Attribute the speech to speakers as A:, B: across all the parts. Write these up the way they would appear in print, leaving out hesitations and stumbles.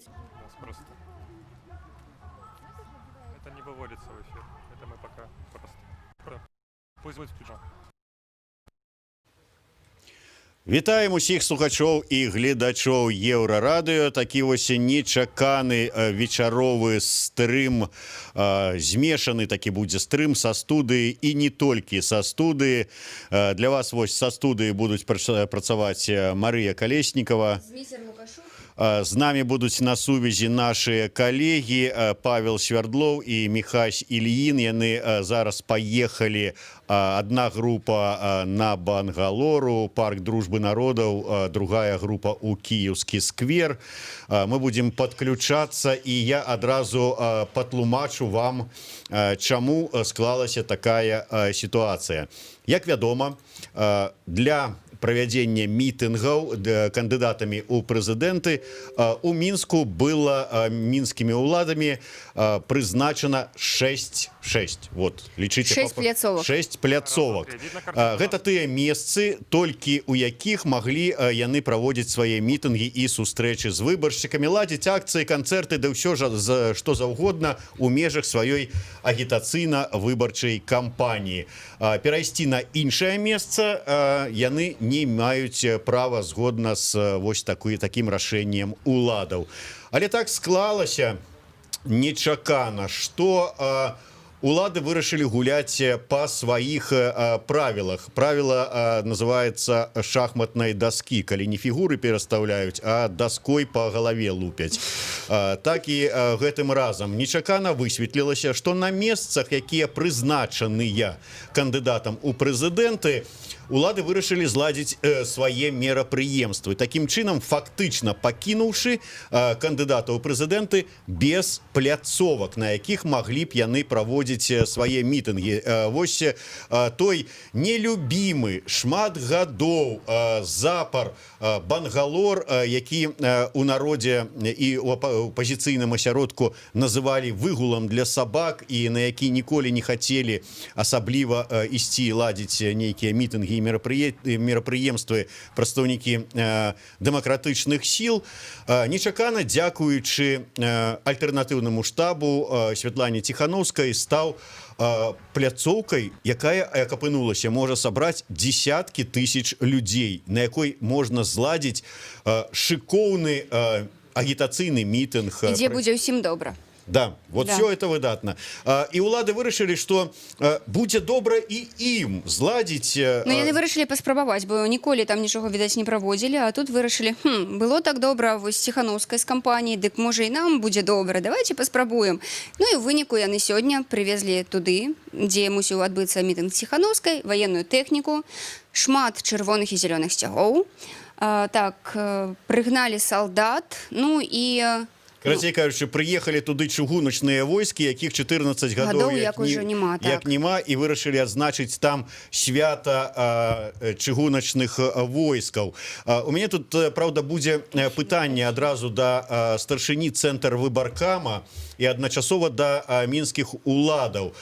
A: У нас просто это не выводится в эфир. Это мы пока просто. Пусть будет включено.
B: Вітаем усіх слухачоў і гледачоў Еўрарадыё. Такі вось нечаканы вечаровы стрым, змешаны такі будзе стрым са студыі і не толькі са студыі. Для вас вось са студыі будуць працаваць Марыя Калеснікова. З намі будуць на сувязі нашыя калегі Павел Свярдлоў і Міхась Ільін. Яны зараз паехалі. Одна група на Бангалору, парк дружбы народаў, другая група у Кіеўскі сквер. Мы будем подключаться, і я адразу патлумачу вам, чаму склалася такая сітуацыя. Як вядома, для правядзення мітынгаў кандыдатамі ў прэзідэнты у Мінску было мінскімі ўладамі прызначана 6 пляцовак. Гэта тыя месцы, толькі у якіх маглі яны праводзіць свае мітынгі і сустрэчы з выбаршчыкамі, ладзіць акцыі, канцэрты, да ўсё што заўгодна у межах сваёй агітацыйна-выбарчай кампаніі. Перайсці на іншае месца яны не маюць права згодна з вось такім рашэннем уладаў. Але так склалася нечакана, што улады вырашылі гуляць па сваіх правілах. Правіла называецца шахматнай даскі, калі не фігуры перастаўляюць, а даской па галаве лупяць. Так і гэтым разам нечакана высветлілася, што на месцах, якія прызначаныя кандыдатам у прэзідэнты, улады вырашылі зладзіць свае мерапрыемствы. Такім чынам, фактычна пакінуўшы кандыдата ў прэзідэнты без пляцовак, на якіх маглі б яны праводзіць свае мітынгі. Вось той нелюбімы шмат гадоў запар Бангалор, які у народзе і ў апазіцыйным асяродку называлі выгулам для сабак, і на які ніколі не хацелі асабліва ісці ладзіць нейкія мітынгі і мерапрыемствы прадстаўнікі дэмакратычных сіл. Нечакана, дзякуючы альтэрнатыўнаму штабу Святлане Ціханаўскай, стаў пляцоўкай, якая, як апынулася, можа сабраць дзесяткі тысяч людзей, на якой можна зладзіць шыкоўны агітацыйны мітынг.
C: І дзе будзе ўсім добра.
B: Да, вот все это выдатна. І улады вырашылі, што будзе добра і ім зладзіць...
C: Ну, яны вырашылі паспрабаваць, бо ніколі там нічога, відаць, не праводзілі, а тут вырашылі, было так добра вось Ціханаўскай з кампаніі, дык можа і нам будзе добра, давайте паспрабуем. Ну і ў выніку яны сёння прывезлі туды, дзе мусіў адбыцца мітынг Ціханаўскай, ваенную тэхніку, шмат чырвоных і зялёных сцягоў. Так, прыгналі салдат, ну і...
B: Карацей кажучы, прыехалі туды чыгуначныя войскі, якіх 14 гадоў як няма, і вырашылі адзначыць там свята чыгуначных войскаў. У мяне тут, праўда, будзе пытанне адразу да старшыні цэнтр выбаркама і адначасова да мінскіх уладаў,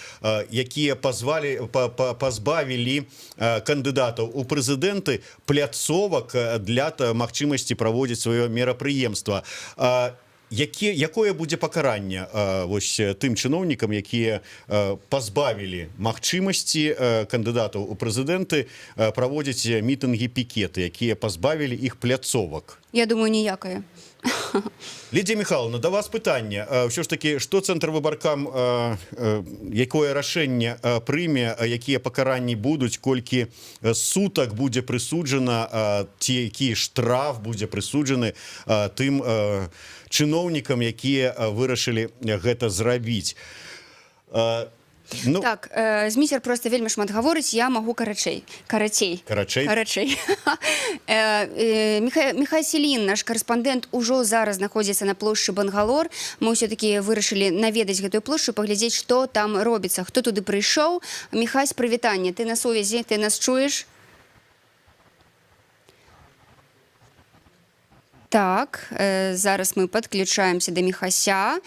B: якія пазбавілі кандыдатаў у прэзідэнты пляцовак для магчымасці праводзіць сваё мерапрыемства. Якое будзе пакаранне вось тым чыноўнікам, якія пазбавілі магчымасці кандыдатаў у прэзідэнты праводзіць мітынгі, пікеты, якія пазбавілі іх пляцовак?
C: Я думаю, ніякае.
B: Лідія Михайловна, да вас пытанне. Ўсё ж такі, што цэнтр выбаркам, якое рашэнне прыме, якія пакаранні будуць, колькі сутак будзе прысуджана, ці які штраф будзе прысуджаны тым чыноўнікам, якія вырашылі гэта зрабіць?
C: Так, зміцер проста вельмі шмат гаворыць, я магу карацей. Міхась Ільін, наш карэспандэнт, ужо зараз знаходзіцца на плошчы Бангалор. Мы ўсё-такі вырашылі наведаць гэтую плошчу, паглядзець, што там робіцца, хто туды прыйшоў. Міхась, прывітанне, ты на сувязі, ты нас чуеш? Так, зараз мы подключаемся до Міхася.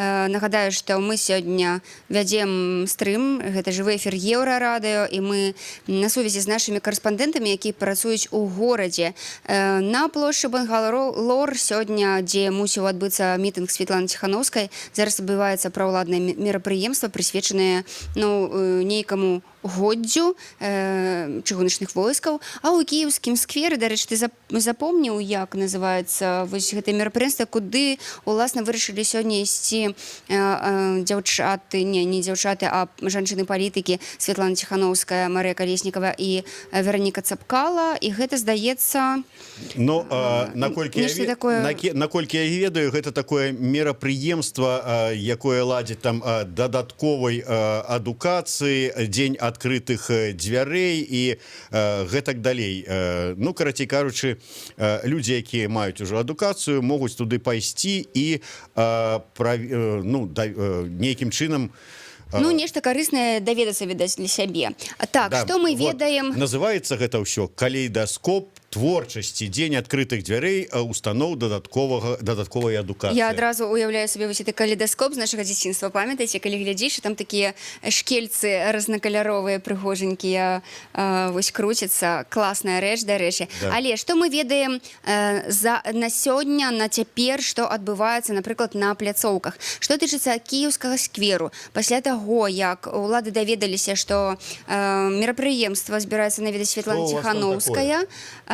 C: Нагадаю, што мы сёння вядзем стрым, гэта жывы эфір Еўрарадыё, і мы на сувязі з нашымі карэспандэнтамі, якія працуюць у горадзе. На плошчы Бангалор сёння, дзе мусіў адбыцца мітынг Светланы Ціханаўскай, зараз адбываецца праўладнае мерапрыемства, прысвечанае нейкаму годдзю чыгуначных войскаў. А ў кіеўскім скверы, дарэчы, ты запомніў, як называецца вось гэтае мерапрыемства, куды уласна вырашылі сёння ісці дзяўчаты, не дзяўчаты, а жанчыны-палітыкі Светлана Ціханаўская, Марыя Калеснікава і Вераніка Цапкала. І гэта, здаецца,
B: наколькі я ведаю, гэта такое мерапрыемства, якое ладзіць там дадатковай адукацыі, дзень адкрытых дзвярэй і гэтак далей. Ну, карацей кажучы, людзі, якія маюць ужо адукацыю, могуць туды пайсці і нейкім чынам
C: нешта карыснае даведацца, відаць, для сябе. Так, што мы ведаем?
B: Называецца гэта ўсё калейдаскоп творчасці, дзень адкрытых дзвярэй, устаноў дадатковай адукацыі.
C: Я адразу уяўляю сабе вось гэты калейдаскоп з нашага дзяцінства. Памятаеце, калі глядзіш, там такія шкельцы разнакаляровыя, прыгожанькія, вось круцяцца. Класная рэч, дарэчы. Але што мы ведаем на сёння, на цяпер, што адбываецца, напрыклад, на пляцоўках? Што тычыцца кіеўскага скверу? Пасля таго, як улады даведаліся, што мерапрыемства збіраецца наведаць Светлана Ціханаўская,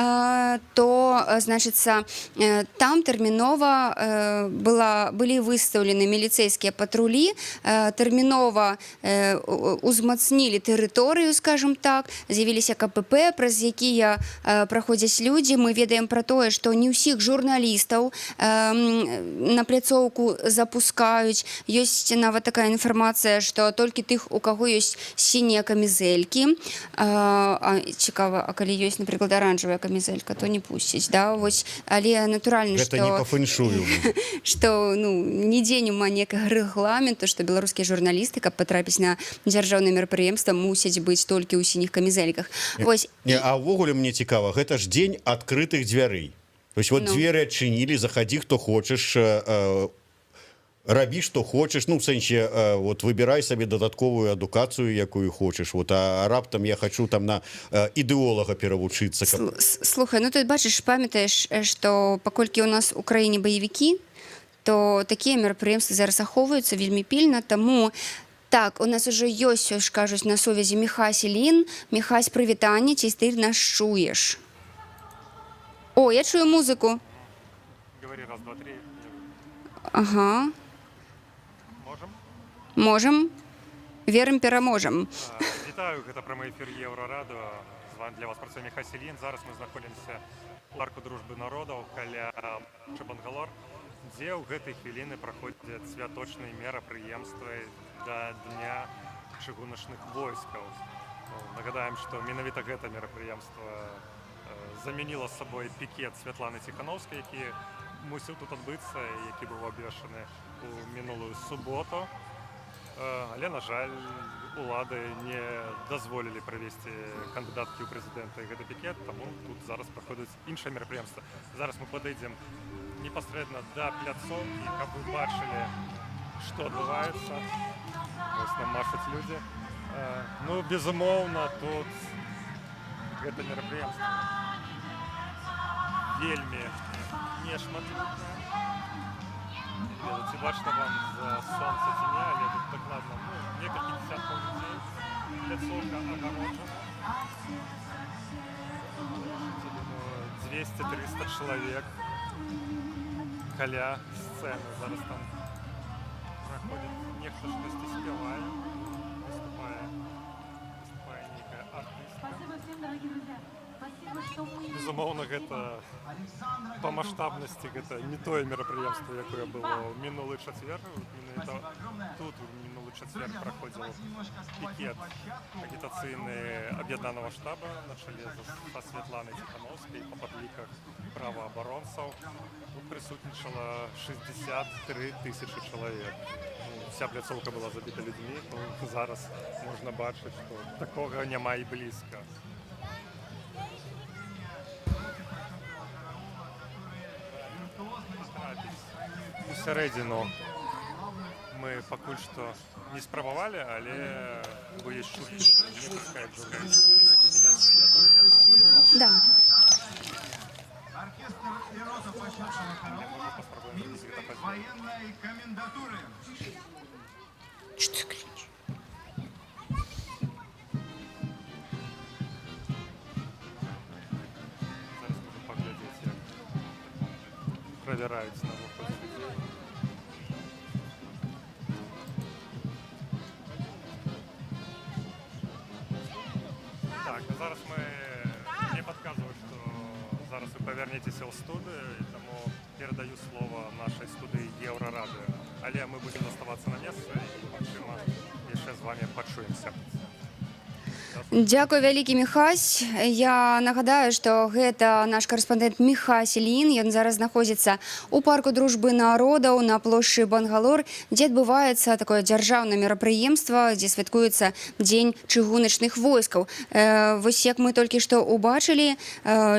C: то, значыцца, там тэрмінова былі выстаўлены міліцэйскія патрулі, тэрмінова узмацнілі тэрыторыю, скажем так, з'явіліся КПП, праз якія праходзяць людзі. Мы ведаем пра тое, што не ўсіх журналістаў на пляцоўку запускаюць. Ёсць нават такая інфармацыя, што толькі тых, у каго ёсць сінія камізэлькі. Цікава, а калі ёсць, напрыклад, аранжавая камізэлька, то не пусціць, да? Вось, але натуральна,
B: гэта не па фэншую.
C: Што нідзе няма ніякага рэгламенту, што беларускія журналісты, каб патрапіць на дзяржаўнае мерапрыемства, мусяць быць толькі ў сініх камізэльках.
B: А ўвогуле мне цікава, гэта ж дзень адкрытых дзвярэй. То есть вот дзверы адчынілі, захадзі хто хочаш, рабі, што хочаш, ну, в сэнсе, вот, выбірай сабе дадатковую адукацыю, якую хочаш, вот, а раптам я хочу там на ідэолага перавучыцца.
C: Слухай, ну, ты бачыш, памятаеш, што паколькі ў нас у краіне баевікі, то такія мерапрыемствы зараз ахоўваюцца вельмі пільна, таму так, у нас уже ёсць, ж кажуць, на сувязі Міхась Ілін. Міхась, прывітанне, ці ты нас чуеш? О, я чую музыку.
A: Говори раз, два, три.
C: Ага. Можам. Верым, пераможам.
A: Вітаю, гэта прамы эфір Еўрарадыё. З вами для вас працуе Міхась Ілін. Зараз мы знаходзімся у парку дружбы народаў каля Бангалор, дзе ў гэтай хвіліны праходзяць святочныя мерапрыемствы да дня чыгуначных войскаў. Нагадаем, што менавіта гэта мерапрыемства замяніла сабой пікет Светланы Ціханаўскай, які мусіў тут адбыцца, які быў абвешчаны у мінулую суботу. Але, на жаль, улады не дазволілі правесці кандыдаткі ў прэзідэнты гэты пікет, таму тут зараз праходзіць іншае мерапрыемства. Зараз мы падыдзем непасрэдна да пляцоўкі, каб вы бачылі, што адбываецца. Вось нам машуць людзі. Ну, безумоўна, тут гэта мерапрыемства вельмі нешматлікае. Ці бачна вам за сонца ці не, але тут дакладна, некалькі дзесяткаў людзей, пляцоўка агароджана. 200-300 чалавек каля сцэны. Зараз там праходзіць нехта штосьці спявае, выступае нейкая артыстка. Безумоўна, гэта па маштабнасці гэта не тое мерапрыемства, якое было ў мінулы чацвер. Тут у мінулы чацвер праходзіў пікет агітацыйны аб'яднанага штаба на чале са Светланай Ціханаўскай па падліках праваабаронцаў. Тут прысутнічала 63 тысячы чалавек. Вся пляцоўка была забіта людзьмі. Зараз можна бачыць, што такога няма і блізка. Усярэдзіну мы пакуль што не спрабавалі, але боюсь чуткі, што не пускаюць журналістаў.
C: Да.
D: Оркестр и рота почетного караула Минской военной комендатуры.
C: Что ты кричишь?
A: Зараз можу паглядзець, як правяраюць на выход людзей. Так, ну зараз мне подсказывают, что зараз вы повернетесь в студию, и тому передаю слово нашей студии Еврорадио. Але мы будем оставаться на месте, и, максима, еще с вами почуемся.
C: Дзякуй вялікі, Міхась. Я нагадаю, што гэта наш карэспандэнт Міхась Ільін. Ён зараз знаходзіцца ў парку дружбы народаў на плошчы Бангалор, дзе адбываецца такое дзяржаўнае мерапрыемства, дзе святкуецца дзень чыгуначных войскаў. Вось як мы толькі што ўбачылі,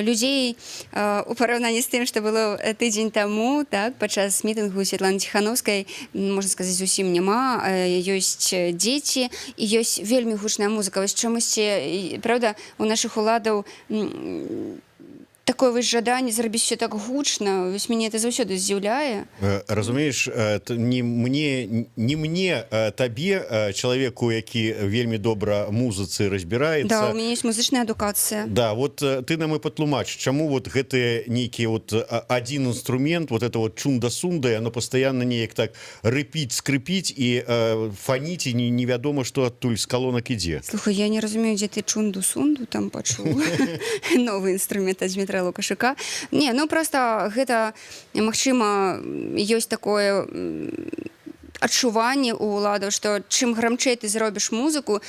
C: людзей у параўнанні з тым, што было тыдзень таму, так, падчас мітынгу Святланы Ціханаўскай, можна сказаць, зусім няма. Ёсць дзеці і ёсць вельмі гучная музыка. Вось чамусьці, правда, у наших уладаў такое вось жаданне зрабіць все так гучна. Вось мяне это заўсёды здзіўляе.
B: Разумееш, не мне, табе, чалавеку, які вельмі добра музыцы разбіраецца.
C: Да, у мяне ёсць музычная адукацыя.
B: Да, вот ты нам і патлумач, чаму вот гэты нейкі вот один інструмент, вот это вот чунда-сунда, оно постоянно неяк так рыпіць, скрыпіць і фаніць, і невядома, што адтуль з калонак ідзе.
C: Слухай, я не разумею, дзе ты чунду-сунду там пачуў. Новы інструмент ад Дмітра Лукашука. Не, ну просто гэта, магчыма, ёсць такое адчуванне у ўладаў, што чым грамчэй ты зробіш музыку,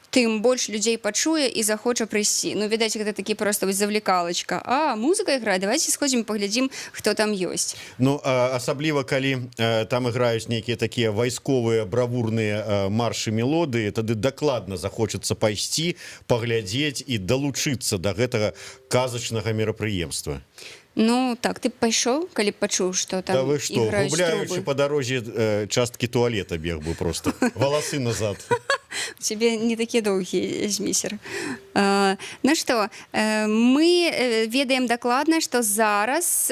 C: тым больш людзей пачуе і захоча прыйсці. Ну, відаць, гэта такі проста завлекалачка. А, музыка іграе, давайте сходзім, паглядзім, хто там ёсць.
B: Ну, асабліва, калі там іграюць нейкія такія вайсковыя бравурныя маршы мелодыі, тады дакладна захочацца пайсці, паглядзець і далучыцца да гэтага казачнага мерапрыемства.
C: Ну, так, ты б пайшоў, калі б пачуў, што там
B: да вы што,
C: іграюць
B: губляючы
C: трубы.
B: па дарозе часткі туалета бег бы просто. Валасы назад.
C: У цябе не такі доўгі змісер. Ну што, мы ведаем дакладна, што зараз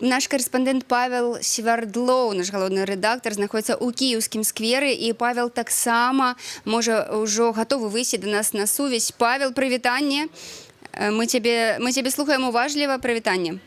C: наш карэспандэнт Павел Свярдлоў, наш галоўны рэдактар, знаходзіцца ў кіеўскім скверы, і Павел таксама можа ўжо гатовы выйсці да нас на сувязь. Павел, прывітанне. Мы цябе слухаем уважліва. Прывітанне.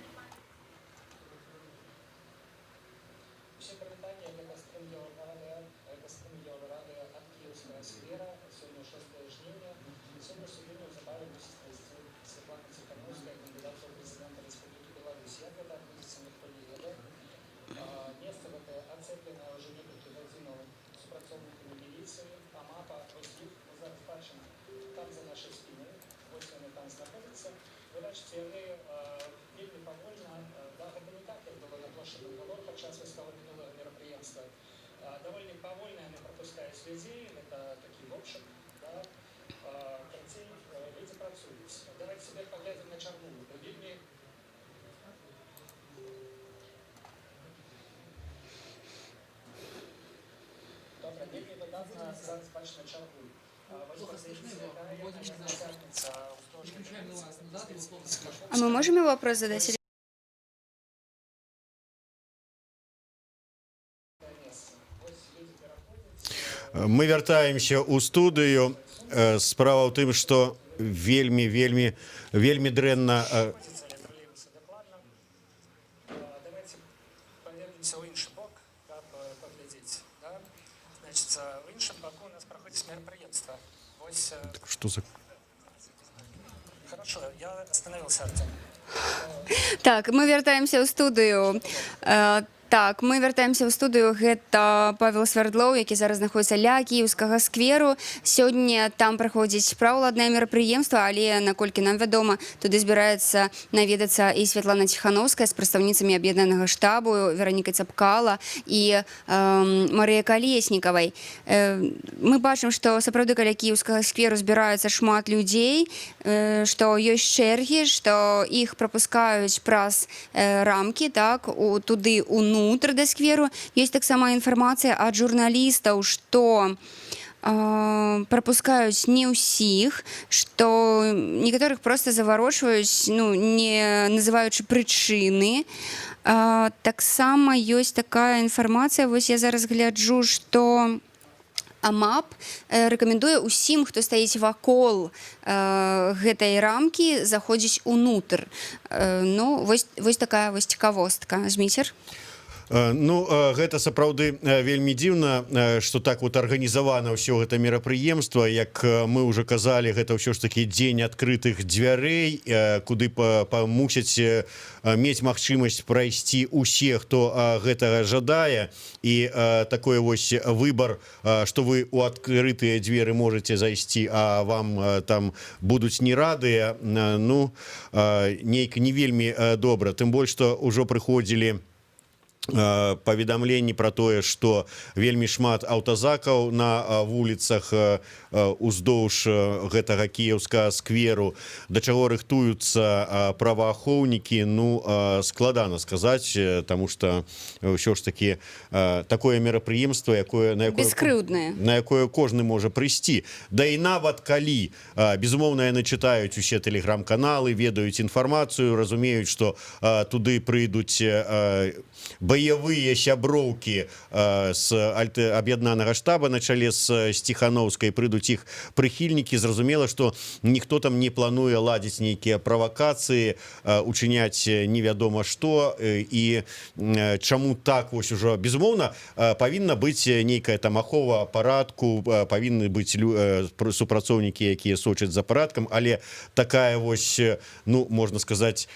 C: А мы можем его вопрос задать?
B: Мы вяртаемся ў студыю. Справа ў тым, што вельмі дрэнна.
E: У інший бок, поглядіть. Значить, в іншому боку у нас проходить мероприятство. Ось...
B: Что за...
E: Хорошо, я остановился, Артем.
C: Так, мы вяртаемся ў студыю. Так, мы вяртаемся ў студыю. Гэта Павел Свярдлоў, які зараз знаходзіцца ля кіеўскага скверу. Сёння там праходзіць праўладнае мерапрыемства, але, наколькі нам вядома, туды збіраецца наведацца і Святлана Ціханаўская з прадстаўніцамі аб'яднанага штабу, Веранікай Цапкала і Марыя Калеснікавай. Мы бачым, што сапраўды каля кіеўскага скверу збіраюцца шмат людзей, што ёсць чэргі, што іх прапускаюць праз рамкі, так, туды ўнутры. унутр да скверу. Ёсць таксама інфармацыя ад журналістаў, што пропускаюць не ўсіх, што некаторых проста заварочваюць, ну, не называючы прычыны. Таксама ёсць такая інфармацыя, вось я зараз гляджу, што АМАП рэкамендуе ўсім, хто стаіць вакол гэтай рамкі, заходзіць унутр. Ну, вось такая вось цікавостка. Зміцер?
B: Ну, гэта сапраўды вельмі дзіўна, што так вот арганізавана ўсё гэта мерапрыемства. Як мы ўжо казалі, гэта ўсё ж такі дзень адкрытых дзвярэй, куды мусяць мець магчымасць прайсці усе, хто гэтага жадае. І такой вось выбар, што вы у адкрытыя дзверы можаце зайсці, а вам там будуць не радыя, ну, нейк не вельмі добра. Тым больш, што ўжо прыходзілі паведамленні пра тое, што вельмі шмат аўтазакаў на вуліцах уздоўж гэтага кіеўскага скверу, да чаго рыхтуюцца праваахоўнікі. Ну, складана сказаць, таму што ўсё ж такі такое мерапрыемства, на якое кожны можа прыйсці. Да і нават калі, безумоўна, яны чытаюць усе тэлеграм-каналы, ведаюць інфармацыю, разумеюць, што туды прыйдуць баявыя сяброўкі з аб'яднанага штаба на чале з Сціхановскай, прыйдуць іх прыхільнікі. Зразумела, што ніхто там не плануе ладзіць нейкія правакацыі, учыняць невядома што. І чаму так вось ужо, безумоўна, павінна быць нейкая там ахова парадку, павінны быць супрацоўнікі, якія сочаць за парадкам, але такая вось, ну, можна сказаць,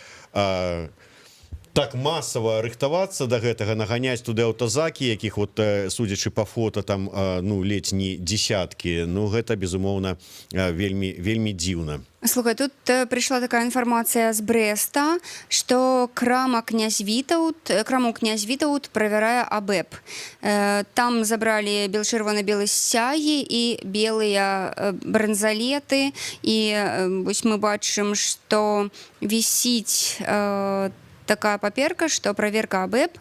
B: так масава рыхтавацца да гэтага, наганяць туды аўтазакі, якіх вот, судзячы па фота, там, ну, ледзь не дзесяткі. Ну, гэта, безумоўна, вельмі дзіўна.
C: Слухай, тут прыйшла такая інфармацыя з Брэста, што краму князь Вітаўт правярае АБЭП. Там забралі чырвона-белыя сцягі і белыя бранзалеты. І вось мы бачым, што вісіць такая паперка, што праверка АБЭП,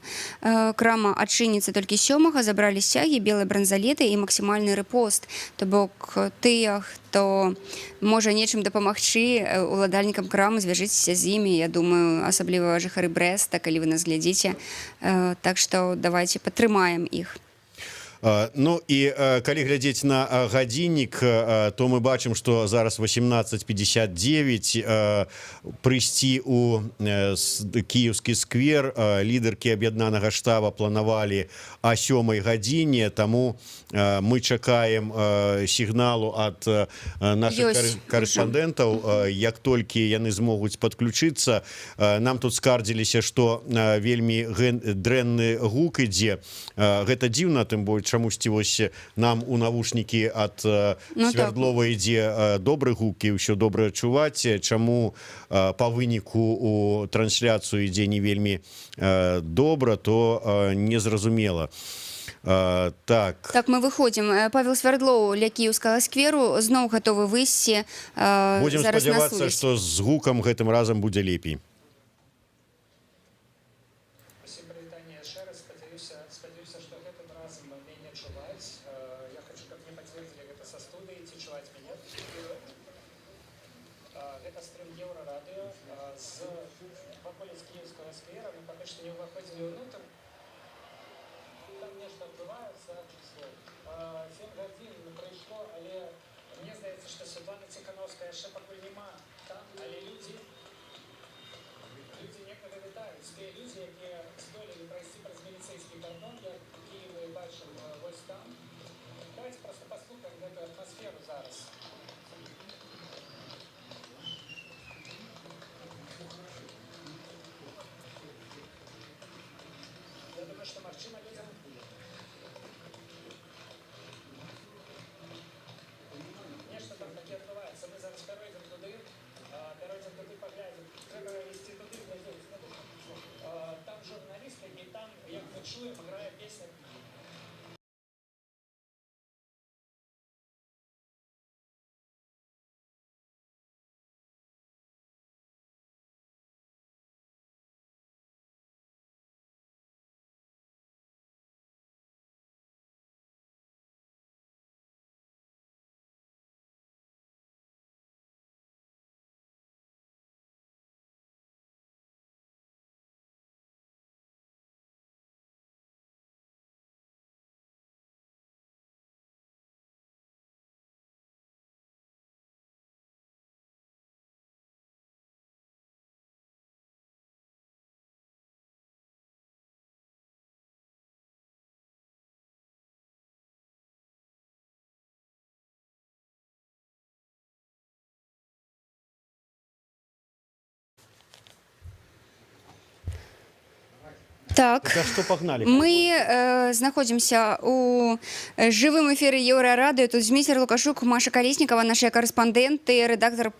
C: крама адчыніцца толькі 7-го, забралі сцягі, белыя бранзалеты і максімальны рэпост. То бок тыя, хто можа нечым дапамагчы уладальнікам крамы, звяжыцеся з імі. Я думаю, асабліва жыхары Брэста, калі вы нас глядзіце. Так што давайце падтрымаем іх.
B: Ну і калі глядзець на гадзіннік, то мы бачым, што зараз 18:59. Прыйсці ў кіеўскі сквер лідаркі аб'яднанага штаба планавалі о 7 гадзіне, таму мы чакаем сігналу ад наших карэспандэнтаў. Як толькі яны змогуць падключыцца, нам тут скардзіліся, што вельмі дрэнны гук ідзе. Гэта дзіўна, тым больш чамусьці вось нам у навушнікі ад Свердлова ідзе добры гук і ўсё добра чуваць. Чаму па выніку у трансляцыю ідзе не вельмі добра, то незразумела. Так,
C: мы выходзім. Павел Свердлоў ля кіеўскага скверу зноў гатовы выйсці.
B: Будзем спадзявацца, што з гукам гэтым разам будзе лепей.
C: Так.
B: За што пагналі?
C: Мы знаходзімся у жывым эфіры Еўрарадыё. Тут Зміцер Лукашук, Маша Калеснікава, нашыя карэспандэнты, рэдактар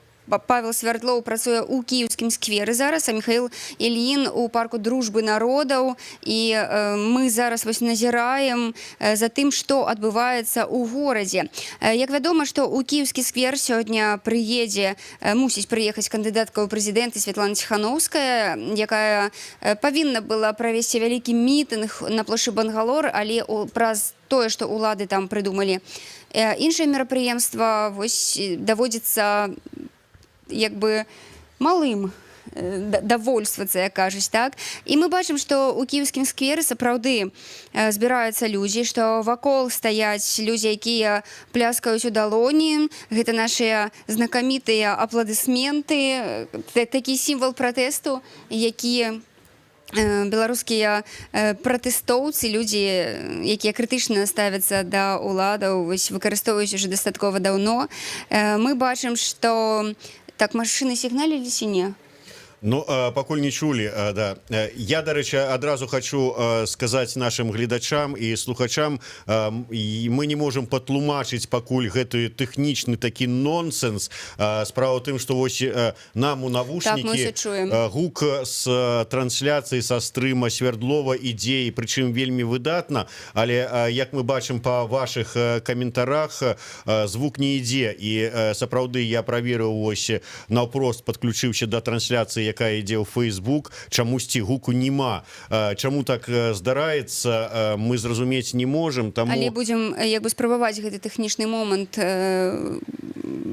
C: Павел Свярдлоў працуе ў кіеўскім скверы зараз, а Михаил Ільін у парку дружбы народаў. І мы зараз вось назіраем за тым, што адбываецца ў горадзе. Як вядома, што ў кіеўскі сквер сёння мусіць прыехаць кандыдатка ў прэзідэнты Святлана Ціханаўская, якая павінна была правесці вялікі мітынг на плошчы Бангалор, але праз тое, што ўлады там прыдумалі іншае мерапрыемства, вось даводзіцца як бы малым давольствацца, як кажуць, так? І мы бачым, што ў кіеўскім скверы сапраўды збіраюцца людзі, што вакол стаяць людзі, якія пляскаюць у далоні. Гэта нашыя знакамітыя апладысменты, такі сімвал пратэсту, які беларускія пратэстоўцы, людзі, якія крытычна ставяцца да ўладаў, выкарыстоўваюць уже дастаткова даўно. Мы бачым, што так машыны сігналілі ці не?
B: Ну, пакуль не чулі, да. Я, дарэчы, адразу хочу сказаць нашим гледачам і слухачам, мы не можем патлумачыць пакуль гэты тэхнічны такі нонсенс. Справа ў тым, што вось нам у навушнікі гук з трансляцыі са стрыма Свярдлова ідзе, і прычым вельмі выдатна, але як мы бачым па вашых каментарах, звук не ідзе. І сапраўды я праверыў вось наўпрост, падключыўся да трансляцыі, якая ідзе ў Facebook, чамусьці гуку нема. Чаму так здараецца, мы зразумець не можам.
C: Але будзем як бы спрабаваць гэты тэхнічны момант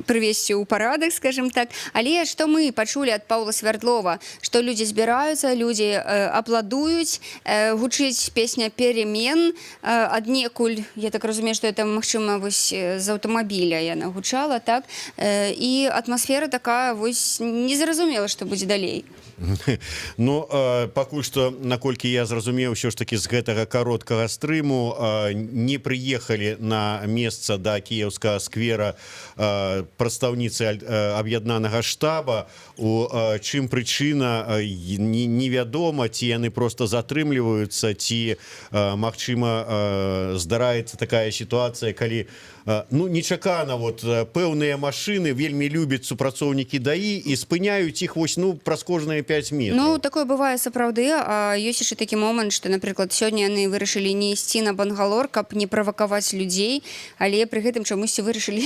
C: прывесці ў парадак, скажем так. Але што мы пачулі ад Паўла Свярдлова, што людзі збіраюцца, людзі апладуюць, гучыць песня «Перемен». Аднекуль, я так разумею, што это, магчыма, вось з аўтамабіля яна гучала, так? І атмасфера такая, вось, незразумела, што будзе далей.
B: Ну, пакуль што, наколькі я зразумеў, ўсё ж такі з гэтага кароткага стрыму не прыехалі на месца да кіеўскага сквера прадстаўніцы аб'яднанага штаба. У чым прычына, невядома, ці яны проста затрымліваюцца, ці, магчыма, здараецца такая сітуацыя, калі нечакана пэўныя машыны вельмі любяць супрацоўнікі ДАІ і спыняюць іх праз кожныя 5 метраў.
C: Ну, такое бывае сапраўды, а ёсць яшчэ такі момант, што, напрыклад, сёння яны вырашылі не ісці на Бангалор, каб не правакаваць людзей, але пры гэтым чамусьці вырашылі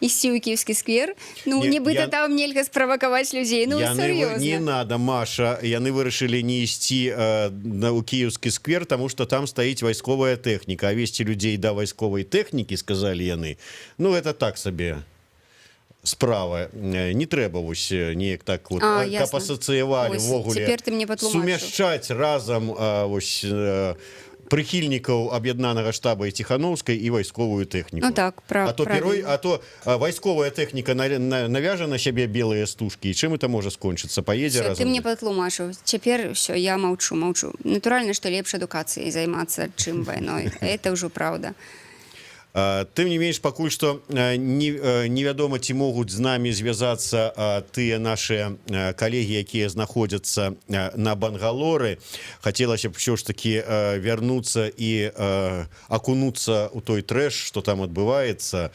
C: ісці ў кіеўскі сквер. Ну, нібыта там нельга справакаваць людзей. Ну, сур'ёзна.
B: Не надо, Маша, яны вырашылі не ісці ў кіеўскі сквер, таму што там стаіць вайсковая тэхніка, а весці людзей да вайсковай тэхнікі, сказалі яны. Ну, это так сабе справа. Не трэба вось неяк так вот, каб асацыявалі ўвогуле сумяшчаць разам вось прыхільнікаў аб'яднанага штаба і Ціханаўскай і вайсковую тэхніку.
C: Ну так, правильно.
B: А то вайсковая тэхніка навяжа на сябе белыя стужкі, і чым это можа скончыцца? Паедзе разам?
C: Ты мне патлумачыў. Цяпер ўсё, я маўчу. Натуральна, што лепш адукацыяй займацца, чым вайной. Это ўжо праўда.
B: Тым не менш, пакуль што невядома, ці могуць з намі звязацца тыя нашыя калегі, якія знаходзяцца на Бангалоры. Хацелася б ўсё ж такі вярнуцца і акунуцца ў той трэш, што там адбываецца.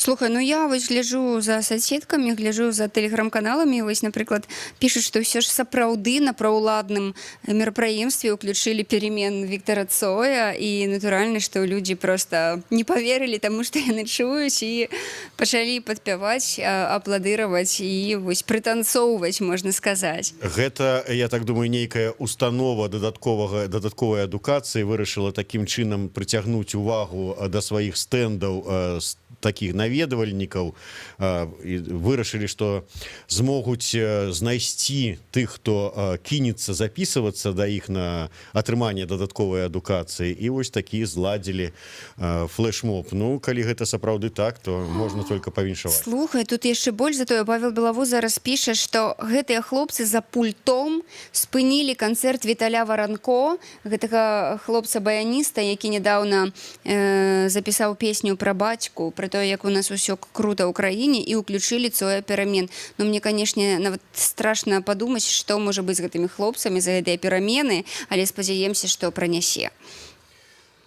C: Слухай, ну я вось гляджу за соцсеткамі, гляджу за тэлеграм-каналамі, вось, напрыклад, пішуць, што ўсё ж сапраўды на праўладным мерапрыемстве ўключылі перемен Віктара Цоя, і натуральна, што людзі проста не паверылі таму, што яны чуюць, і пачалі падпяваць, апладыраваць і вось прытанцоўваць, можна сказаць.
B: Гэта, я так думаю, нейкая установа дадатковай адукацыі вырашыла такім чынам прыцягнуць увагу да сваіх стэндаў такіх наведвальнікаў, вырашылі, што змогуць знайсці тых, хто кінецца запісвацца да іх на атрыманне дадатковай адукацыі, і вось такі зладзілі флешмоб. Ну, калі гэта сапраўды так, то можна толькі павіншаваць.
C: Слухай, тут яшчэ больш, затое Павел Белавуз зараз піша, што гэтыя хлопцы за пультом спынілі канцэрт Віталя Варанко, гэтага хлопца-баяніста, які нядаўна запісаў песню пра бацьку, пра то, як у нас усё круто ў краіне, і ўключылі цое перамен. Но мне, канешне, нават страшна падумаць, што можа быць з гэтымі хлопцамі за гэтыя перамены, але спадзяемся, што пранясе.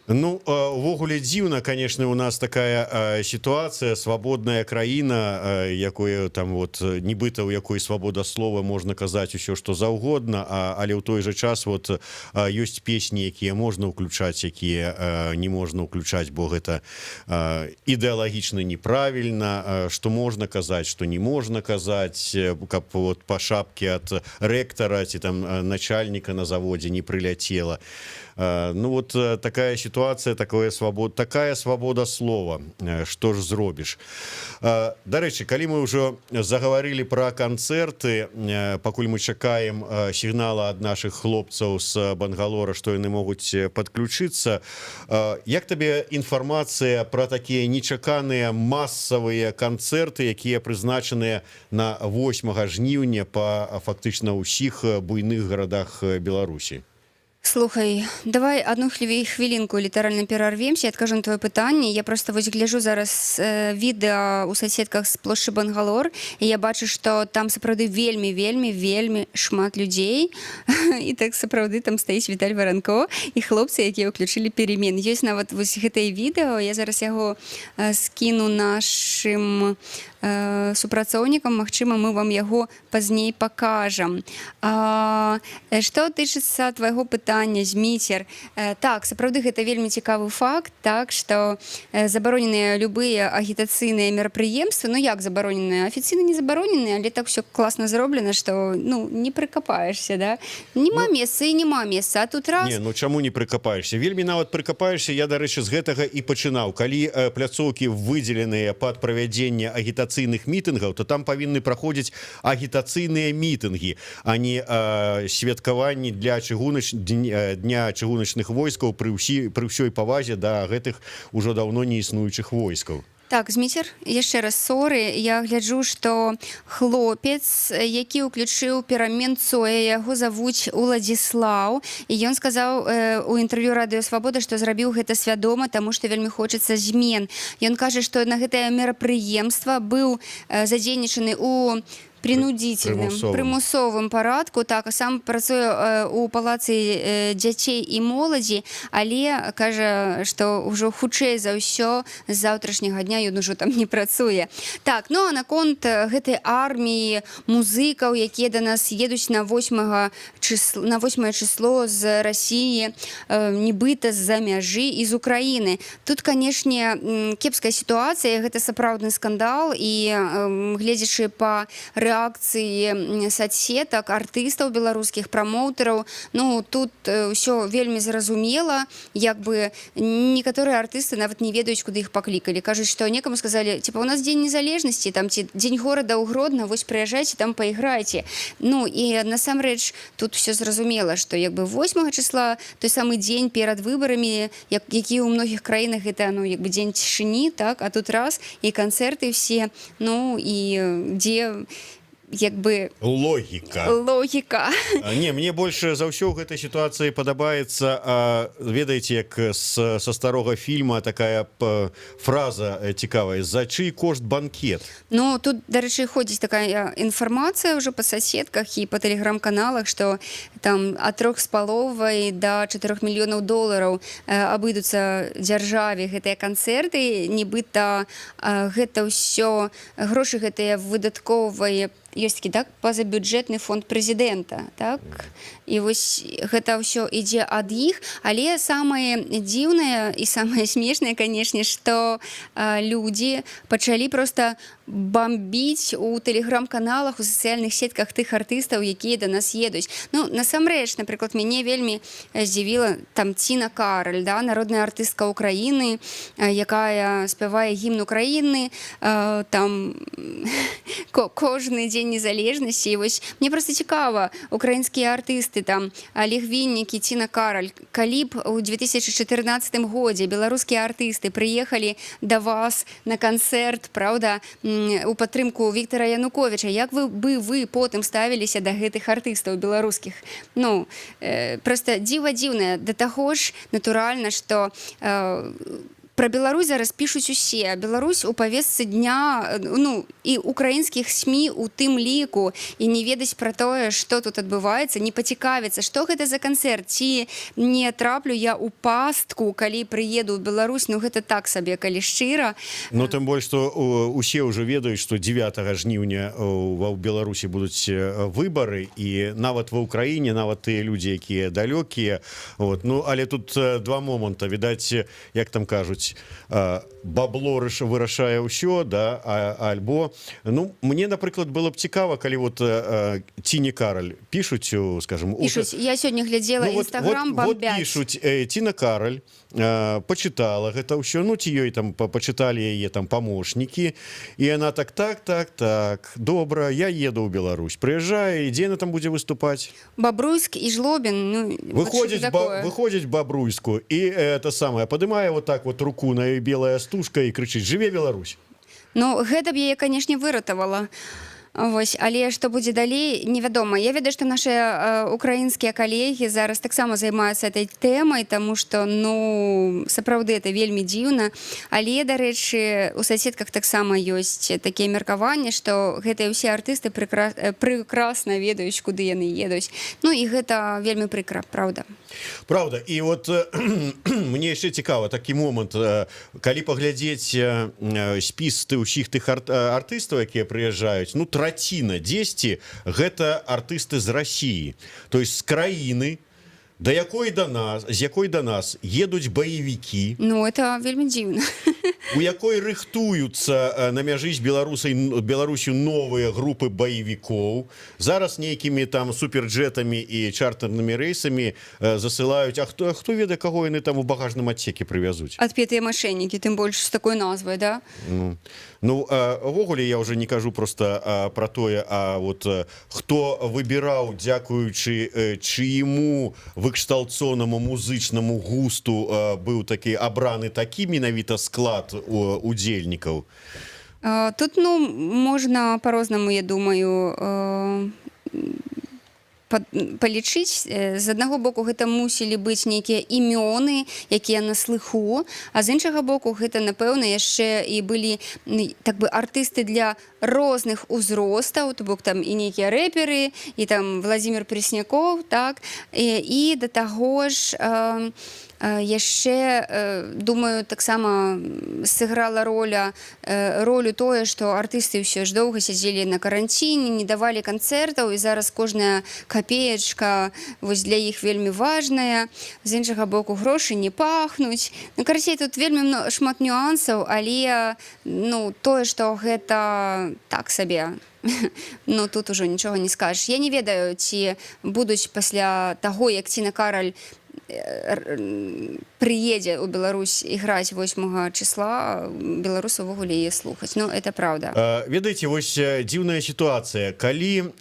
B: Ну, увогуле дзіўна, конечно, у нас такая ситуация, свободная краіна, якое там вот нібыта, у якой свобода слова можна казаць усё што заўгодна, але ў той же час вот ёсць песні, якія можна ўключаць, якія не можна ўключаць, бо гэта ідэалагічна неправільна, што можна казаць, што не можна казаць, каб вот па шапке ад рэктара ці там начальніка на заводзе не прыляцела. Ну вот такая ситуация, такая свобода слова, что ж зробіш. Дарэчы, калі мы ўжо заговорили про канцэрты, пакуль мы чакаем сігнала ад наших хлопцаў з Бангалора, што яны могуць подключиться, як табе інфармацыя про такія нечаканыя массавыя канцэрты, якія прызначаныя на 8 жніўня па фактычна ўсіх буйных гарадах Беларусі?
C: Слухай, давай одну хвілінку літаральна перарвемся, я адкажу на твоё пытанне. Я просто вось гляджу зараз відэа ў соцсетках з плошчы Бангалор, і я бачу, што там сапраўды вельмі шмат людзей, і так сапраўды там стаіць Віталь Варанко і хлопцы, якія ўключылі перемен. Ёсць нават вось гэтае відэо, я зараз яго скіну нашым супрацоўнікам, магчыма, мы вам яго пазней пакажам. Што тычыцца твайго пытання, Зміцер, так, сапраўды гэта вельмі цікавы факт, так, што забароненыя любыя агітацыйныя мерапрыемствы, ну як забароненыя, афіцыйна не забароненыя, але так все класна зроблена, што ну не прыкапаешся, да? Нема месца і няма месца, а тут раз...
B: Не, ну чаму не прыкапаешся? Вельмі нават прыкапаешся, я, дарэчы, з гэтага і пачынаў. Калі пляцоўкі выдзеленыя пад правядзенне агітацыйных мітынгаў, то там павінны праходзіць агітацыйныя мітынгі, а не святкаванні для дня чыгуначных войскаў пры ўсёй павазе да гэтых ужо даўно не існуючых войскаў.
C: Так, Зміцер, яшчэ раз соры, я гляджу, што хлопец, які ўключыў перамен цое, яго завуць Уладзіслаў, і ён сказаў у інтэрв'ю Радыё Свабода, што зрабіў гэта свядома, таму што вельмі хочацца змен. Ён кажа, што на гэтае мерапрыемства быў задзейнічаны ў принудительным, прымусовым парадку, так, а сам працуе у палацы дзяцей і моладзі, але кажа, што ўжо хутчэй за ўсё з заўтрашняга дня ён ужо там не працуе. Так, ну а наконт гэтай арміі музыкаў, якія да нас едуць на 8 число з Расіі, нібыта з-за мяжы і з Украіны. Тут, канешне, кепская сітуацыя, гэта сапраўдны скандал, і гледзячы па рэакцыі соцсетак, артыстаў беларускіх, прамоўтараў, ну, тут ўсё вельмі зразумела, як бы некаторыя артысты нават не ведаюць, куды іх паклікалі. Кажуць, што некаму сказалі, типа, у нас дзень незалежнасці, там, ці дзень горада ў Гродна, вось прыязджайце, там пайграйце. Ну, і насамрэч, тут все зразумела, што як бы 8 числа, той самы дзень перад выбарамі, які ў многіх краінах гэта, ну, як бы дзень цішыні, так, а тут раз, і канцэрты все, ну, і дзе як бы логіка.
B: Не, мне больше за ўсё ў гэтай сітуацыі падабаецца, ведаеце, як са старога фільма такая фраза цікавая: за чый кошт банкет?
C: Ну, тут, дарэчы, ходзіць такая інфармацыя ўжо па соцсетках і па тэлеграм-каналах, што там ад 3,5 до 4 мільёнаў долараў абыдуцца дзяржаве гэтыя канцэрты, нібыта гэта ўсё, грошы гэтыя выдаткоўвае, ёсць такі, так, пазабюджэтны фонд прэзідэнта, так? І вось гэта ўсё ідзе ад іх, але самае дзіўнае і самае смешнае, канешне, што людзі пачалі проста бомбіць у тэлеграм-каналах, у сацыяльных сетках тых артыстаў, якія да нас едуць. Ну, насамрэч, напрыклад, мяне вельмі здзівіла там Ціна Караль, да, народная артыстка Украіны, якая спявае гімн Украіны, там кожны дзень незалежнасці. І вось мне проста цікава, украінскія артысты, там Олег Віннік і Ціна Караль, калі б у 2014 годзе беларускія артысты прыехалі да вас на канцэрт, праўда, у падтрымку Віктара Януковіча, як бы вы потым ставіліся да гэтых артыстаў беларускіх? Ну, проста дзіва дзіўнае. Да таго ж, натуральна, што Пра Беларусь зараз пішуць усе. Беларусь у павестцы дня, ну, і украінскіх СМІ у тым ліку, і не ведаць пра тое, што тут адбываецца, не пацікавіцца, што гэта за канцэрт, ці не траплю я ў пастку, калі прыеду ў Беларусь, ну гэта так сабе, калі шчыра.
B: Ну, тым больш, што усе ўжо ведаюць, што 9 жніўня ва Беларусі будуць выбары, і нават ва ўкраіне, нават тыя людзі, якія далёкія. Ну, але тут два моманта. Відаць, як там кажуць, бабло вырашае ўсё, да, альбо, ну, мне, напрыклад, было б цікава, калі вот Тіне Кароль пішуць, скажем,
C: Пішуць, я сёння глядзела Інстаграм, бомбяць.
B: Пішуць, Тіна Кароль почитала гэта ўсё, ну, ці ёй там почиталі яе там памочнікі, і яна так, добра, я еду ў Беларусь, прыязджае, і дзе яна там будзе выступаць?
C: Бабруйск і Жлобін, ну,
B: выходзіць Бабруйску, і это самае, падымае вот так вот руку на белая стужка і крычыць: «Жыве Беларусь!»
C: Ну, гэта б яе, канешне, выратавала. Вось, але што будзе далей, невядома. Я ведаю, што нашыя украінскія калегі зараз таксама займаюцца этой тэмай, таму што, ну, сапраўды это вельмі дзіўна. Але, дарэчы, у соседках таксама ёсць такія меркаванні, што гэтыя ўсе артысты прекрасна ведаюць, куды яны едуць. Ну, і гэта вельмі прыкра, праўда.
B: Праўда, і вот мне яшчэ цікава такі момант, калі паглядзець спіс ўсіх тых артыстаў, якія прыязджаюць, ну, траціна дзесьці гэта артысты з Расіі, то есть з краіны, з якой да нас едуць баевікі.
C: Ну, это вельмі дзіўна.
B: У якой рыхтуюцца на мяжы з Беларусю новыя групы баевікоў. Зараз нейкімі там суперджетамі і чартэрнымі рэйсамі засылаюць. А хто ведае, каго яны там у багажным адсеке прывязуць?
C: Адпетыя мошеннікі, тым больш з такой назвай, да?
B: Ну, увогуле я уже не кажу просто про тое, а вот хто выбіраў, дзякуючы чыяму выкшталцонаму музычнаму густу быў такі абраны такі менавіта склад удзельнікаў.
C: Тут, ну, можна по-рознаму, я думаю, палічыць. З аднаго боку, гэта мусілі быць нейкія імёны, якія на слыху, а з іншага боку, гэта, напэўна, яшчэ і былі так бы артысты для розных узростаў, то бок там і нейкія рэперы, і там Владзімір Преснякоў, так, і да таго ж яшчэ, думаю, таксама сыграла ролю тое, што артысты ўсё ж доўга сядзелі на каранціне, не давалі канцэртаў, і зараз кожная капеечка вось для іх вельмі важная. З іншага боку, грошы не пахнуць. Ну, карацей, тут вельмі шмат нюансаў, але, ну, тое, што гэта так сабе, ну, тут ужо нічога не скажаш. Я не ведаю, ці будуць пасля таго, як Тіна Кароль прыедзе ў Беларусь іграць 8 числа, беларусы ўвогуле яе слухаць. Ну, это правда.
B: Ведаеце, вось дзіўная сітуацыя. Калі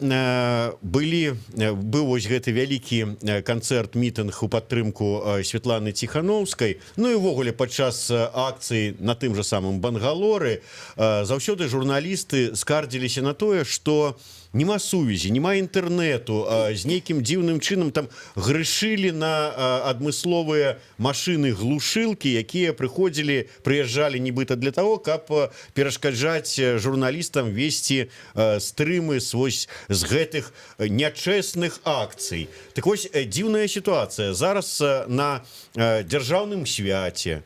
B: быў вось гэты вялікі канцэрт, мітынг у падтрымку Святланы Ціхановскай, ну і ўвогуле падчас акцыі на тым жа самым Бангалоры, заўсёды журналісты скардзіліся на тое, што нема сувязі, нема інтэрнэту, з нейкім дзіўным чынам там грышылі на адмысловыя машыны-глушылкі, якія прыязджалі нібыта для таго, каб перашкаджаць журналістам весці стрымы з гэтых нячэсных акцый. Так вось, дзіўная сітуацыя. Зараз на дзяржаўным свяце,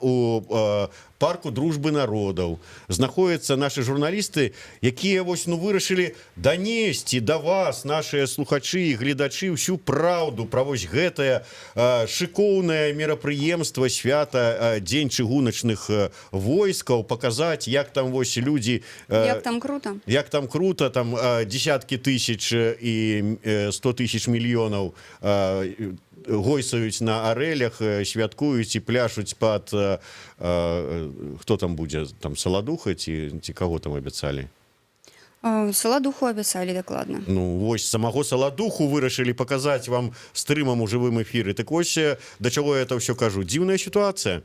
B: у парку дружбы народаў знаходзяцца нашы журналісты, якія вось, ну, вырашылі данесці да вас, нашыя слухачы і гледачы, ўсю праўду пра вось гэтае шыкоўнае мерапрыемства свята дзень чыгуначных войскаў, паказаць, як там вось людзі,
C: як там крута,
B: там десяткі тысяч і 100 тысяч мільёнаў гойсаюць на арэлях, святкуюць і пляшуць пад хто там будзе, там Саладуха ці каго там абяцалі?
C: Саладуху абяцалі, дакладна.
B: Ну, вось самого Саладуху вырашылі паказаць вам стрымам у жывым эфіры. Так вось, да чаго я это ўсё кажу? Дзіўная сітуацыя.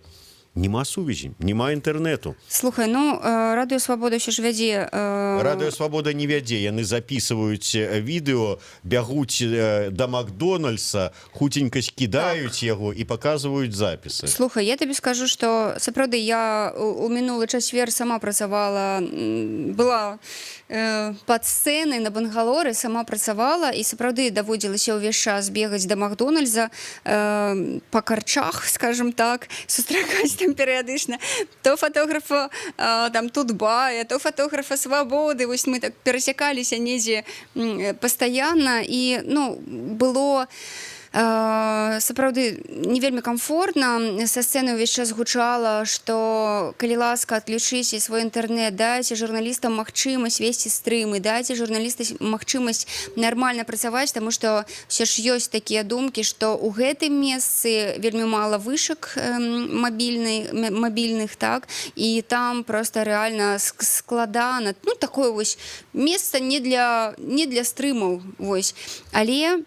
B: Нема сувязі, нема інтэрнэту.
C: Слухай, ну радыё Свабода ўсё ж вядзе
B: Радыё Свабода не вядзе, яны записываюць відэо, бягуць да Макдональдса, хутенька скідаюць яго і паказваюць запісы.
C: Слухай, я табе скажу, што сапраўды я у мінулы чацвер сама працавала, была пад сцэнай на Бангалоры, сама працавала і сапраўды даводзілася ўвесь час бегаць да Макдональдса па карчах, скажем так, сустракаць там перыядычна то фотографа там Тутбая, то фотографа Свабоды. Вось мы так перасякаліся недзе пастаянна і ну было сапраўды не вельмі комфортна. Са сцэны ўвесь час гучала, што калі ласка, адключыце свой інтэрнэт, дайце журналістам магчымасць весці стрымы, дайце журналістам магчымасць нармальна працаваць, таму што ўсё ж ёсць такія думкі, што ў гэтым месцы вельмі мала вышак мабільных, так, і там проста рэальна складана. Ну, такое вось месца не для стрымаў, вось. Але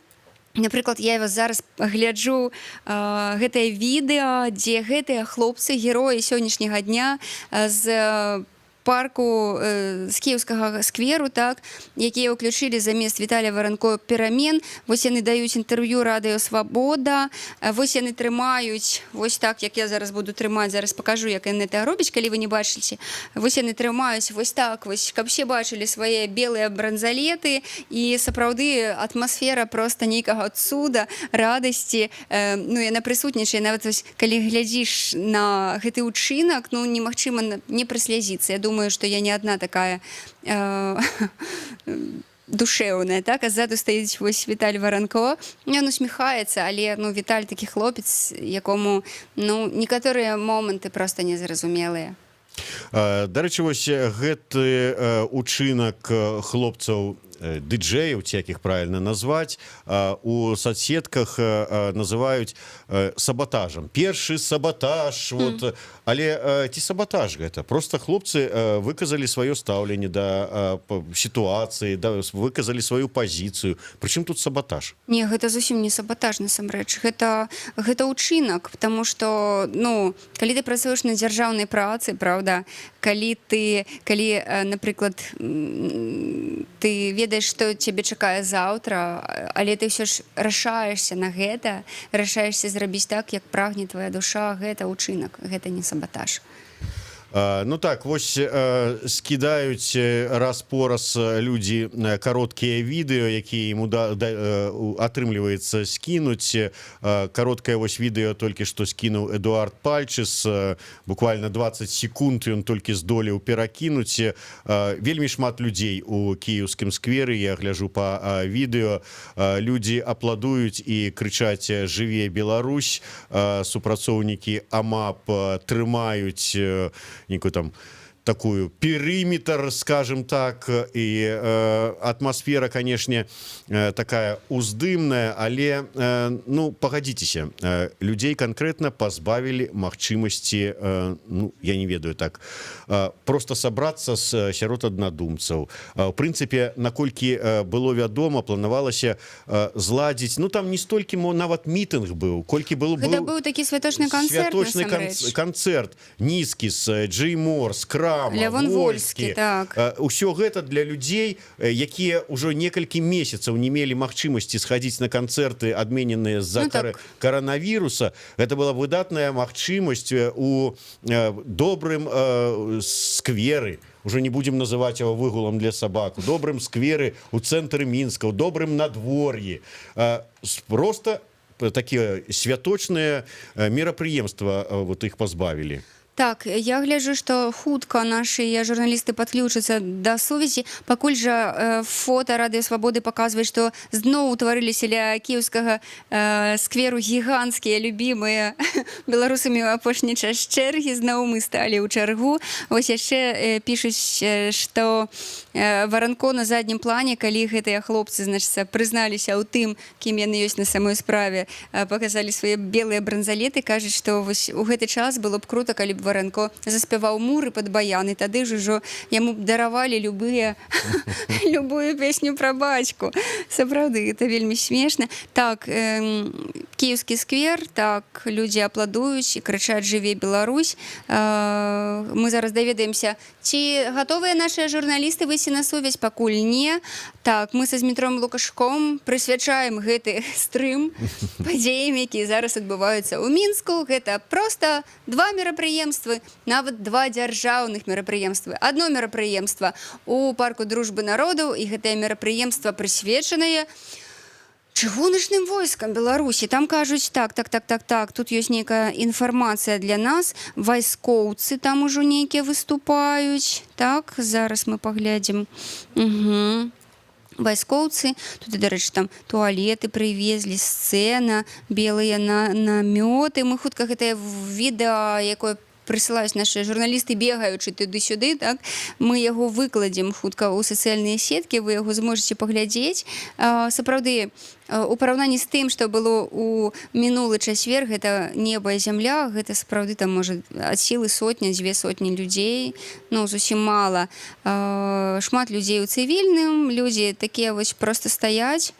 C: напрыклад, я вас зараз гляджу гэтае відэо, дзе гэтыя хлопцы, героі сённяшняга дня з парку з кіеўскага скверу, так, якія ўключылі замест Віталія Варанко перамен. Вось яны даюць інтэрв'ю радыё Свабода, вось яны трымаюць, вось так, як я зараз буду трымаць, зараз пакажу, як яны гэта робяць, калі вы не бачыце. Вось яны трымаюць вось так, вось, каб все бачылі свае белыя бранзалеты, і сапраўды атмасфера проста нейкага цуда, радасці, ну, яна прысутнічае, нават вось, калі глядзіш на гэты ўчынак, ну, немагчыма не праслязіцца. Я думаю, что я не одна такая душевная, так, а ззаду стаіць вось Віталь Варанко. Ён усміхаецца, але ну, Віталь такі хлопец, якому ну, некаторыя моманты проста незразумелыя.
B: Дарэчы, вось гэты учынак хлопцаў дыджеяў, ці як іх правильно назваць, у соцсетках называюць саботажам. Першы саботаж, вот. Але ці саботаж гэта? Просто хлопцы выказалі сваё стаўленне да сітуацыі, выказалі сваю пазіцыю. Прычым тут саботаж? Не,
C: гэта зусім не саботаж, насамрэч. Гэта ўчынак, потому что, ну, калі ты працуеш на дзяржаўнай працы, правда, калі, напрыклад, ты ведаеш, што цябе чакае заўтра, але ты ўсё ж рашаешся на гэта, рашаешся зрабіць так, як прагне твоя душа, гэта ўчынак, гэта не саботаж.
B: Ну так, вось скідаюць раз-пораз людзі кароткія відэо, якія ім атрымліваецца скінуць. Кароткае вось відэо толькі што скінуў Эдуард Пальчыс. Буквально 20 секунд ён толькі здолеў перакінуць. Вельмі шмат людзей у кіеўскім скверы, я гляджу па відэо. Людзі апладуюць і крычаць «Жыве Беларусь!». Супрацоўнікі АМАП трымаюць некую там такую периметр, скажем так, и атмосфера, конечно, такая уздымная, але, ну, погодитеся, людей конкретно позбавили магчымасці, ну, я не ведаю так, просто собраться с сярод аднадумцаў. В принципе, наколькі было вядома, планавалася зладзіць, ну, там не столькі нават мітынг быў, колькі был
C: такі святочны канцэрт,
B: святочны канцэрт, нізкі з Джей Мор, з Крам,
C: Лявон Вольскі, так.
B: Усё гэта для людзей, якія ўжо некалькі месяцаў не мелі магчымасці схадзіць на канцэрты, адмененыя з-за каранавіруса. Гэта была выдатная магчымасць у добрым скверы. Уже не будем называть его выгулом для собак. У добрым скверы у цэнтры Мінска, у добрым надвор'і. Просто такія святочныя мерапрыемства вот іх пазбавілі.
C: Так, я гляджу, што хутка нашыя журналісты падключацца да сувязі. Пакуль жа фота радыё Свабоды паказвае, што зноў утварыліся ля кіеўскага скверу гіганцкія, любімыя беларусамі ў апошні час чэргі, зноў мы сталі ў чаргу. Вось яшчэ пішуць, што Варанко на заднім плане, калі гэтыя хлопцы, значыцца, прызналіся ў тым, кім яны ёсць на самой справе, паказалі свае белыя бранзалеты, кажуць, што вось у гэты час было б крута, калі б Варанко заспяваў муры пад баян, і тады ж ужо яму даравалі любую песню пра бацьку. Сапраўды, гэта вельмі смешна. Так, Киевский сквер, так, люди аплодуюць і крычаць «Жыве Беларусь». Мы зараз даведаемся, ці гатовыя нашыя журналісты выйсці на сувязь, пакуль не. Так, мы са Змітром Лукашуком прысвячаем гэты стрым падзеям, якія зараз адбываюцца ў Мінску. Гэта проста два мерапрыемствы, нават два дзяржаўных мерапрыемствы. Адно мерапрыемства у парку Дружбы народаў, і гэтае мерапрыемства прысвечанае чыгуначным войскам Беларусі. Там кажуць, так, тут ёсць нейкая інфармацыя для нас. Вайскоўцы там ужо нейкія выступаюць. Так, зараз мы паглядзім. Вайскоўцы, тут, дарэчы, там туалеты прывезлі, сцэна, белыя намёты. Мы хутка гэтае відэа, якое прысылаюць нашыя журналісты, бегаючы туды-сюды, так, мы яго выкладзем хутка ў сацыяльныя сеткі, вы яго зможаце паглядзець. Сапраўды, у параўнанні з тым, што было ў мінулы чацвер, гэта неба і зямля, гэта сапраўды там можа ад сілы сотня, 2 сотні людзей, ну, зусім мала. Шмат людзей у цывільным, людзі такія вось проста стаяць,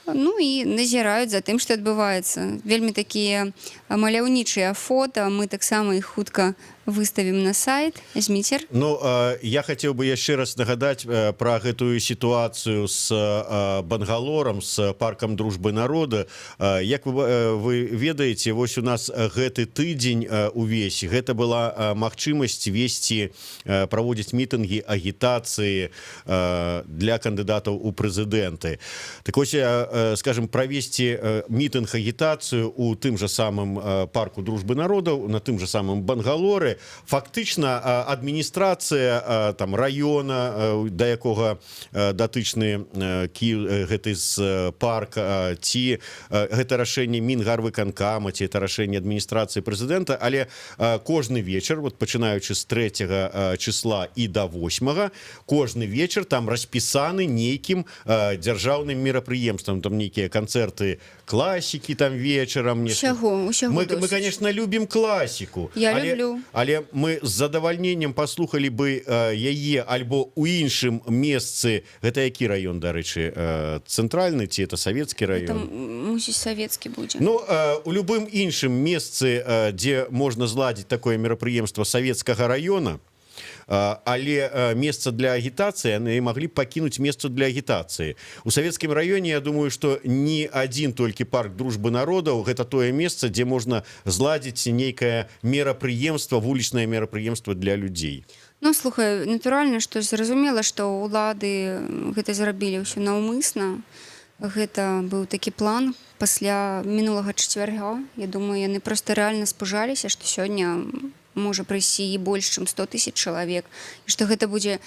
C: ну і назіраюць за тым, што адбываецца. Вельмі такія маляўнічыя фота, мы таксама іх хутка выставім на сайт. Зміцер?
B: Ну, я хацеў бы яшчэ раз нагадаць пра гэтую сітуацыю з Бангалорам, з паркам Дружбы народа. Як вы ведаеце, вось у нас гэты тыдзень увесь, гэта была магчымасць весці, праводзіць мітынгі, агітацыі для кандыдатаў у прэзідэнты. Так вось, скажем, правесці мітынг, агітацыю у тым жа самым парку Дружбы народаў, на тым жа самым Бангалоры. Фактычна адміністрацыя там раёна, да якога датычны гэты з парк, ці гэта рашэнне Мінгарвыканкама, ці это рашэнне адміністрацыі прэзідэнта, але кожны вечар, вот пачынаючы з 3 числа і до 8, кожны вечар там распісаны нейкім дзяржаўным мерапрыемствам, там нейкія канцэрты класікі там вечарам.
C: Усяго
B: Мы,
C: досыць.
B: конечно, любім класіку.
C: Я люблю.
B: Але мы з задавальненнем паслухалі бы яе альбо ў іншым месцы. Гэта які раён, дарэчы, цэнтральны ці это савецкі раён?
C: Мусіць савецкі будзе.
B: Ну, у любым іншым месцы, дзе можна зладзіць такое мерапрыемства савецкага раёна, але месца для агітацыі яны маглі б пакінуць месца для агітацыі. У савецкім раёне, я думаю, што не адзін толькі парк Дружбы народаў, гэта тое месца, дзе можна зладзіць нейкае мерапрыемства, вулічнае мерапрыемства для людзей.
C: Ну, слухай, натуральна, што зразумела, што ўлады гэта зрабілі ўсё наўмысна. Гэта быў такі план пасля мінулага чацвярга. Я думаю, яны проста рэальна спужаліся, што сёння можа прыйсці і больш, чым 100 000 чалавек. І што гэта будзе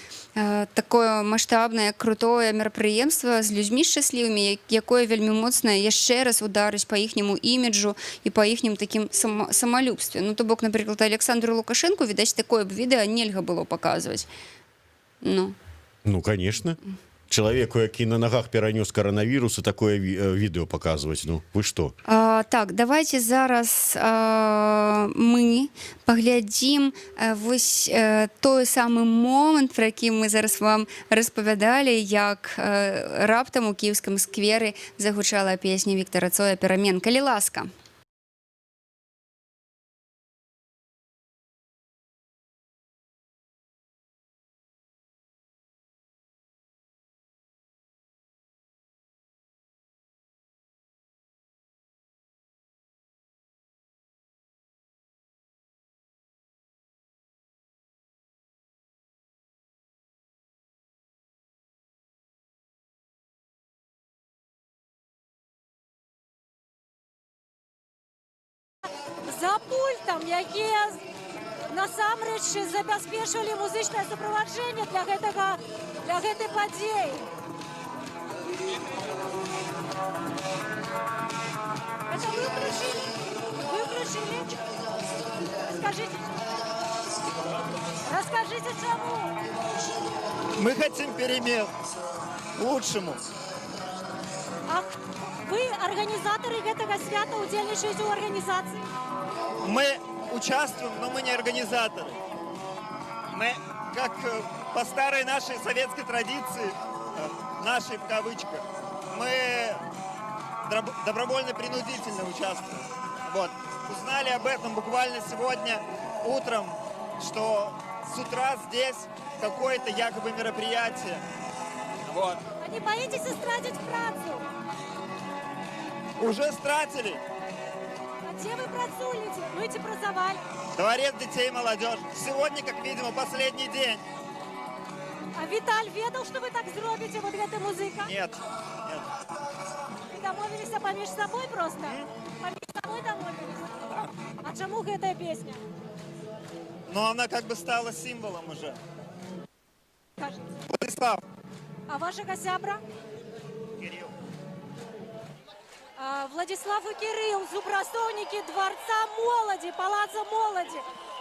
C: такое маштабнае, крутое мерапрыемства з людзьмі шчаслівымі, якое вельмі моцна яшчэ раз ударыць па іхняму іміджу і па іхнім такім самалюбстве. Ну, то бок, напрыклад, Александру Лукашэнку, відаць, такое б відэа нельга было паказваць. Ну,
B: конечно. Человеку, які на ногах перанёс коронавірус, і такое відэо паказваць. Ну, вы што?
C: Так, давайте зараз мы паглядзім вось той самы момант, пра які мы зараз вам распавядалі, як раптам у кіеўскім скверы загучала песня Віктара Цоя «Перамен». Калі ласка.
F: За пультом, якія насамрэч забяспечвалі музычнае суправаджэнне для гэтай падзеі. Это вы включили? Расскажите, чему?
G: Мы хотим перемен к лучшему.
F: А вы организаторы этого свята, удзельнічаеце ў организации?
G: Мы участвуем, но мы не организаторы. Мы, как по старой нашей советской традиции, нашей в кавычках, мы добровольно-принудительно участвуют. Вот. Узнали об этом буквально сегодня утром, что с утра здесь какое-то якобы мероприятие. Вот.
F: А не боитесь истратить працу?
G: Уже стратили.
F: А где вы працуете? Ну идти працавали.
G: Дворец детей и молодежи. Сегодня, как видимо, последний день.
F: А Виталь ведал, что вы так зробите, вот эта музыка?
G: Нет.
F: Вы домовились поміж собой просто? Поміж собой домовились? А чему эта песня?
G: Но она как бы стала символом уже.
F: Скажите.
G: Владислав.
F: А вашего сябра?
G: Кирилл.
F: Владислав і Кирил, супрацовники Дворца моладі, Палаца моладі,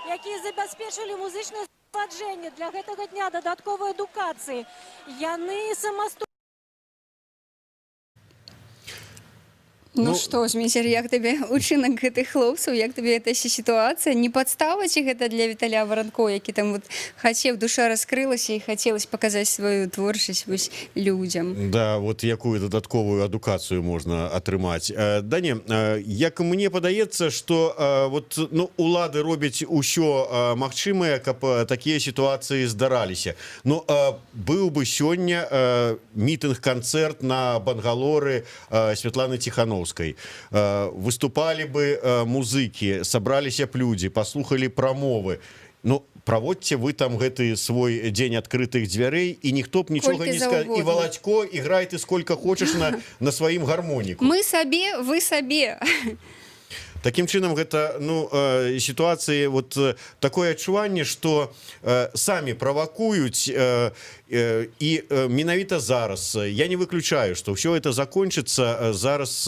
F: які забезпечили музичне супроводження для гэтага дня додаткової едукації. Яны самостойно.
C: Ну што ж, Міцер, як табе учынак гэтых хлопцаў, як табе эта сітуацыя? Не падстава ці гэта для Віталя Варанко, які там вот хацеў, душа раскрылася і хацелось паказаць сваю творчасць вось людзям?
B: Да, вот якую дадатковую адукацыю можна атрымаць. Да не, як мне падаецца, што вот, ну, улады робяць усё магчымае, каб такія сітуацыі здараліся. Ну, быў бы сёння мітынг-канцэрт на Бангалоры Святланы Ціхановскай. Выступали бы музыкі, сабраліся б людзі, паслухалі прамовы. Ну, праводзьце вы там гэты свой дзень адкрытых дзвярэй, і ніхто б нічога не сказал. І Валодько, іграй ты сколько хочаш на сваім гармоніку.
C: Мы сабе, вы сабе.
B: Такім чынам гэта, ну, сітуацыі, вот такое адчуванне, што самі правакуюць, і менавіта зараз я не выключаю, што ўсё это закончыцца зараз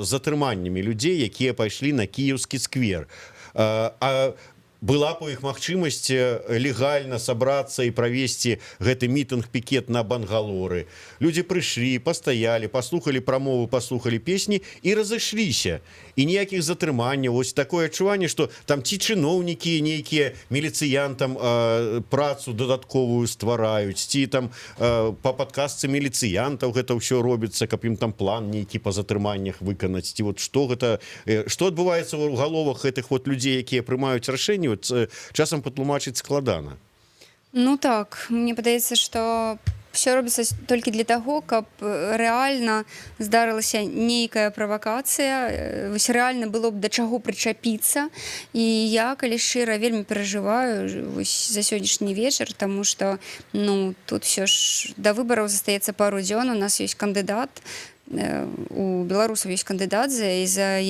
B: затрыманнямі людзей, якія пайшлі на Кіеўскі сквер. Была б у іх магчымасць легальна сабрацца і правесці гэты мітынг-пікет на Бангалоры. Людзі прыйшлі, пастаялі, паслухалі прамовы, паслухалі песні і разышліся. І ніякіх затрыманняў. Вось такое адчуванне, што там ці чыноўнікі нейкія міліцыянтам працу дадатковую ствараюць, ці там па падказцы міліцыянтаў гэта ўсё робіцца, каб ім там план нейкі па затрыманнях выканаць. Ці вот што гэта, што адбываецца ў галовах гэтых вот людзей, якія прымаюць рашэнні, вот часам патлумачыць складана.
C: Ну так, мне падаецца, што все робіцца толькі для таго, каб рэальна здарылася нейкая правакацыя, вось рэальна было б да чаго прычапіцца. І я, калі шчыра, вельмі перажываю вось за сённяшні вечар, таму што, ну, тут все ж да выбараў застаецца пару дзён, у нас ёсць кандыдат, у беларусаў ёсць кандыдат, за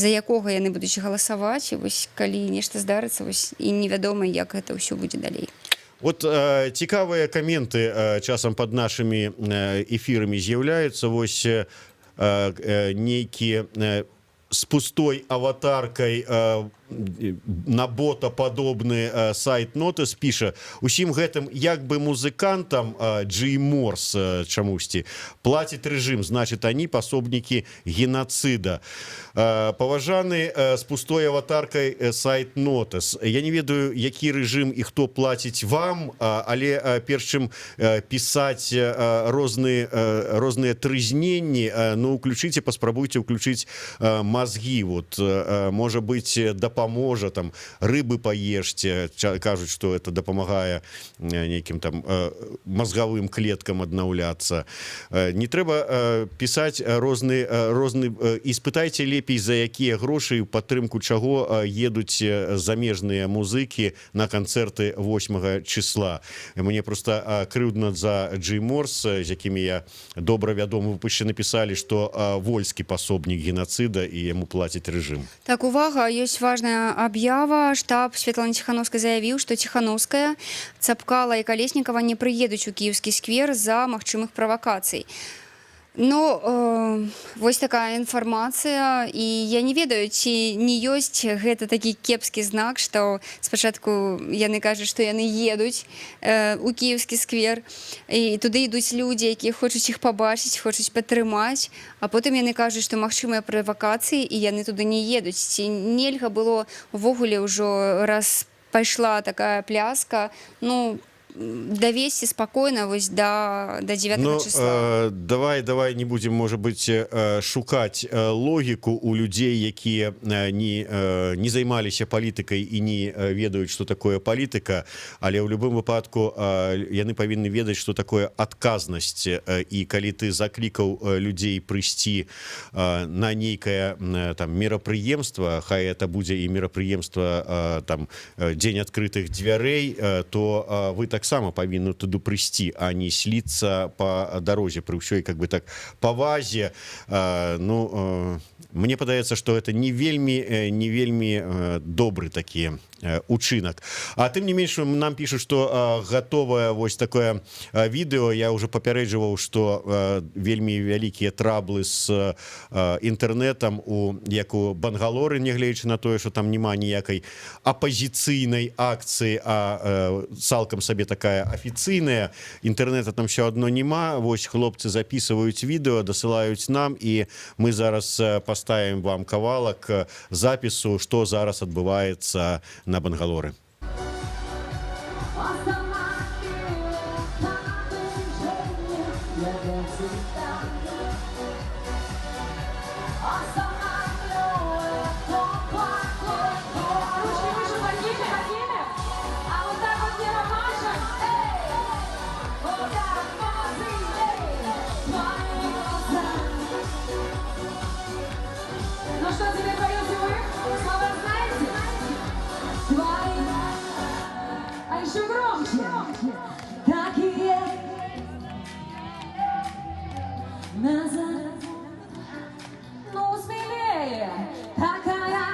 C: якога яны будуць галасаваць, і вось калі нешта здарыцца, вось і невядома, як гэта ўсё будзе далей.
B: Вот цікавыя каменты часам пад нашымі эфірамі з'яўляюцца, вось нейкія з пустой аватаркай на бота падобны сайт Нотес піша: усім гэтым як бы музыкантам Джей Морс чамусьці платіць рэжым, значит, они пособнікі геноцида. Паважаны з пустой аватаркай сайт Нотес, я не ведаю, які рэжым і хто плаціць вам, але перш чым пісаць розныя трызненні, ну, уключыце, паспрабуйце ўключыць мазгі. Вот, можа быць, дапаможа, там рыбы паешце, кажуць, што это дапамагае нейкім там мазгавым клеткам аднаўляцца. Не трэба пісаць розны і спытайце лепей, за якія грошы, у падтрымку чаго едуць замежныя музыкі на канцэрты 8 числа. Мне проста крыўдна за Джей Морс, з якімі я добра вядома, вы яшчэ напісалі, што Вольскі пасобнік геноцида і яму плаціць рэжым.
C: Так, увага, ёсць важная аб'ява. Штаб Святланы Ціхановскай заявіў, што Ціхановская, Цапкала і Калеснікава не прыедуць у Кіеўскі сквер з-за магчымых правакацый. Ну, вось такая інфармацыя, і я не ведаю, ці не ёсць гэта такі кепскі знак, што спачатку яны кажуць, што яны едуць у Кіеўскі сквер, і туды ідуць людзі, якія хочуць іх пабачыць, хочуць падтрымаць, а потым яны кажуць, што магчымыя правакацыі, і яны туды не едуць. Ці нельга было увогуле ўжо, раз пайшла такая пляска, ну, давесці спакойна вось до 9 числа.
B: Давай не будем, может быть, шукаць логіку у людзей, якія не займаліся палітыкай і не ведаюць, што такое палітыка, але ў любым выпадку яны павінны ведаць, што такое адказнасць, і калі ты заклікаў людзей прыйсці на нейкае там мерапрыемства, хай это будзе і мерапрыемства там дзень адкрытых дзвярэй, то вы таксама павінны туды прыйсці, а не сліцца па дарозе пры ўсёй как бы так павазе. Мне падаецца, што это не вельмі добры такі учынак. А тым не менш нам пішуць, што гатовае вось такое відэо. Я ўжо папярэджваў, што вельмі вялікія траблы з інтэрнэтам як у Бангалоры, нягледзячы на тое, што там няма ніякай апазіцыйнай акцыі, а цалкам сабе такая афіцыйная. Інтэрнэта там ўсё адно няма. Вось хлопцы запісваюць відэо, дасылаюць нам, і мы зараз паставім вам кавалак запісу, што зараз адбываецца на Бангалоры.
H: Ну что, теперь поете вы? Слова знаете? Твои. А еще громче. Такие назад. Ну, смелее. Такая.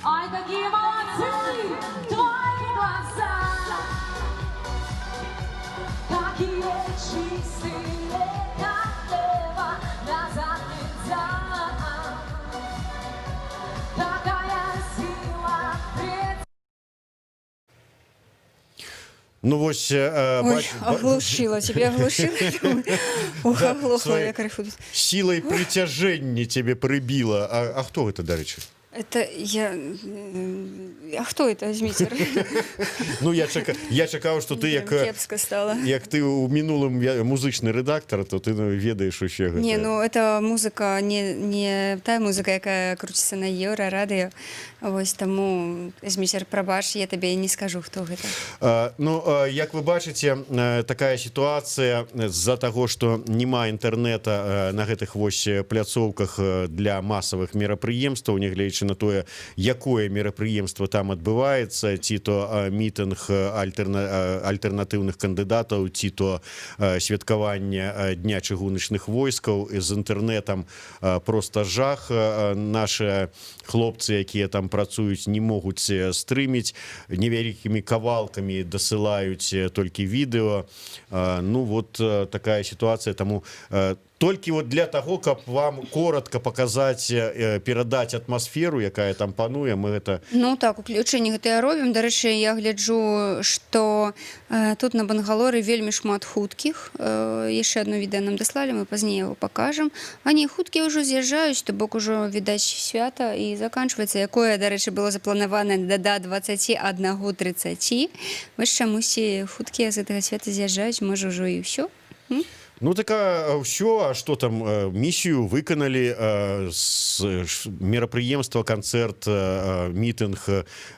H: Ай, какие молодцы! Твои глаза. Такие чистые, как небо. Назад нельзя. Такая сила.
B: Ну вось
C: Оглушила, тебя оглушила. Ох, оглохла я крыху.
B: Сілай прыцяжэння цябе прыбіла. А хто гэта, дарэчы?
C: Это я... А кто это, Змитер?
B: Ну, я чакаў, што ты
C: Кепска стала.
B: як ты ў мінулым музычны рэдактар, то ты ведаеш усе гэта.
C: Не, ну это музыка, не та музыка, якая крутится на Еўра, радыё. Вось таму, Змитер, прабач, я табе не скажу, хто гэта.
B: Ну, як вы бачыце, такая сітуацыя з-за таго, што няма інтэрнэта на гэтых вось пляцоўках для масавых мерапрыемстваў, нягледзячы на тое, якое мерапрыемства там адбываецца, ці то мітынг альтэрнатыўных кандыдатаў, ці то святкаванне дня чыгуначных войскаў. З інтэрнэтам проста жах. Нашы хлопцы, якія там працуюць, не могуць стрыміць, невялікімі кавалкамі дасылаюць толькі відэо. Ну вот такая сітуацыя. Таму толькі вот для таго, каб вам коротко паказаць, перадаць атмасферу, якая там пануе, мы гэта...
C: Ну так, уключэнне гэтыя робім. Дарэчы, я гляджу, што тут на Бангалоры вельмі шмат хуткіх. Яшчэ одно відэо нам даслалі, мы пазней яго пакажам. Они хуткія ўжо з'язджаюць, то бок ужо, відаць, свята і заканчваецца, якое, дарэчы, было запланавана да 21:30. Вось чамусьці хуткія з гэтага свята з'язджаюць, можа, ўжо і ўсё.
B: Ну так ўсё, а што там, місію выканалі, мерапрыемства, канцэрт, мітынг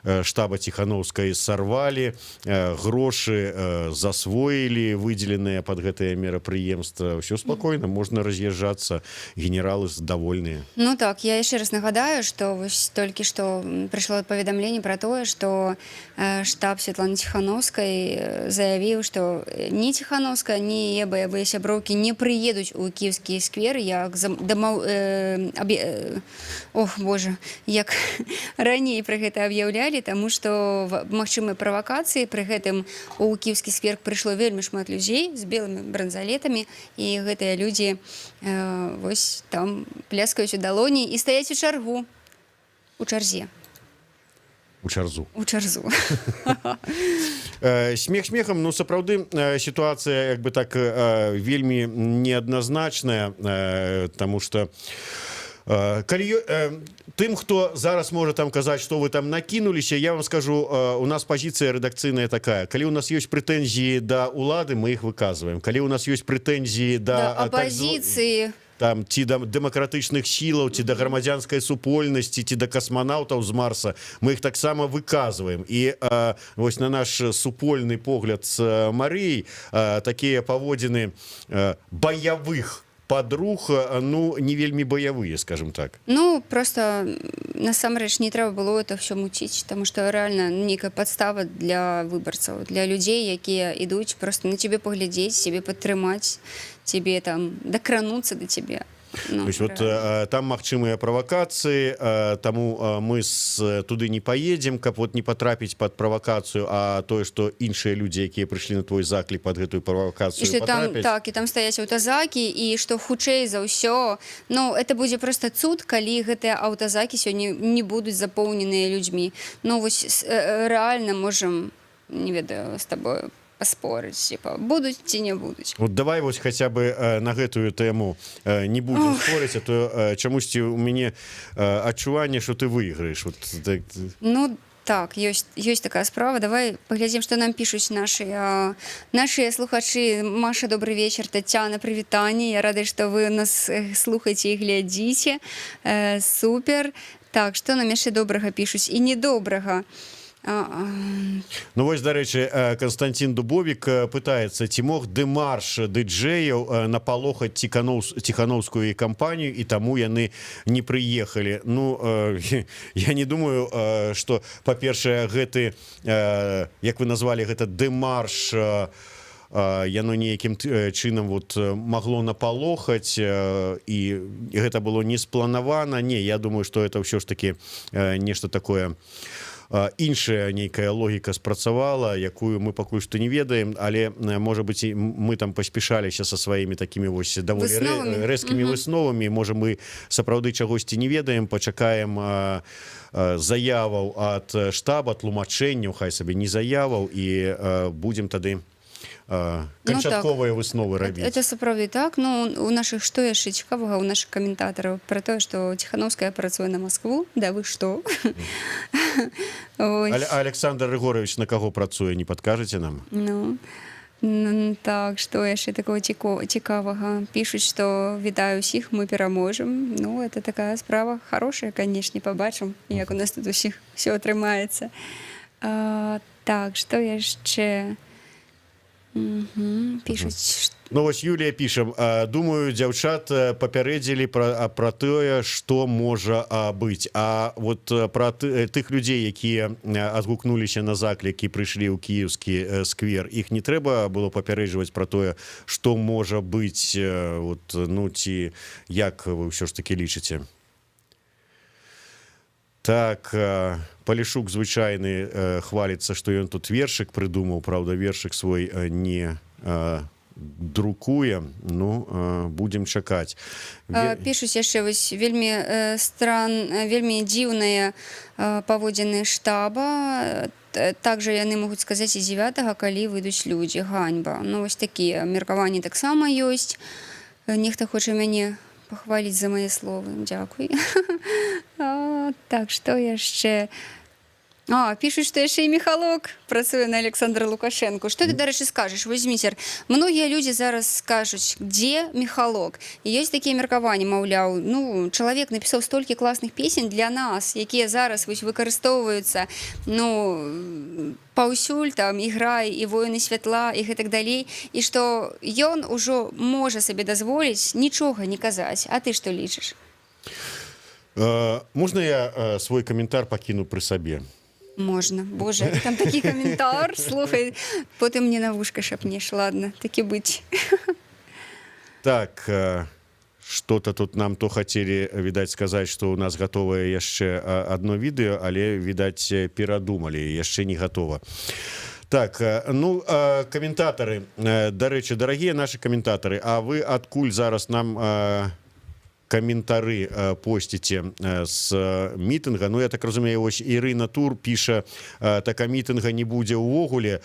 B: штаба Ціханаўскай сарвалі, грошы засвоілі, выдзеленыя пад гэтае мерапрыемства. Ўсё спакойна, можна раз'язджацца, генералы задавольныя.
C: Ну так, я яшчэ раз нагадаю, што вось толькі што прыйшло паведамленне пра тое, што штаб Святланы Ціханаўскай заявіў, што ні Ціханаўская, ні баявыя сяброўкі не прыедуць у кіеўскі сквер, як ох, боже, як раней пра гэта аб'яўлялі, таму што магчымыя правакацыі. Пры гэтым у кіеўскі сквер прыйшло вельмі шмат людзей з белымі бранзалетамі, і гэтыя людзі вось там пляскаюць у далоні і стаяць у чаргу, у чарзе.
B: У чарзу.
C: У чарзу.
B: Смех смехам, ну сапраўды сітуацыя як бы так вельмі неадназначная, таму што Тым, хто зараз можа там казаць, што вы там накінуліся, я вам скажу, у нас пазіцыя рэдакцыйная такая. Калі у нас ёсць прэтэнзіі да ўлады, мы іх выказваем. Калі у нас ёсць прэтэнзіі да
C: апозіцыі,
B: там ці да дэмакратычных сілаў, ці да грамадзянскай супольнасці, ці да касманаўтаў з Марса, мы іх таксама выказваем. І вось на наш супольны погляд з Марыяй такія паводзіны баявых подруг, ну, не вельмі баявыя, скажем так.
C: Ну, просто насамрэч не трэба было это все муціць, тому што рэальна нейкая падстава для выбарцаў, для людзей, якія ідуць просто на цябе паглядзець, цябе падтрымаць, цябе там дакрануцца да цябе. Ну,
B: то есть вот там магчымыя правакацыі, таму мы туды не поедем, каб вот не потрапіць под правакацыю, а тое, што іншыя людзі, якія прыйшлі на твой заклік под гэтую правакацыю,
C: патрапяць. Так, і там стаяць аўтазакі, і што хутчэй за ўсё, ну, это будзе просто цуд, калі гэтыя аўтазакі сёння не будуць запоўненыя людзьмі. Ну, вось рэальна можам, не ведаю, з табою паспорыць, типа, будуць ці не будуць.
B: Вот давай вось хаця бы на гэтую тэму не будзем спорыць, а то чамусьці у мяне адчуванне, што ты выйграеш. Вот, так...
C: Ну, так, ёсць такая справа. Давай паглядзім, што нам пішуць нашыя слухачы. Маша, добрый вечар. Тацяна, прывітанне. Я рада, што вы нас слухаеце і глядзіце. Супер. Так, што нам яшчэ добрага пішуць і недобрага.
B: Ну вось, дарэчы, Константин Дубовік пытаецца, ці мог дэмарш дыджэяў напалохаць ціханаўскую кампанію, і таму яны не прыехалі. Ну, я не думаю, што, па-першае, гэты, як вы назвалі, гэта дэмарш, яно нейкім чынам вот магло напалохаць, і гэта было не спланавана. Не, я думаю, што это ўсё ж таки нешта такое, іншая нейкая логіка спрацавала, якую мы пакуль што не ведаем, але, можа быць, мы там паспяшаліся са сваімі такімі вось даволі рэзкімі высновамі. Можа, мы сапраўды чагосьці не ведаем, пачакаем заяваў ад штаба, тлумачэнняў, хай сабе не заяваў, і будзем тады канчатковыя высновы рабіць.
C: Это сапраўды так. Ну, у нашых, што яшчэ цікавага, у нашых каментатараў пра тое, што Ціханаўская працуе на Маскву. Да вы што?
B: Александр Рыгорович на каго працуе, не падкажаце нам?
C: Ну, так, што яшчэ такого цікавага? Пішуць, што вітаю ўсіх, мы пераможам. Ну, это такая справа хорошая, канешне, пабачым, як у нас тут усіх все атрымаецца. Так, што яшчэ... Пішуць.
B: Ну вось Юлія піша, думаю, дзяўчат папярэдзілі пра тое, што можа быць. А вот пра тых людзей, якія адгукнуліся на заклік і прыйшлі ў кіеўскі сквер, іх не трэба было папярэджваць пра тое, што можа быць, вот, ну ці як вы ўсё ж такі лічыце? Так, Палішук звычайны хваліцца, што ён тут вершык прыдумаў, правда, вершык свой не друкуе. Ну, будзем чакаць.
C: Пішуць яшчэ вось вельмі дзіўныя паводзіны штаба. Также яны могуць сказаць і 9-го, калі выйдуць людзі. Ганьба. Ну, вось такія меркаванні таксама ёсць. Нехта хоча мяне пахваліць за мае словы. Дзякуй. Так, што яшчэ? Пішуць, што яшчэ і Міхалок працуе на Александра Лукашэнку. Што ты, дарэчы, скажаш? Вось, Зміцер, многія людзі зараз скажуць, дзе Міхалок? І ёсць такія меркаванні, маўляў, ну, чалавек напісаў столькі класных песень для нас, якія зараз вось выкарыстоўваюцца, ну, паўсюль, там, іграй, і воіны святла, і гэтак далей, і што ён ужо можа сабе дазволіць нічога не казаць. А ты што лічыш?
B: Можна я свой каментар пакіну пры сабе?
C: Можна. Боже, там такі каментар, слухай, потым мне на вушка шапнеш, ладно, такі быць.
B: Так, что-то тут нам то хацелі, відаць, сказаць, што ў нас гатовае яшчэ адно відэо, але, відаць, перадумалі, яшчэ не гатова. Так, ну, каментатары, дарэчы, дарагія нашы каментатары, а вы адкуль зараз нам каментары посціце з мітынга. Ну, я так разумею, ось Ірына Тур піша, така мітынга не будзе ўвогуле.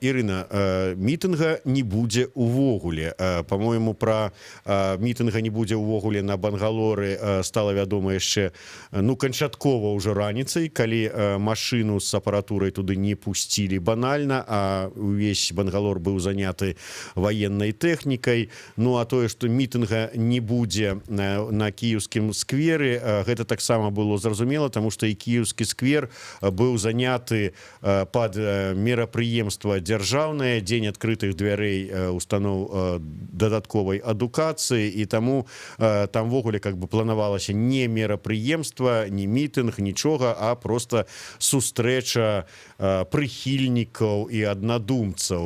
B: Ірына, мітынга не будзе ўвогуле. По-моему, пра мітынга не будзе ўвогуле на Бангалоры стала вядома яшчэ, ну, канчаткова ўжо раніцай, калі машыну з апаратурай туды не пусцілі банальна, а увесь Бангалор быў заняты военной тэхнікай. Ну, а тое, што мітынга не будзе на кіеўскім скверы, гэта таксама было зразумела, таму што і кіеўскі сквер быў заняты пад мерапрыемства дзяржаўнае, дзень адкрытых дзвярэй устаноў дадатковай адукацыі, і таму там ввогуле как бы планавалася не мерапрыемства, не мітынг, нічога, а просто сустрэча прыхільнікаў і аднадумцаў,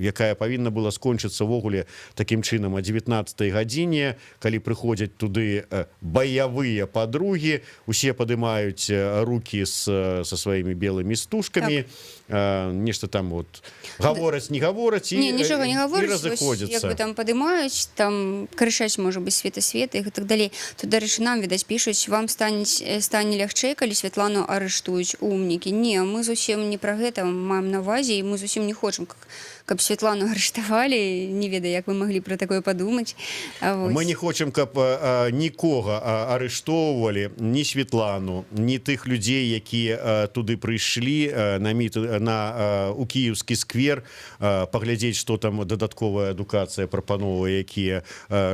B: якая павінна была скончыцца ввогуле такім чынам о 19-й гадзіне, калі прыходзяць туды баявыя падругі, усе падымаюць рукі са сваімі белымі стужкамі, нешта там вот гавораць, не гавораць, і
C: нічога не гавораць,
B: разыходзяцца.
C: як бы там падымаюць, там крычаць, можа быць, света і так далей. Тут, дарэчы, нам, відаць, пішуць, вам стане лягчэй, калі Святлану арыштуюць, умнікі. Не, мы зусім не пра гэта маем на ўвазе, і мы зусім не хочам, каб Святлану арыштавалі. Не ведаю, як вы маглі пра такое падумаць.
B: Мы не хочам, каб нікога арыштоўвалі, ні Святлану, ні тых людзей, якія туды прыйшлі у кіеўскі сквер, паглядзець, што там дадатковая адукацыя прапановвае, якія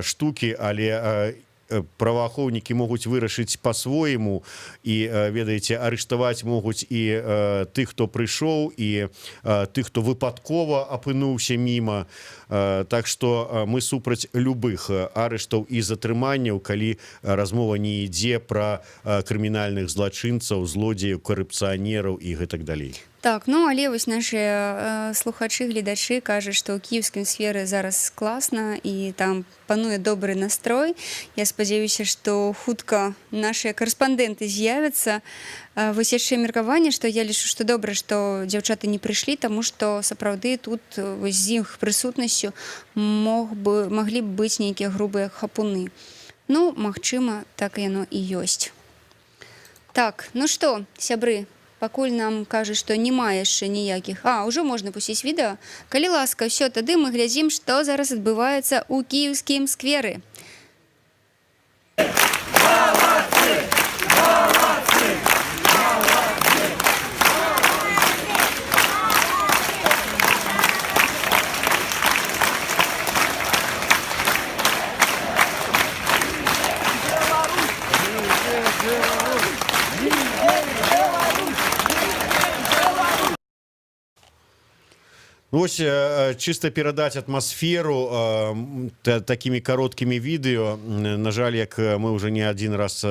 B: штукі, але праваахоўнікі могуць вырашыць па-свойму, і, ведаеце, арыштаваць могуць і тых, хто прыйшоў, і тых, хто выпадкова апынуўся міма. Так што мы супраць любых арыштаў і затрыманняў, калі размова не ідзе пра крымінальных злачынцаў, злодзеяў, карупцыянераў і гэтак далей.
C: Так, ну, але вось нашыя слухачы, гледачы кажуць, што ў кіеўскім сферы зараз класна і там пануе добры настрой. Я спадзяюся, што хутка нашыя карэспандэнты з'явяцца. Вось яшчэ меркаванне, што я лічу, што добра, што дзяўчаты не прыйшлі, таму што сапраўды тут вось з іх прысутнасцю маглі б быць нейкія грубыя хапуны. Ну, магчыма, так яно і ёсць. Так, ну што, сябры, пакуль нам кажуць, што няма яшчэ ніякіх... Ўжо можна пусціць відэа. Калі ласка, ўсё, тады мы глядзім, што зараз адбываецца ў кіеўскім скверы.
B: Ось чисто перадаць атмасферу такімі кароткімі відэо. На жаль, як мы ўжо не адзін раз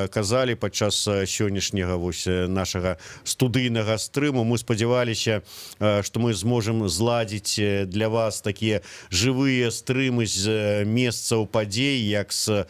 B: казалі падчас сённяшняга нашага студыйнага стрыму, мы спадзяваліся, што мы зможам зладзіць для вас такія жывыя стрымы з месцаў падзей, як з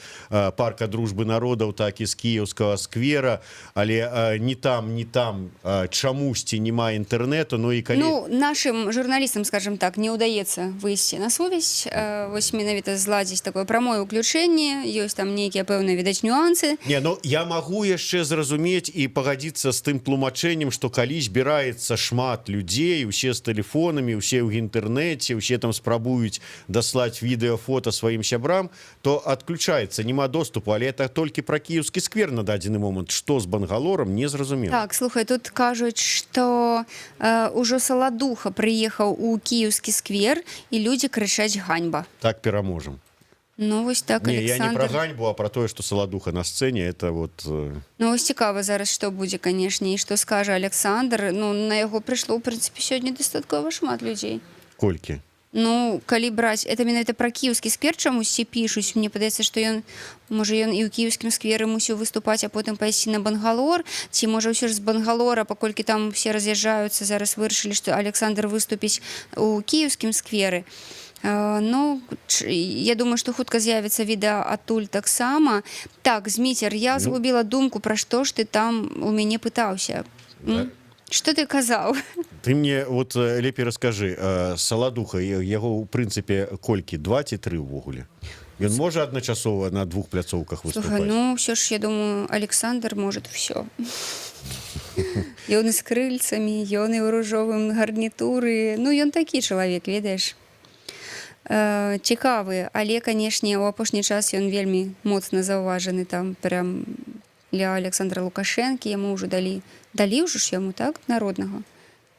B: парка дружбы народаў, так і з кіеўскага сквера, але ні там чамусьці няма інтэрнэту. Ну,
C: нашым журналістам, скажем так, не ўдаецца выйсці на сувязь, вось менавіта зладзіць такое прамое ўключэнне, ёсць там нейкія пэўныя, відаць, нюансы.
B: Не, ну я магу яшчэ зразумець і пагадзіцца з тым тлумачэннем, што калі збіраецца шмат людзей, усе з тэлефонамі, усе ў інтэрнэце, усе там спрабуюць даслаць відэа, фота сваім сябрам, то адключаецца, няма доступу, але это толькі пра кіеўскі сквер на дадзены момант. Што з Бангалорам, не зразумела.
C: Так, слухай, тут кажуць, што ўжо Саладуха прыехаў у кіеўскі сквер, і людзі крычаць ганьба.
B: Так пераможам.
C: Ну, вось так,
B: Александр. Не, я не пра ганьбу, а пра тое, што Саладуха на сцэне, это вот...
C: Ну, вось цікава зараз, што будзе, канешне, і што скажа Александр. Ну, на яго прыйшло, ў прынцыпе, сёння дастаткова шмат людзей.
B: Колькі?
C: Ну, калі браць, это менавіта пра кіеўскі сквер чамусьці пішуць. Мне падаецца, што ён і ў кіеўскім скверы мусіў выступаць, а потым пайсці на Бангалор, ці можа ўсё ж з Бангалора, паколькі там все раз'язджаюцца, зараз вырашылі, што Александр выступіць у кіеўскім скверы. Ну, я думаю, што хутка з'явіцца відэа адтуль таксама. Так, Зміцер, я згубіла думку, пра што ж ты там у мяне пытаўся. Што ты казаў?
B: Ты мне вот лепей раскажы, Саладуха, яго ў прынцыпе колькі, 2 ці 3 ўвогуле? Ён можа адначасова на 2 пляцоўках
C: Слухай,
B: выступаць?
C: ну ўсё ж, я думаю, Александр может все. Ён і з крыльцамі, ён і ў ружовым гарнітуры. Ну, ён такі чалавек, ведаеш. Цікавы, але, канешне, у апошні час ён вельмі моцна заўважаны там прям для Александра Лукашэнкі. Яму ўжо далі ўжо ж яму, так, народнага?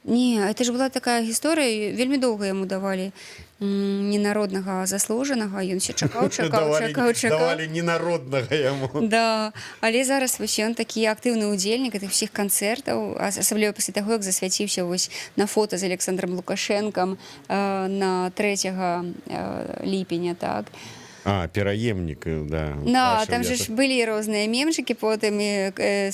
C: Не, это ж была такая гісторыя, вельмі доўга яму давалі не народнага, а заслужанага. Ён все чакаў.
B: Давалі ненароднага яму.
C: Да, але зараз вось ён такі актыўны ўдзельнік гэтых всіх канцэртаў, асабліва пасля таго, як засвяціўся вось на фота з Александром Лукашэнкам на 3 ліпеня, так.
B: Пераемнік, да.
C: Да, там же ж былі розныя мемчыкі, потым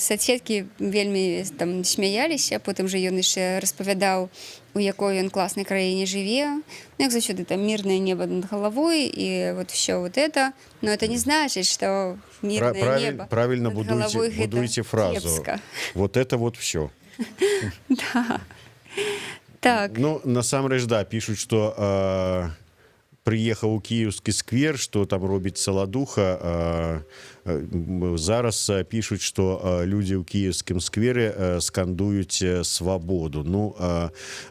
C: соцсеткі вельмі там смяяліся, потым же ён яшчэ распавядаў, у якой ён класнай краіне жыве. Ну, як заўсёды, там мирное небо над головой, и вот все вот это. Но это не значит, что мирное небо
B: правильно
C: над головой
B: будуйте фразу.
C: кепска.
B: Вот это вот все.
C: Да. Так.
B: Ну, насамрэч, да, пишут, что приехал у Киевский сквер, что там робіць Саладуха. Зараз пишут, что люди ў Киевскім сквере скандуюць свабоду. Ну,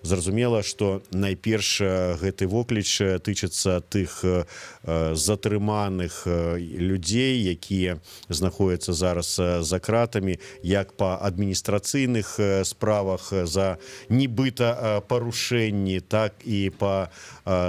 B: зразумела, что найперш гэты вокліч тычыцца тых затрыманых людзей, якія знаходзяцца зараз за кратамі, як па адміністрацыйных справах за нібыта парушэнні, так і па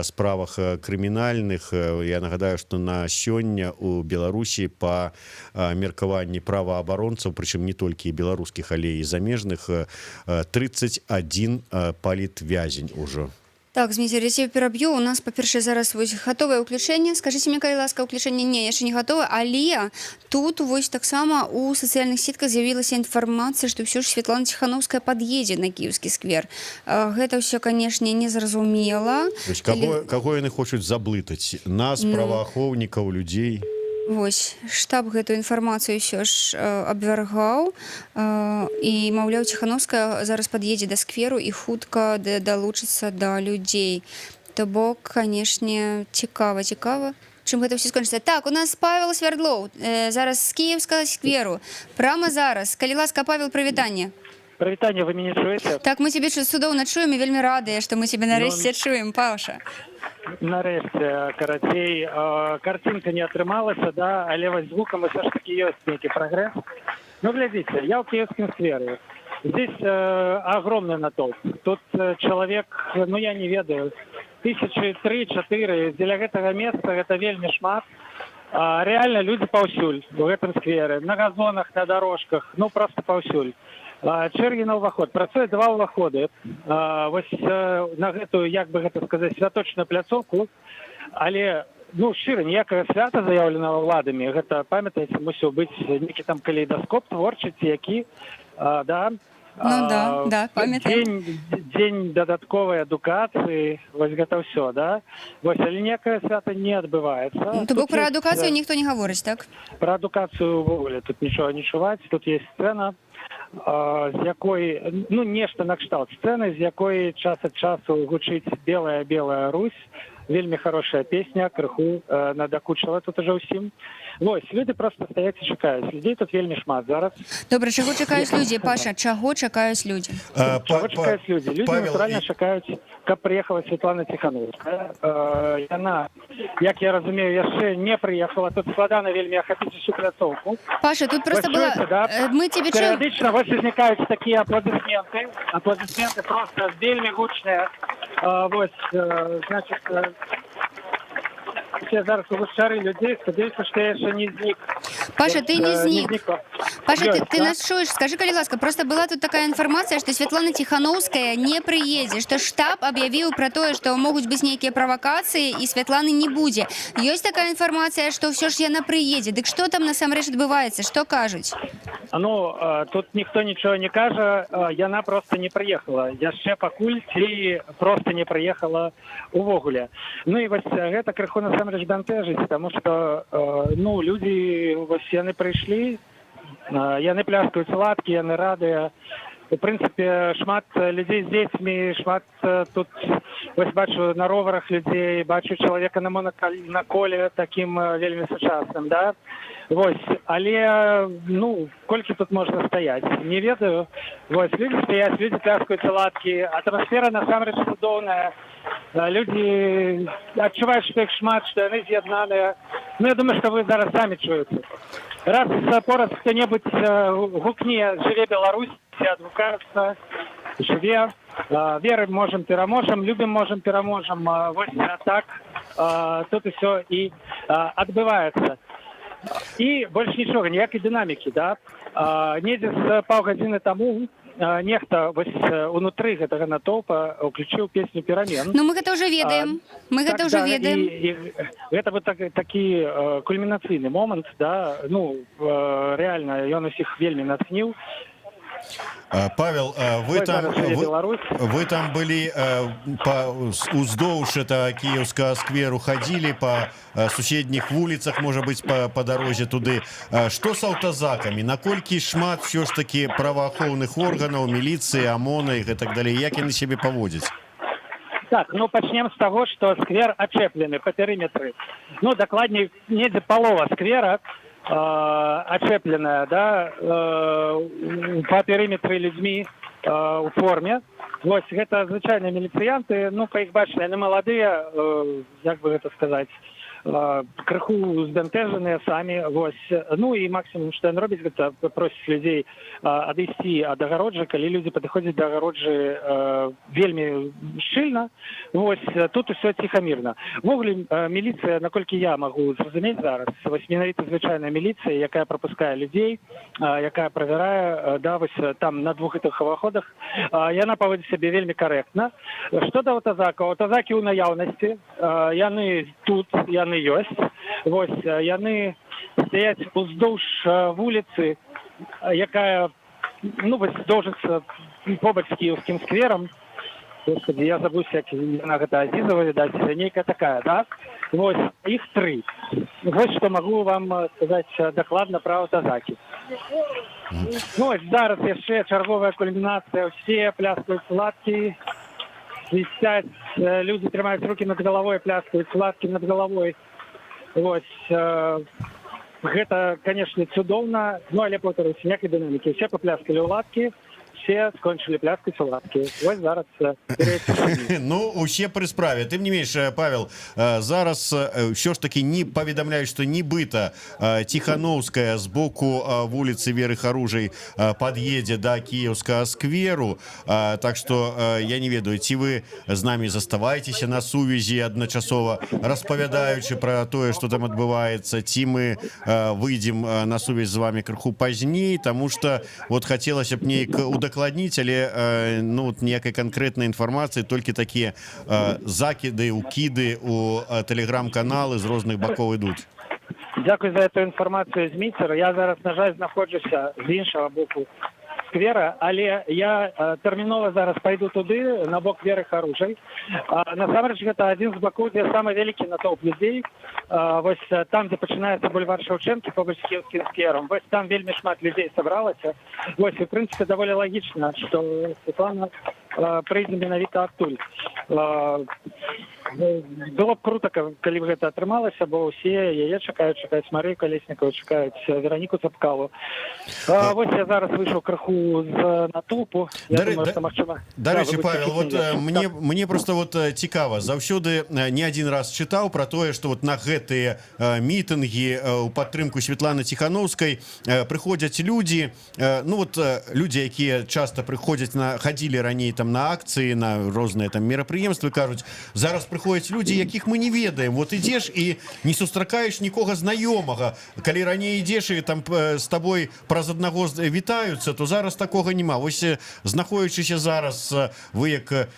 B: справах крымінальных. Я нагадаю, что на сёння у Беларусі па меркаванні праваабаронцаў, прычым не толькі беларускіх, але і замежных, 31 палітвязень ужо.
C: Так, Зміцер, я тебе пераб'ю. У нас, па-першае, зараз вось гатовае ўключэнне. Скажыце мне, калі ласка, ўключэнне не, яшчэ не гатовае, але тут вось таксама у сацыяльных сетках з'явілася інфармацыя, што ўсё ж Святлана Ціханаўская пад'едзе на Кіеўскі сквер. Гэта ўсё, канешне, незразумела.
B: Каго яны хочуць заблытаць? Нас, праваахоўнікаў, людзей?
C: Вось, штаб гэтую інфармацыю ўсё ж абвяргаў, і, маўляў, Ціханаўская зараз пад'едзе да скверу і хутка далучыцца да людзей. То бок, канешне, цікава, чым гэта ўсё скончыцца. Так, у нас Павел Свярдлоў, зараз з Кіевскага скверу. Прама зараз. Калі ласка, Павел, прывітанне.
I: Прывітанне, вы мяне чуеце?
C: Так, мы цябе цудоўна чуем і вельмі радыя, што мы цябе нарэшце чуем, Паўша.
I: Нарэшце, карацей, карцінка не атрымалася, да, але вось звукам усё ж таки ёсць нейкі прагрэс. Ну, глядзіце, я ў Киевскім сквере. Здесь огромный натоўп. Тут чалавек, ну, я не ведаю, 3-4. Дзеля гэтага месца гэта вельмі шмат. Реально люди паўсюль у гэтым сквере, на газонах, на дорожках, ну, просто паўсюль. Чэргі на ўваход. Працуе 2 ўваходы. Вось на гэтую, як бы гэта сказаць, святочную пляцоўку. Але, ну, шчыра, ніякага свята заяўленага ўладамі. Гэта, памятаеце, мусіў быць нейкі там калейдаскоп творчы, ці які, да.
C: Ну да, памятаем.
I: Дзень дадатковай адукацыі, вось гэта ўсё, да. Вось, але ніякае свята не адбываецца.
C: То бок пра адукацыю ніхто не гаворыць, так?
I: Пра адукацыю ўвогуле тут нічога не чуваць. Тут есть сцэна, з якой, ну, нешта накшталт сцэны, з якой час ад часу гучыць белая Русь. Вельмі хорошая песня, крыху надакучыла тут уже ўсім. Вось, люди просто стаяць і чакаюць. Людзей тут вельмі шмат зараз.
C: Добра, чаго чакаюць людзі, Паша? Чаго чакаюць людзі?
I: Чаго чакаюць людзі? Людзі натуральна чакаюць, каб прыехала Святлана Ціханаўская. Яна, як я разумею, яшчэ не прыехала. Тут складана вельмі ахапіць усю пляцоўку.
C: Паша, тут просто была... Мы тебе чуем...
I: Перыядычна вось узнікаюць такія апладысменты. Апладысменты просто вельмі гучныя. Вось, значит... Все зараз гушчары людзей, спадзяюся, што я яшчэ не знік.
C: Паша, ты не знік. Паша, ты нас чуеш? Скажи, калі ласка, просто была тут такая інфармацыя, што Святлана Ціханаўская не прыедзе, што штаб аб'явіў пра тое, што могуць быць нейкія правакацыі і Святланы не будзе. Ёсць такая інфармацыя, што ўсё ж яна прыедзе. Дык што там насамрэч адбываецца? Што кажуць?
I: Ну, тут ніхто нічого не кажа, яна просто не прыехала. Яшчэ пакуль ці просто не прыехала увогуле. Ну і вось гэта крыху насамрэч бянтэжыць, таму што, ну, людзі, вось яны прыйшлі, яны пляскаюць ладкі, яны радыя, у прынцыпе шмат людзей з дзецьмі, шмат тут вось бачу на роварах людзей, бачу чалавека на коле такім вельмі сучасным, да. Вось, але ну колькі тут можна стаяць, не ведаю. Вось людзі стаяць, людзі пляскаюць ладкі, атмасфера насамрэч цудоўная. Людзі адчуваюць, што іх шмат, што яны з'яднаныя. Ну я думаю, што вы зараз самі чуеце. Раз пораз хто-небудзь гукне «Жыве Беларусь», адгукаецца, жыве, верым, можам, пераможам, любім, можам, пераможам. Вось так тут усё і адбываецца. І больш нічога, ніякай дынамікі, да? Недзе з паўгадзіны таму нехта вось унутры гэтага натоўпа ўключыў песню «Перамен».
C: Ну мы гэта ўжо ведаем. Мы гэта ўжо ведаем.
I: І гэта вот такі кульмінацыйны момант, да? Ну, рэальна, ён усіх вельмі натхніў.
B: Павел, вы там были уздоўж этого Киевского скверу, ходили по суседніх вуліцах, может быть, по дороге туды. Что с аўтазакамі? Наколькі шмат все ж таки праваахоўных органаў, міліцыі, ОМОНа і так далее? Як яны себе поводят?
I: Так, ну пачнем з таго, што сквер ачэплены па перыметры. Ну, дакладней, недзе палова сквера ачэпленая, да, па перыметры людзьмі у форме. Вось, гэта звычайныя міліцыянты, ну, па іх бачылі, яны маладыя, як бы гэта сказаць, крыху збянтэжаныя самі, вось. Ну і максімум, што яны робяць, гэта просяць людзей адысці ад агароджы, калі людзі падыходзяць да агароджы вельмі шчыльна, вось, тут усё ціхамірна. Увогуле, міліцыя, наколькі я магу зразумець зараз, вось менавіта звычайная міліцыя, якая прапускае людзей, якая правярае, да, вось там на двух гэтых уваходах, яна паводзіць сябе вельмі карэктна. Што да аўтазакаў? Аўтазакі ў наяўнасці, яны тут, яны ёсць. Вось, яны стаяць уздоўж вуліцы, якая, ну, вось, доўжыцца побач з кіеўскім скверам. Господи, я забуўся, як яна гэта Азізова, відаць, нейкая такая, да? Вось, іх 3. Вось, што магу вам сказаць дакладна пра аўтазакі. Ну, вось, зараз яшчэ чарговая кульмінацыя, усе пляскаюць ладкі, свісцяць, людзі трымаюць рукі над галавой, пляскаюць ладкі над галавой. Вось, гэта, канешне, цудоўна, ну, але паўтаруся, ніякай дынамікі. Усе папляскалі ў ладкі, все скончили пляскать ладки. Ось зараз.
B: Ну, усе при справе. Тим не менш, Павел, зараз що ж таки не повідомляють, що нібито Тихановская з боку вулиці Веры Харужей під'їде до Київського скверу. Так що, я не ведаю, ці ви з нами заставаєтеся на сувязі одночасово, розповідаючи про те, що там відбувається, ці ми вийдемо на сувязь з вами криху пізніше, тому що от хотілося б нейк удокладніць, але ну, вот, ніякай конкретной інформації, тільки такі закиди, укиди у телеграм-канали з різних боків йдуть.
I: Дякую за цю інформацію, Зміцер. Я зараз, на жаль, знаходжуся з іншого боку сквера, але я терміново зараз пайду туди, на бок Веры Харужай. Насамрэч, гэта адзін з бакоў, дзе самы вялікі натоўп людзей. Вось там, дзе пачынаецца бульвар Шаўчэнкі, побач з Кіеўскім сквером. Вось там вельмі шмат людзей сабралася. Вось, і, в прынцыпе, даволі лагічна, што Светлана прыйдзе менавіта адтуль. Было б круто, калі б гэта атрымалася, бо ўсе яе чакаюць Марыю Калеснікаву, чакаюць Вераніку Цапкалу. Вось я зараз выйшаў крыху з натоўпу.
B: Дарэчы, Павел, вот мне просто вот цікава, заўсёды не адзін раз чытаў пра тое, што вот на гэтыя мітынгі ў падтрымку Светланы Тихановскай прыходзяць людзі, ну вот людзі, якія часта прыходзяць, хадзілі раней там на акцыі, на розныя там мерапрыемствы, кажуць, зараз прыходзяць людзі, якіх мы не ведаем. Вот ідзеш і не сустракаеш нікога знаёмага. Калі раней ідзеш і там з табой праз аднаго вітаюцца, то зараз такога няма. Вось знаходзячыся зараз вы як,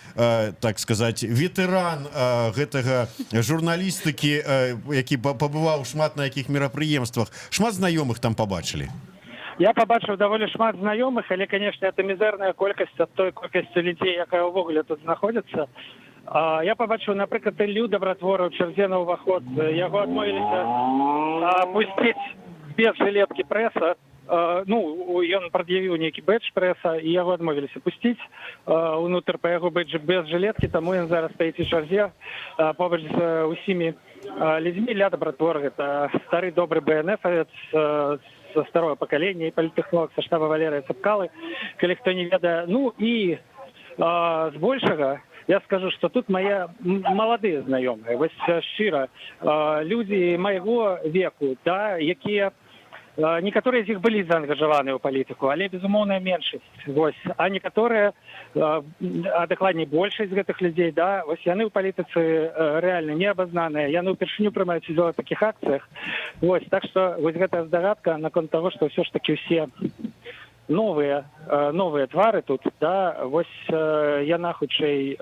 B: так сказаць, ветэран гэтага журналістыкі, які пабываў шмат на якіх мерапрыемствах, шмат знаёмых там пабачылі?
I: Я побачив доволі шмат знайомих, але, звісно, це мізерна кількість від той кількості людей, яка увогуле тут знаходиться. Я побачив, наприклад, Іллю Добротвора в черзі на уваход. Його відмовилися пустити без жилетки преса. ну, ён прад'явіў нейкі бэдж прэса, і яго адмовіліся пусціць унутр па яго бэджы без жылеткі, таму ён зараз стаіць у чарзе побач з усімі людзьмі ля добратвор. Гэта стары добры БНФ-авец со старого пакалення і палітэхнолог са штаба Валерыя Цапкалы, калі хто не ведае. Ну і збольшага я скажу, што тут мае маладыя знаёмыя, вось шчыра, людзі майго веку, да, якія некаторыя з іх былі заангажаваныя ў палітыку, але безумоўная меншасць. Вось, а некаторыя, а дакладней большасць з гэтых людзей, да, вось яны ў палітыцы рэальна не абазнаныя, яны ўпершыню прымаюць удзел у такіх акцыях. Вось, так што вось гэтая здагадка наконт таго, што ўсё ж такі ўсе новыя твары тут, да, вось яна хутчэй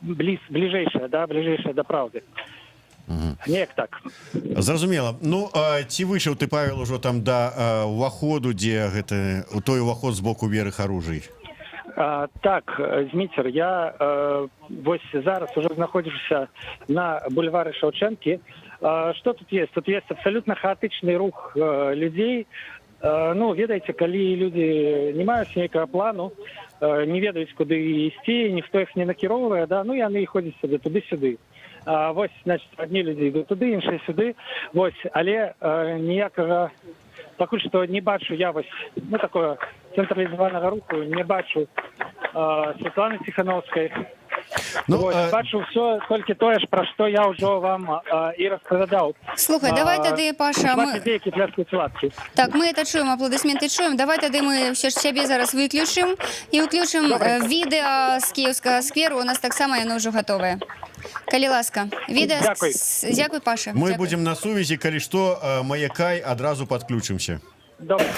I: бліжэйшая, да, бліжэйшая да праўды. Неяк так.
B: Зразумела. Ну, ці выйшаў ты, Павел, ужо там да ўваходу, дзе гэта той уваход з боку Веры Харужай?
I: Так, Зміцер, я вось зараз уже знаходжуся на бульвары Шаўчэнкі. Што тут есть? Тут есть абсолютно хаотычны рух людзей. Ну, ведаеце, калі людзі не маюць нейкага плану, не ведаюць, куды ісці, ніхто іх не накіроўвае, да, ну, яны ходзяць сюды, туды-сюды. Вось, значит, одни люди идут туды, іншыя сюды. Вось, але ніякага пакуль што не бачу я вось, ну, такое цэнтралізаванага руху, не бачу Светланы Ціхановскай. Ну, вось, бачу ўсё толькі тое ж, пра што я ўжо вам і распавядаў.
C: Слухай, давай тады, Паша, мы... Так, мы это чуем, аплодисменты чуем. Давай тады мы все ж цябе зараз выключым і ўключым відэа з Кіеўскага скверу. У нас таксама яно ўжо гатовае. Калі ласка, відэа... Дзякуй, Паша.
B: Мы будем на сувязі, калі што, маякай, адразу подключымся.
I: Добре.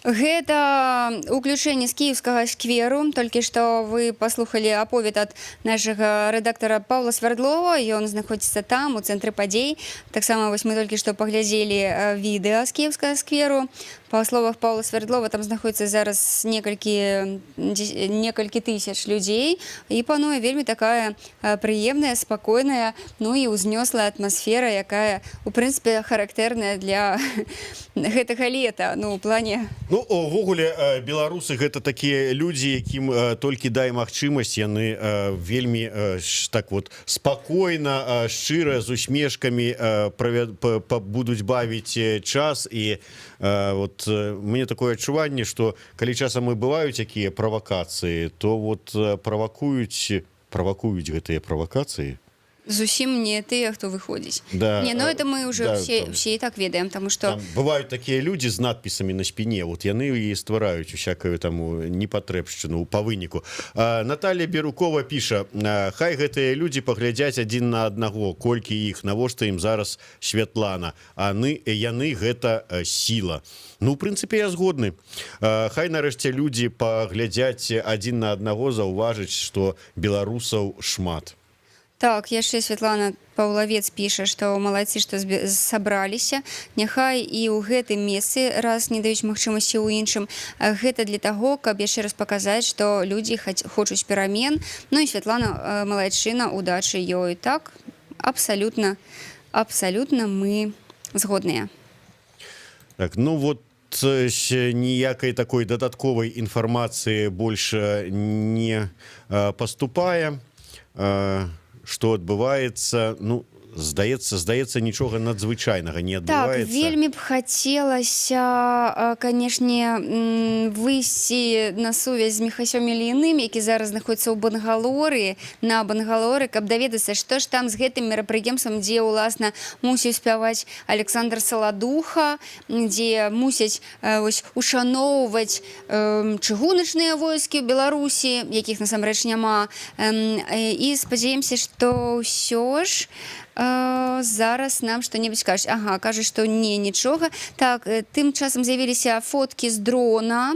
C: Гэта уключэнне з Кіеўскага скверу. Толькі што вы паслухалі аповед ад нашага рэдактара Паўла Свярдлова. Ён знаходзіцца там, у цэнтры падзей. Таксама вось мы толькі што паглядзелі відэа з Кіеўскага скверу. Па словах Паўла Свярдлова, там знаходзіцца зараз некалькі тысяч людзей. І пануе вельмі такая прыемная, спакойная, ну і ўзнёслая атмасфера, якая, у прынцыпе, характэрная для гэтага лета. Ну, у плане...
B: Ну, увогуле, беларусы гэта такія людзі, якім толькі дай магчымасць, яны вельмі так вот спакойна, шчыра, з усмешкамі будуць бавіць час. І вот мне такое адчуванне, што калі часам і бываюць якія правакацыі, то вот правакуюць гэтыя правакацыі
C: зусім не тыя, хто выходзіць.
B: Да,
C: не, ну это мы уже все і так ведаем, тому што...
B: Бываюць такія людзі з надпісамі на спіне, вот яны і ствараюць усякую там непатрэбшчыну па выніку. Наталья Берукова піша: хай гэтыя людзі паглядзяць адзін на аднаго, колькі іх, навошта ім зараз Святлана, а яны гэта сіла. Ну, в прынцыпе, я згодны. Хай нарэшце людзі паглядзяць адзін на аднаго, заўважыць, што беларусаў шмат.
C: Так, яшчэ Светлана Паўлавец піша, што малайцы, што сабраліся. Няхай і ў гэтым месцы, раз не даюць магчымасці ў іншым. Гэта для таго, каб яшчэ раз паказаць, што людзі хочуць перамен. Ну і Светлана малайчына, удачы ёй. Так, абсалютна мы згодныя.
B: Так, ну вот ніякай такой дадатковай інфармацыі больш не паступае. Што адбываецца, ну, здаецца, нічога надзвычайнага не адбываецца. Так,
C: вельмі б хацелася, канешне, выйсці на сувязь з Міхасём Ільіным, які зараз знаходзіцца ў Бангалоры, каб даведацца, што ж там з гэтым мерапрыемствам, дзе, уласна, мусіць спяваць Александр Саладуха, дзе мусяць ушаноўваць чыгуначныя войскі ў Беларусі, якіх насамрэч няма. І спадзяемся, што ўсё ж зараз нам што-небудзь кажуць. Ага, кажуць, што не, нічога. Так, тым часам з'явіліся фоткі з дрона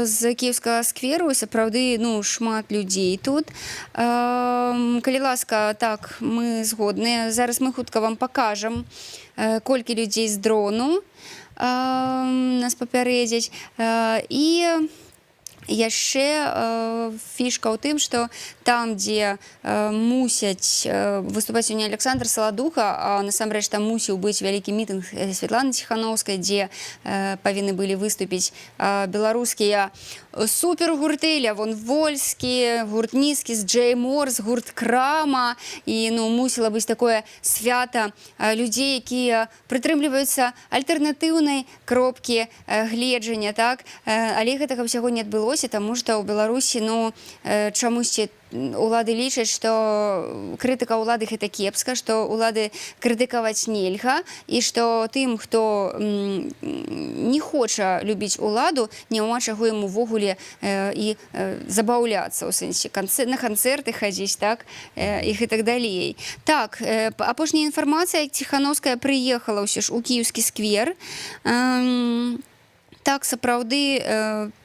C: з кіеўскага скверу, і сапраўды, ну, шмат людзей тут. Калі ласка, так, мы згодныя. Зараз мы хутка вам пакажам, колькі людзей з дрону нас папярэдзяць. І яшчэ фішка ў тым, што там, дзе мусяць выступаць сёння Александр Саладуха, а насамрэч там мусіў быць вялікі мітынг Святланы Ціханаўскай, дзе павінны былі выступіць беларускія супергурты, Лявон Вольскі, гурт Нізкі з Джей Морс, гурт Крама, і ну, мусіла быць такое свята людзей, якія прытрымліваюцца альтэрнатыўнай кропкі гледжання, так? Але гэтага ўсяго не адбылося, таму што ў Беларусі, ну, чамусьці улады лічаць, што крытыка ўлады гэта кепска, што ўлады крытыкаваць нельга, і што тым, хто не хоча любіць уладу, няма чаго яму ўвогуле і забаўляцца, у сэнсе на канцэрты хадзіць, так, і так далей. Так, апошняя інфармацыя, Ціханаўская прыехала ўсё ж у кіеўскі сквер. Так, сапраўды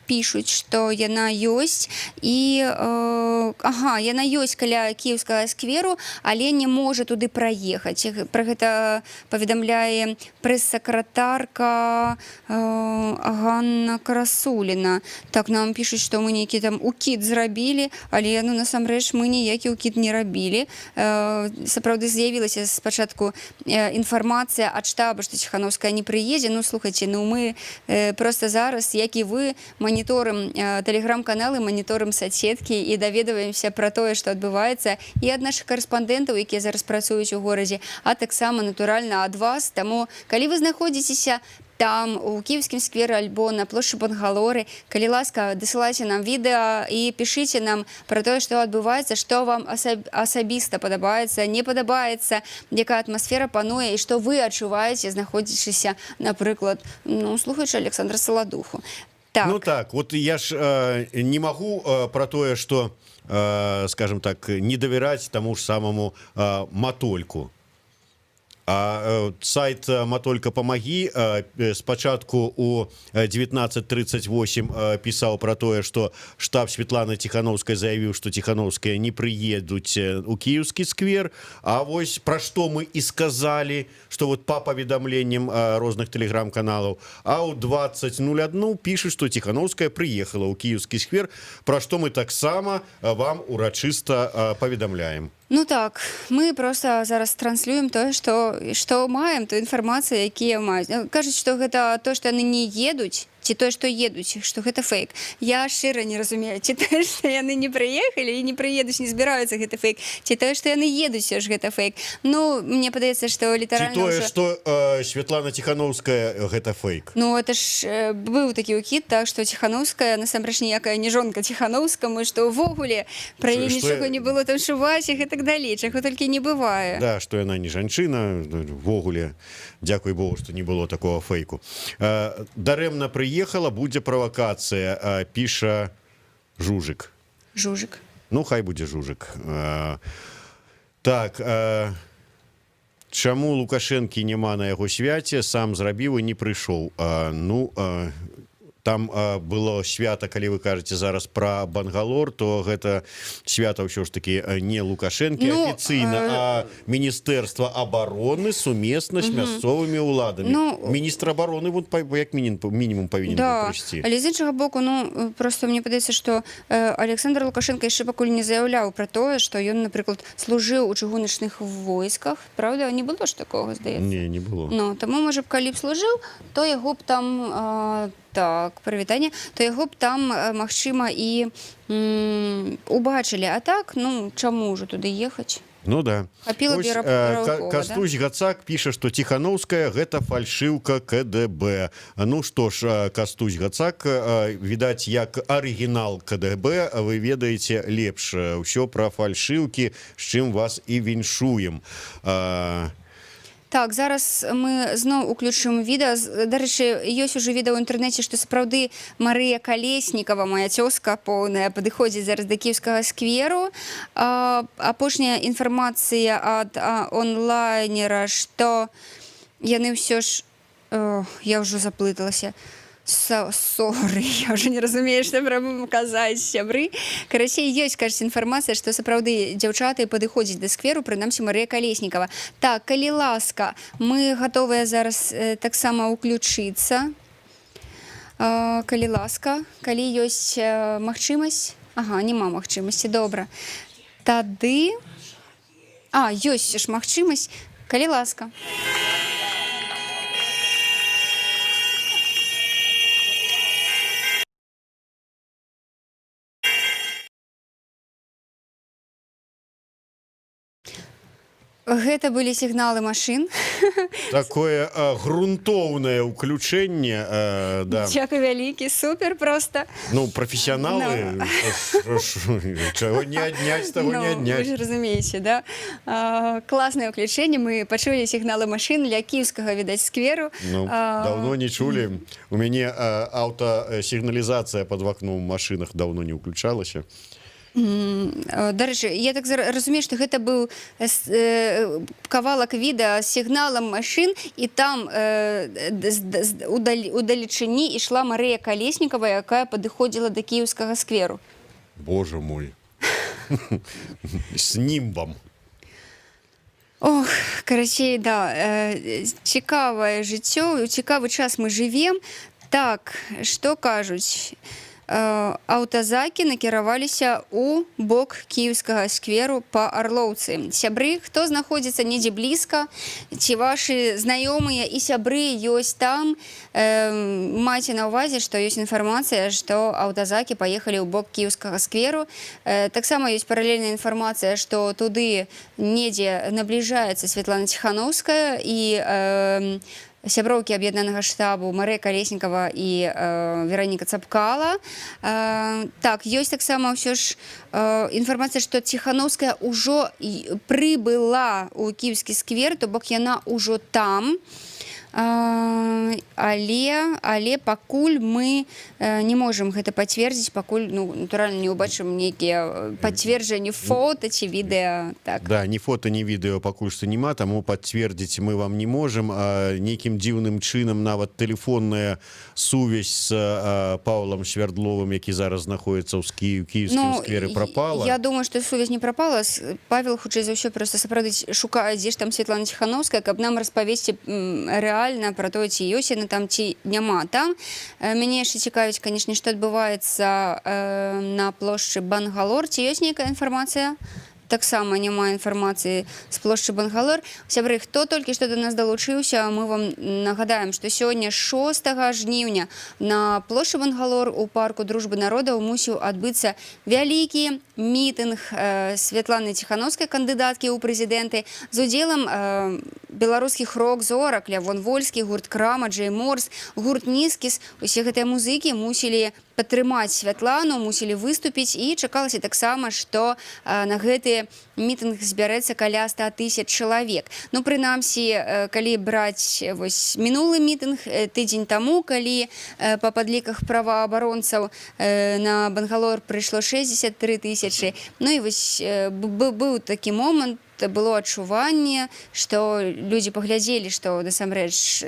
C: пишуть, што яна ёсць, і яна ёсць каля кіеўскага скверу, але не можа туды праехаць. Пра гэта паведамляе прэс-сакратарка Ганна Красуліна. Так, нам пишуць, што мы нейкі там укід зрабілі, але ну, насамрэч мы ніякі укід не рабілі. Сапраўды з'явілася спачатку інфармацыя ад штаба, што Ціханаўская не прыедзе. Ну, слухайце, ну мы проста зараз, як і вы, моніторым тэлеграм-каналы, моніторым соцсеткі і даведваемся пра тое, што адбываецца і ад нашых карэспандэнтаў, якія зараз працуюць у горадзе, а таксама, натуральна, ад вас. Таму, калі вы знаходзіцеся там, у кіеўскім скверы альбо на плошчы Бангалоры, калі ласка, дасылайце нам відэа і пішыце нам пра тое, што адбываецца, што вам асабіста падабаецца, не падабаецца, якая атмасфера пануе і што вы адчуваеце, знаходзячыся, напрыклад, ну, слухаючы Александра Саладуху. Так.
B: Ну так, вот я ж не могу про тое, что, скажем так, не доверять тому же самому Матольку. А сайт «Матолька, помоги» спочатку у 19:38 писал про тое, что штаб Светланы Тихановской заявил, что Тихановская не приедут у Киевский сквер. А вось про что мы и сказали, что вот по поведомлениям разных телеграм-каналов. А у 20:01 пишет, что Тихановская приехала у Киевский сквер, про что мы так само вам урачыста поведомляем.
C: Ну так, мы просто зараз транслюем тое, што маем, ту інфармацыю, якія маюць. Кажуць, што гэта то, што яны не едуць, ці тое, што едуць, што гэта фейк. Я шчыра не разумею, ці тое, што яны не прыехалі і не прыедуць, не збіраюцца, гэта фейк, ці тое, што яны едуць, ж гэта фейк. Ну, мне падаецца, што літаральна
B: ці тое, што Светлана Тихановская гэта фейк.
C: Ну, это ж быў такі ўкід, так, што Тихановская, насамрэч ніякая не жонка Тихановскаму, што ўвогуле пра яе нічога не было там шуваць, і так далей, чаго толькі не бывае.
B: Да, што яна не жанчына, ввогуле, дзякуй Богу, што не было такого фейку. Дарэмна прыехала, будзе правакацыя, піша Жужик.
C: Жужик.
B: Ну, хай будзе Жужик. Так, чаму Лукашэнкі няма на яго свяце, сам зрабіў і не прыйшоў. Ну, там было свята, калі вы кажаце зараз пра Бангалор, то гэта свята ўсё ж такі не Лукашэнкі афіцыйна, а Міністэрства абароны сумесна з мясцовымі ўладамі. Міністр абароны вот як мінімум павінен быў прыйсці.
C: Але з іншага боку, ну просто мне падаецца, што Александр Лукашенко яшчэ пакуль не заяўляў пра тое, што ён, напрыклад, служыў у чыгуначных войсках. Правда, не было ж такога, здаецца?
B: Не было.
C: Ну, таму, можа б, калі б служыў, то яго б там так, прывітанне, то яго б там, магчыма, і убачылі. А так, ну, чаму ўжо туды ехаць?
B: Ну да.
C: Кастусь
B: Гацак піша, што Тихановская гэта фальшыўка КДБ. Ну што ж, Кастусь Гацак, відаць, як арыгінал КДБ, вы ведаеце лепш ўсё пра фальшыўкі, з чым вас і віншуем.
C: Так, зараз мы зноў уключым відэа. Да рэчы, ёсць ужо відэа ў інтэрнэце, што сапраўды Марыя Калеснікава, моя цёзка поўная, падыходзіць зараз да кіеўскага скверу. Апошняя інфармацыя ад онлайнера, што яны ўсё ж... Я ўжо заплыталася. Соры, я уже не разумею, што пра казаць, сябры. Карацей, ёсць, кажется, інфармацыя, што сапраўды дзяўчаты падыходзяць да скверу, прынамсі Марыя Калеснікава. Так, калі ласка, мы гатовыя зараз таксама ўключыцца. Калі ласка, калі ёсць магчымасць... Ага, няма магчымасці, добра. Тады... ёсць ж магчымасць. Калі ласка. Гэта былі сігналы машын.
B: Такое грунтоўнае ўключэнне.
C: Дзякуй вялікі, супер проста.
B: Ну, прафесіяналы, чаго не адняць, таго не адняць.
C: Вы ж разумееце, да? Класнае ўключэнне, мы пачулі сігналы машын ля кіеўскага, відаць, скверу.
B: Ну, даўно не чулі. У мяне аўтасігналізацыя пад вакном у машынах даўно не ўключалася.
C: Дарэчы, я так разумею, што гэта быў кавалак відэа з сігналам машын, і там удалечыні ішла Марыя Калеснікава, якая падыходзіла да кіеўскага скверу.
B: Боже мой. С німбам.
C: Ох, карацей, да, цікавае жыццё, у цікавы час мы жывем. Так, што кажуць? Аўтазакі накіраваліся ў бок кіеўскага скверу па Арлоўцы. Сябры, хто знаходзіцца недзе блізка, ці вашы знаёмыя і сябры ёсць там, майце на ўвазе, што ёсць інфармацыя, што аўтазакі паехалі ў бок кіеўскага скверу. Таксама ёсць паралельная інфармацыя, што туды недзе набліжаецца Святлана Ціханаўская і сяброўкі аб'яднанага штабу Марыя Калеснікава і Вераніка Цапкала. Так, ёсць таксама ўсё ж інфармацыя, што Ціханаўская ўжо прыбыла ў кіеўскі сквер, то бок яна ўжо там. Але пакуль мы не можам гэта пацвердзіць, пакуль, натуральна, не ўбачым нейкія пацверджанні фота ці відэа.
B: Да, ні фота, ні відэа пакуль што няма, таму пацвердзіць мы вам не можам. Нейкім дзіўным чынам нават тэлефонная сувязь з Паўлам Свярдловым, які зараз знаходзіцца ў кіеўскім скверы, прапала.
C: Я думаю, што сувязь не прапала. Павел, хутчэй за ўсё, проста сапраўды шукае, дзе ж там Святлана Ціханаўская, каб нам распавесці рэальна пра тое, ці ёсць яна там, ці няма там. Мяне яшчэ цікавіць, канешне, што адбываецца на плошчы Бангалор. Ці ёсць нейкая інфармацыя? Таксама няма інфармацыі з плошчы Бангалор. Сябры, хто толькі што да нас далучыўся, мы вам нагадаем, што сёння 6 жніўня на плошчы Бангалор у парку Дружбы народаў мусіў адбыцца вялікі мітынг Святланы Ціханаўскай, кандыдаткі ў прэзідэнты, з удзелам беларускіх рок-зорак, Лявон Вольскі, гурт Крама, Джей Морс, гурт Нізкіс. Усе гэтыя музыкі мусілі падтрымаць Святлану, мусілі выступіць, і чакалася таксама, што на гэты мітынг збярэцца каля 100 000 чалавек. Ну, прынамсі, калі браць мінулы мітынг тыдзень таму, калі па падліках праваабаронцаў на Бангалор прыйшло 63 000, ну і вось быў такі момант, было адчуванне, што людзі паглядзелі, што насамрэч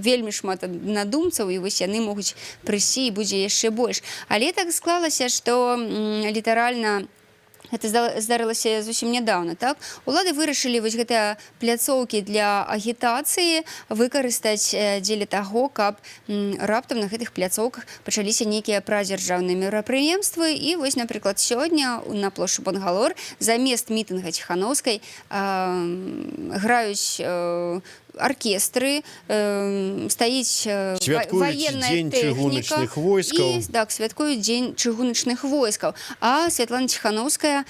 C: вельмі шмат надумцаў, і вось яны могуць прыйсці, і будзе яшчэ больш. Але так склалася, што літаральна гэта здарылася зусім нядаўна, так? Улады вырашылі вось гэтыя пляцоўкі для агітацыі выкарыстаць дзеля таго, каб раптам на гэтых пляцоўках пачаліся нейкія прадзяржаўныя мерапрыемствы. І вось, напрыклад, сёння на плошчы Бангалор замест мітынга Ціханаўскай граюць аркестры, стаіць ваенная тэхніка, і так, святкуюць дзень чыгуначных войскаў. А Святлана Ціханаўская,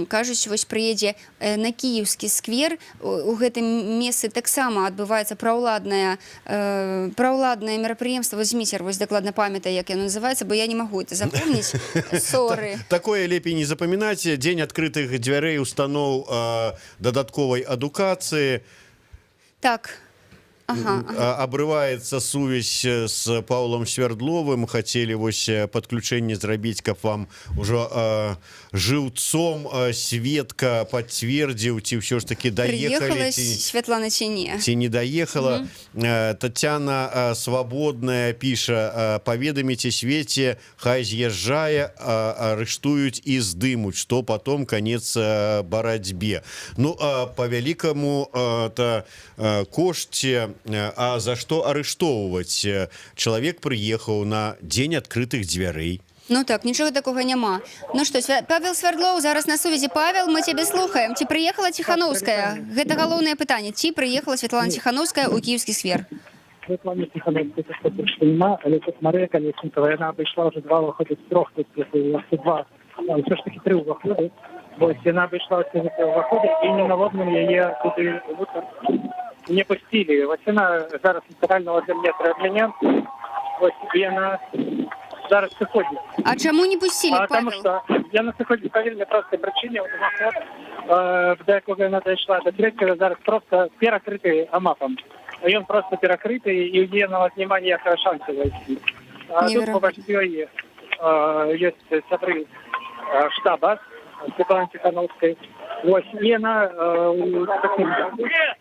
C: кажуць, вось прыедзе на кіеўскі сквер. У гэтым месцы таксама адбываецца праўладнае мерапрыемства. Зміцер вось дакладна памятае, як яно называецца, бо я не магу это запомніць. Соры.
B: Такое лепей не запамінаць. Дзень адкрытых дзвярэй устаноў дадатковай адукацыі.
C: Так. Ага, ага.
B: Обрывается сувязь с Павлом Свердловым. Хотели вось подключение зрабіць, каб вам уже жыўцом Светка подтвердзіў, ці ўсё ж таки доехали,
C: Приехала Святлана ці не?
B: Ці не доехала. Татьяна Свободная піша: паведаміце Свете, хай з'язджае, арыштуюць і здымуць, што потом конец барацьбе. Ну, по вялікаму кошце, а за што арыштоўваць? Чалавек прыехаў на дзень адкрытых дзвярэй.
C: Ну так, нічога такога няма. Ну што, Павел Свердлоў зараз на сувязі. Павел, мы цябе слухаем. Ці прыехала Ціхановская? Гэта галоўнае пытанне. Ці прыехала Святлана Ціхановская ў кіеўскі сквер?
I: Светлана Тихановская, что нема, але тут Мария Колесникова, она обошла уже 2 выхода с 3, тут два, все ж таки 3 выхода. Ось, она обошла все 3 выхода, и ненаводным ее туди не пустили. Ось она зараз центрального метра от меня, ось, и она зараз выходит.
C: А чому не пустили, Павел?
I: Потому что я на сьогодні по вельми простій причині, до якого вона дійшла до третього, зараз просто перекритий АМАПом. Он просто перекрытый, и у нее нет никакого шанса войти. Тут по Башкирии есть сябры штаба Светланы Тихановской. Вот, и она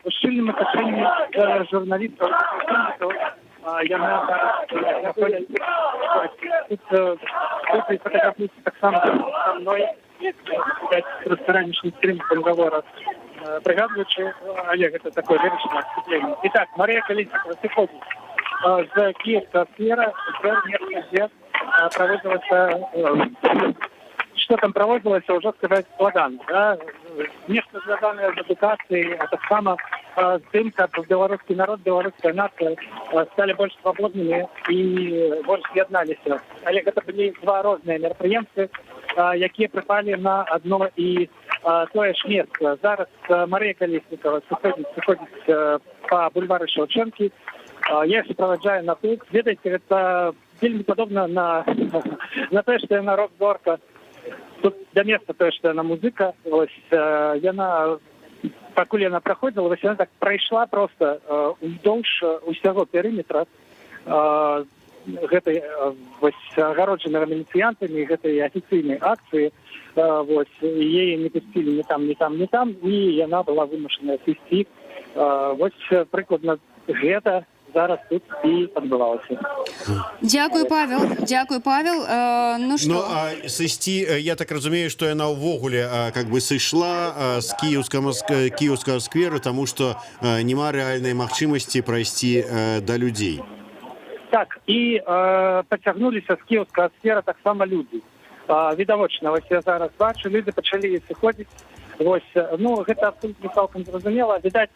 I: с сильным отношением к журналистам. И она тут фотографируется так само со мной. Просто раньше стрим разговора. Пригадываючи, Олег, это такое лиричное отступление. Итак, Мария Колесникова приходит с Киевского сквера, уже несколько лет проводилось, что там проводилось, уже сказать, слоган. Да? Место связанное с эдукацией, это само с тем, как белорусский народ, белорусская нация стали больше свободными и больше єднались. Олег, это были 2 разные мероприятия, які припали на одно и тое ж место. Зараз Мария Колесникова сходить по бульвару Шевченки. Я их сопровождаю на путь. Видите, это вельми подобно на то, что я на рок-зорка. Тут до места то, что она музыка. Яна, покуль яна проходила, она так пройшла просто вдолж усяго периметра гэтай агароджанай міліцыянтамі гэтай афіцыйнай акцыі. Яе не пусцілі ні там, ні там, ні там, і яна была вымушаная сысці. Прыкладна гэта зараз тут і адбывалася.
C: Дякую, Павел. Дякую, Павел. Ну што?
B: Ну, а сысці, я так разумею, што яна ўвогуле как бы сышла з кіеўскага сквера, таму што няма рэальнай магчымасці прайсці да людзей.
I: Так, і поцягнуліся з кіеўскага сквера таксама людзі. Відавочна, я зараз бачу, люди пачалі сыходзіць. Ну, гэта абсолютно цалкам зразумела. Відаць,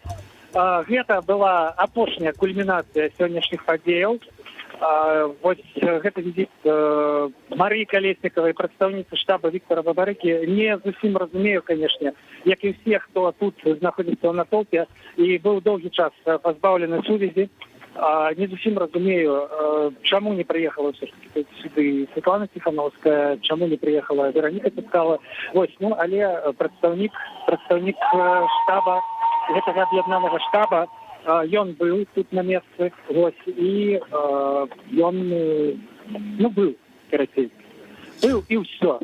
I: гэта была апошняя кульмінацыя сённяшніх падзеяў. Гэта візіт Марыі Колесниковай, прадстаўніцы штаба Віктора Бабарыкі. Не зусім разумею, конечно, як і ўсе, хто тут знаходзіцца ў натоўпе і быў доўгі час пазбаўлены сувязі. Не зусім разумею, чаму не приехала все-таки сюды Светлана Тихановская, чаму не приехала Вероніка Цыцкала. Ну, але прадстаўнік штаба, гэтага аб'яднанага штаба, ён быў тут на месцы, і ён, ну, быў, карацей. Быў і ўсё.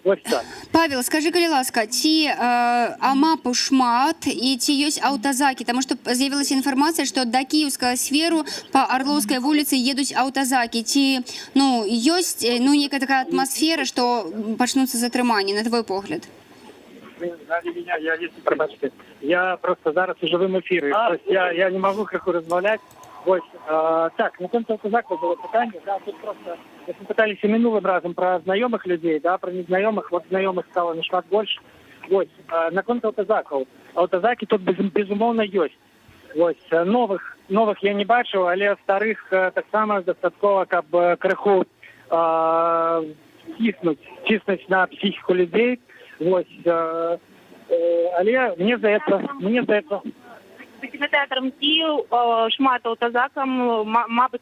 I: Так.
C: Павел, скажи, калі ласка, ці АМАПу шмат і ці ёсць аўтазакі? Таму што з'явілася інфармацыя, што да кіеўскага сверу па Арлоўскай вуліцы едуць аўтазакі. Ці ёсць нейкая такая атмасфера, што пачнуцца затрыманні, на твой погляд?
I: Я просто зараз у жывым эфіры. Я не могу крыху размаўляць. Так, на конце аўтазаку было пытанне, да, тут просто мы пыталіся мінулым разам пра знаёмых людзей, да, пра незнаёмых, знаёмых стало нашмат больш. На конце аўтазакаў. Аўтазакі тут безумоўна ёсць. Новых я не бачыў, але старых таксама дастаткова, каб крыху ціснуць на псіхіку людзей. Але мне здаецца,
J: Кінотэатрам Кіеў шмат аўтазакам, мабыць,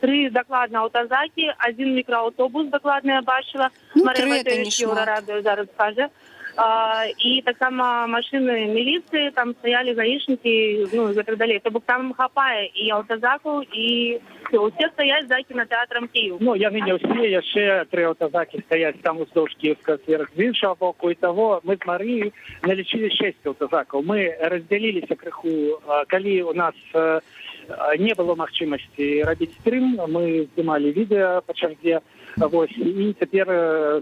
J: тры дакладна аўтазакі, 1 мікрааўтобус дакладна я бачыла.
C: Ну, 3 это не шмат.
J: Еўрарадыё зараз кажа. і таксама машыны міліцыі, там стаялі гаішнікі, ну, і так далей. То бок там хапае і аўтазакаў, і усе стаяць за кінотэатрам Киев.
I: Ну, яны не ўсе, яшчэ 3 аўтазакі стаяць там уздоўж кіевскага сквера. З іншага боку, і того мы з Марыі налічылі 6 аўтазакаў. Мы раздзяліліся крыху, калі у нас не было магчымасці рабіць стрым, мы здымалі відэа па чарзе, вось, і цяпер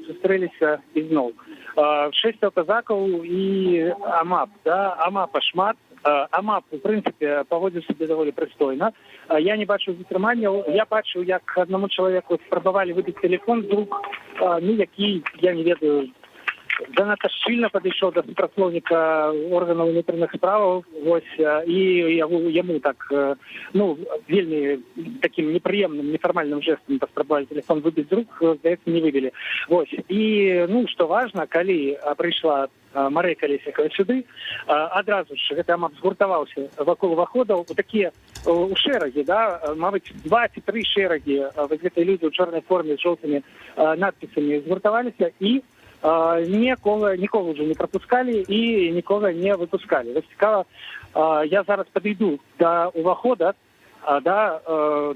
I: сустрэліся ізноў. 6 аўтазакаў і АМАП, да, АМАПа шмат. АМАП, у прынцыпе, паводзіў сябе даволі прыстойна. Я не бачыў затрыманняў, я бачыў, як аднаму чалавеку спрабавалі выбіць тэлефон з рук, ну, які, я не ведаю, занадта шчыльна падышоў да супрацоўніка органаў унутраных справаў, вось, і яму так, ну, вельмі такім непрыемным, нефармальным жэстам паспрабавалі тэлефон выбіць з рук, здаецца, не выбілі. Вось, і, ну, што важна, калі прыйшла Марыя Калесікава сюды, адразу ж гэты АМАП згуртаваўся вакол уваходаў у такія у шэрагі, да, мабыць, 2 ці 3 шэрагі, вось гэтыя людзі ў чорнай форме з жоўтымі надпісамі згуртаваліся і нікога ўжо не прапускалі і нікога не выпускалі. Вось цікава, я зараз падыйду да увахода, да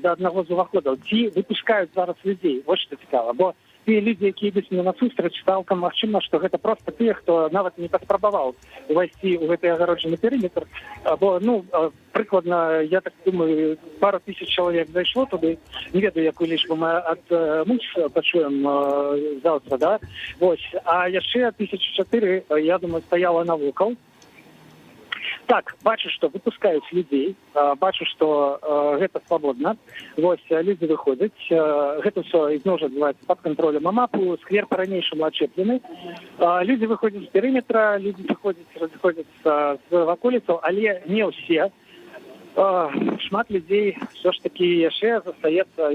I: аднаго з уваходаў, ці выпускаюць зараз людзей. Вось што цікава, бо тыя людзі, якія ідуць мне насустрач, цалкам магчыма, што гэта проста тыя, хто нават не паспрабаваў увайсці ў гэты агароджаны перыметр, бо, ну, прыкладна, я так думаю, пару тысяч чалавек зайшло туды, не ведаю, якую лічбу мы ад муч пачуем заўтра, да, вось, а яшчэ 1004, я думаю, стаяла навокал. Так, бачу, што выпускаюць людзей, бачу, што гэта свабодна. Вось, людзі выходзяць, гэта ўсё ізноў жа адбываецца пад кантролем АМАПу, сквер па-ранейшаму ачэплены. Людзі выходзяць з перыметра, людзі разыходзяцца з ваколіцаў, але не ўсе. Шмат людзей ўсё ж такі яшчэ застаецца,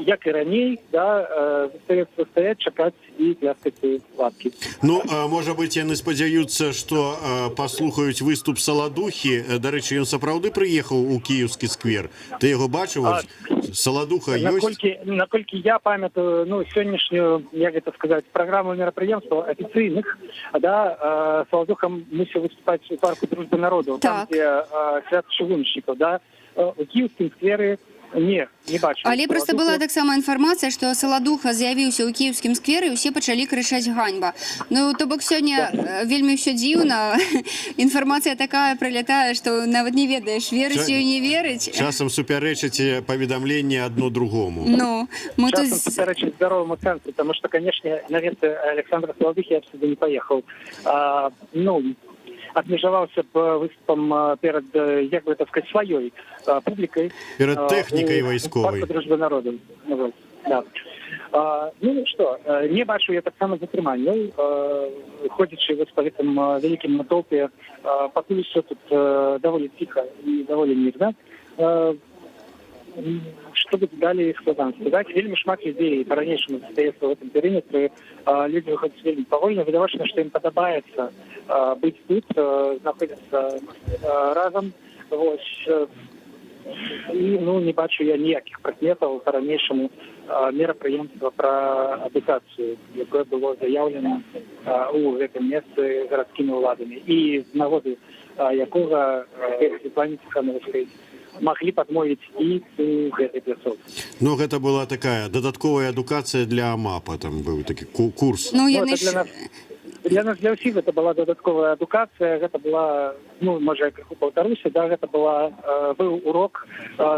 I: як і раней, да, застаецца стаяць, чакаць і пляскаць лапкі.
B: Ну, можа быць, яны спадзяюцца, што паслухаюць выступ Саладухі. Дарэчы, ён сапраўды прыехаў у кіеўскі сквер. Ты яго бачыў? Саладуха ёсць?
I: Наколькі я памятаю, ну, сённяшнюю, як гэта сказаць, праграму мерапрыемстваў афіцыйных, да, Саладуха мусіў выступаць у парку Дружбы народаў, там, дзе свят чыгуншчыкаў, да, у кіеўскім скверы не бачу.
C: Але просто была таксама інфармацыя, што Саладуха з'явіўся ў кіеўскім скверы і ўсе пачалі крычаць ганьба. Ну, то бок сёння вельмі ўсё дзіўна. Інфармацыя такая прылятае, што нават не ведаеш, верыць ёй, не верыць.
B: Часам супярэчыць паведамленне адно другому.
C: Ну, мы тут...
I: Часам супярэчыць здароваму цэнтру, таму што, канешне, на месцы Александра Саладухі я б сюды не паехаў. Ну, адмежаваўся б выступам перад, як бы так сказаць, сваёй публікай.
B: Перад тэхнікай вайсковай.
I: Парку Дружбы народаў. Да. Ну, што, не бачу я таксама затрыманняў, ходзячы вось па гэтым вялікім натоўпе, пакуль усё тут даволі ціха і даволі мірна. Што будзе далей складана сказаць? Вельмі шмат людзей па-ранейшаму застаецца ў гэтым перыметры, людзі выходзяць вельмі павольна, відавочна, што ім падабаецца быць тут, знаходзіцца разам, вось, і, ну, не бачу я ніякіх прыкметаў па-ранейшаму мерапрыемства пра адукацыю, якое было заяўлена ў гэтым месцы гарадскімі ўладамі, і з нагоды якога Светлане Ціхановскай маглі падмовіць і у гэтай пляцоўцы.
B: Ну, гэта была такая дадатковая адукацыя для АМАПа, там быў такі курс.
C: Ну, яны
I: для нас, для ўсіх, гэта была дадатковая адукацыя, гэта была, ну, можа, я крыху паўтаруся, да, гэта быў урок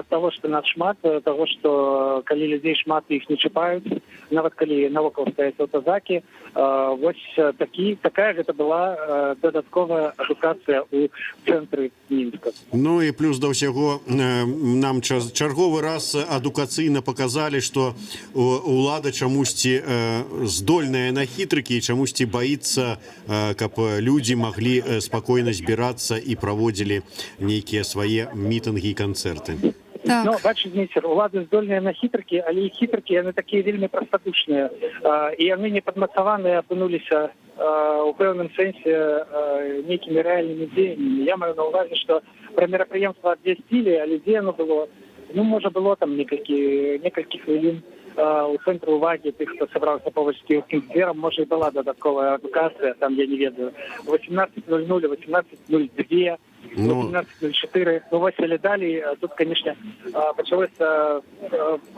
I: таго, што нас шмат, таго, што калі людзей шмат, іх не чапаюць, нават калі навокал стаяць аўтазакі, вось такая гэта была дадатковая адукацыя ў цэнтры Мінска.
B: Ну і плюс да ўсяго нам чарговы раз адукацыйна паказалі, што ўлада чамусьці здольная на хітрыкі і чамусьці баіцца, каб людзі маглі спакойна збірацца і праводзілі нейкія свае мітынгі і канцэрты.
C: Так.
I: Ну, бачыць, Міцер, улады здольныя на хітрыкі, але і хітрыкі, яны такія вельмі прастадушныя. І яны не падмацаваныя апынуліся у пэўным сэнсе нейкімі рэальнымі дзеяннямі. Я маю на ўвазе, што пра мерапрыемства абвясцілі, але дзе яно было, ну, можа, было там некалькі хвілін у цэнтры увагі тых, хто сабраўся побач з кіеўскім скверам, можа і была дадатковая адукацыя, там я не ведаю, 18:00, 18:02, 18:04. Ну вось, але далей тут, конечно, пачалося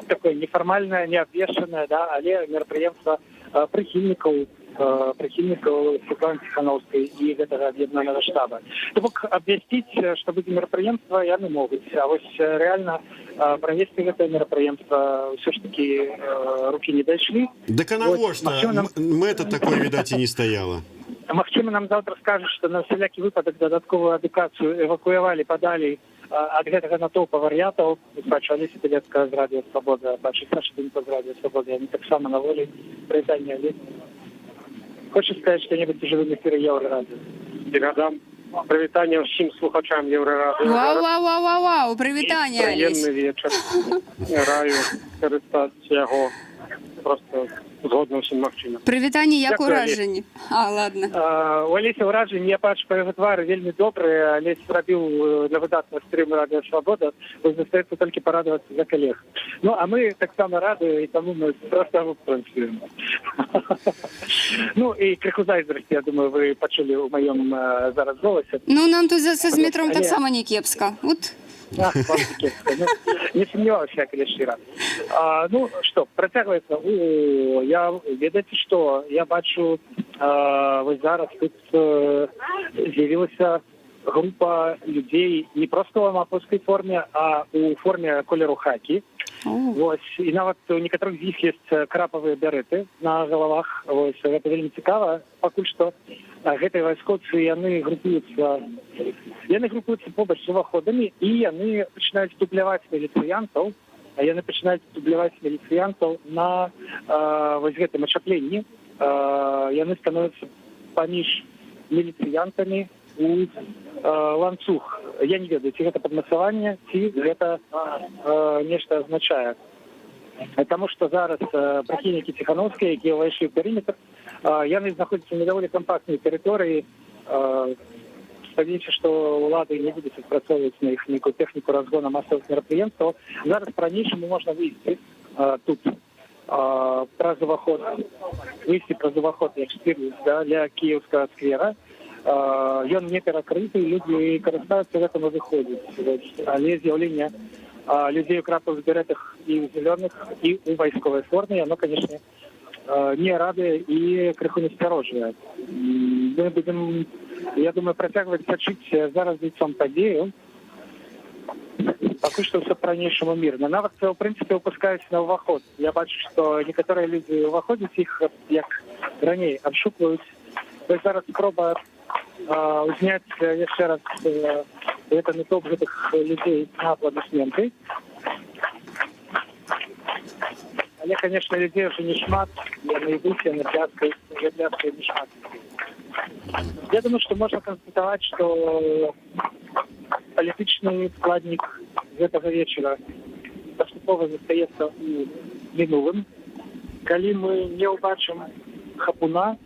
I: такое нефармальнае, неабвешчанае, да, але мерапрыемства прыхільнікаў Светланы Ціхановскай і гэтага аб'яднанага штаба. То бок абвясціць, што будзе мерапрыемства, яны могуць. А вось рэальна правесці гэтае мерапрыемства ўсё ж такі рукі не дайшлі.
B: Дык а навошта? Мэта такой, відаць, і не стаяла.
I: Магчыма, нам заўтра скажуць, што на всякі выпадак дадатковую адукацыю эвакуявалі падалей ад гэтага натоўпа вар'ятаў. Бачу, Алеся Белецкая з Радыё Свабода, бачу, Саша Дымко з Радыё Свабода, яны таксама на волі прывітання. Хочеш сказаць што-небудзь у жывым эфіры Еўрарадыё?
K: Перадам прывітанне ўсім слухачам Еўрарадыё.
C: Вау, прывітанне, Алесь.
K: Прыемны вечар. Раю карыстаць яго просто згодна ўсім магчымым.
C: Прывітанне, як
I: Дякую,
C: уражанні. Ладно.
I: У Алесі ўражанні, я бачу па яго твары вельмі добрыя. Алесь зрабіў на выдатны стрым Радыё Свабода. Застаецца толькі парадавацца за калег. Ну, а мы таксама рады, і таму мы проста працуем. Ну, і крыху зайздрасці, я думаю, вы пачулі ў маём зараз голасе.
C: Ну, нам тут са Зметром таксама не кепска. Вот.
I: Не сумняваўся, калі шчыра. Ну, што, працягваецца. Я, ведаеце што, я бачу, вось зараз тут з'явілася група людзей не проста ў амапольскай форме, а ў форме колеру хакі. Вось, і нават у некаторых з іх ёсць крапавыя бярэты на галавах. Вось, гэта вельмі цікава. Пакуль што гэтыя вайскоўцы, яны групуюцца побач з уваходамі, і яны пачынаюць дубляваць міліцыянтаў, на вось гэтым ачапленні. Яны становяцца паміж міліцыянтамі у ланцуг. Я не ведаю, ці гэта падмацаванне, ці гэта нешта азначае. Таму што зараз прыхільнікі Ціхановскай, якія ўвайшлі ў перыметр, яны знаходзяцца на даволі кампактнай тэрыторыі. Спадзяюся, што ўлады не будуць адпрацоўваць на іх нейкую тэхніку разгона масавых мерапрыемстваў. Зараз па-ранейшаму можна выйсці тут праз уваход, як шпірліц, для кіеўскага сквера. Ён не перакрыты, людзі карыстаюцца гэтым і выходзяць. Але з'яўленне людзей у крапавых беретах і ў зялёных, і ў вайсковай форме, яно, канешне, не радуе і крыху насцярожвае. Мы будзем, я думаю, працягваць сачыць зараз лицом падзею. Пакуль што ўсё па-ранейшаму мірна. Нават, у прынцыпе, выпускаюць на ўваход. Я бачу, што некаторыя людзі ўваходзяць, іх, як раней, абшукваюць. Вось зараз спроба узняць яшчэ раз гэта натоўп гэтых людзей на апладысменты. Але, конечно, людей уже не шмат, яны ідуць, яны пляскаюць не шмат. Я думаю, что можно констатовать, что политичный складник гэтага вечера паступова застаецца у мінулым. Калі мы не ўбачым хапуна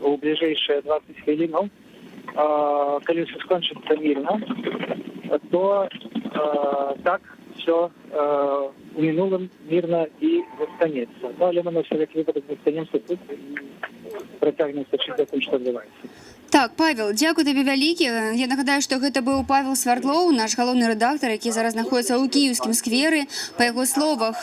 I: у бліжэйшыя 20 хвілінаў, калі ўсё скончыцца мірна, то так все у мінулым мірна і застанецца. Ну, але мы на всякий выпадок застанемся тут і працягнем сачыць за тым, што адбываецца.
C: Так, Павел, дзякуй табе вялікі. Я нагадаю, што гэта быў Павел Свярдлоў, наш галоўны рэдактар, які зараз знаходзіцца ў кіеўскім скверы. Па яго словах,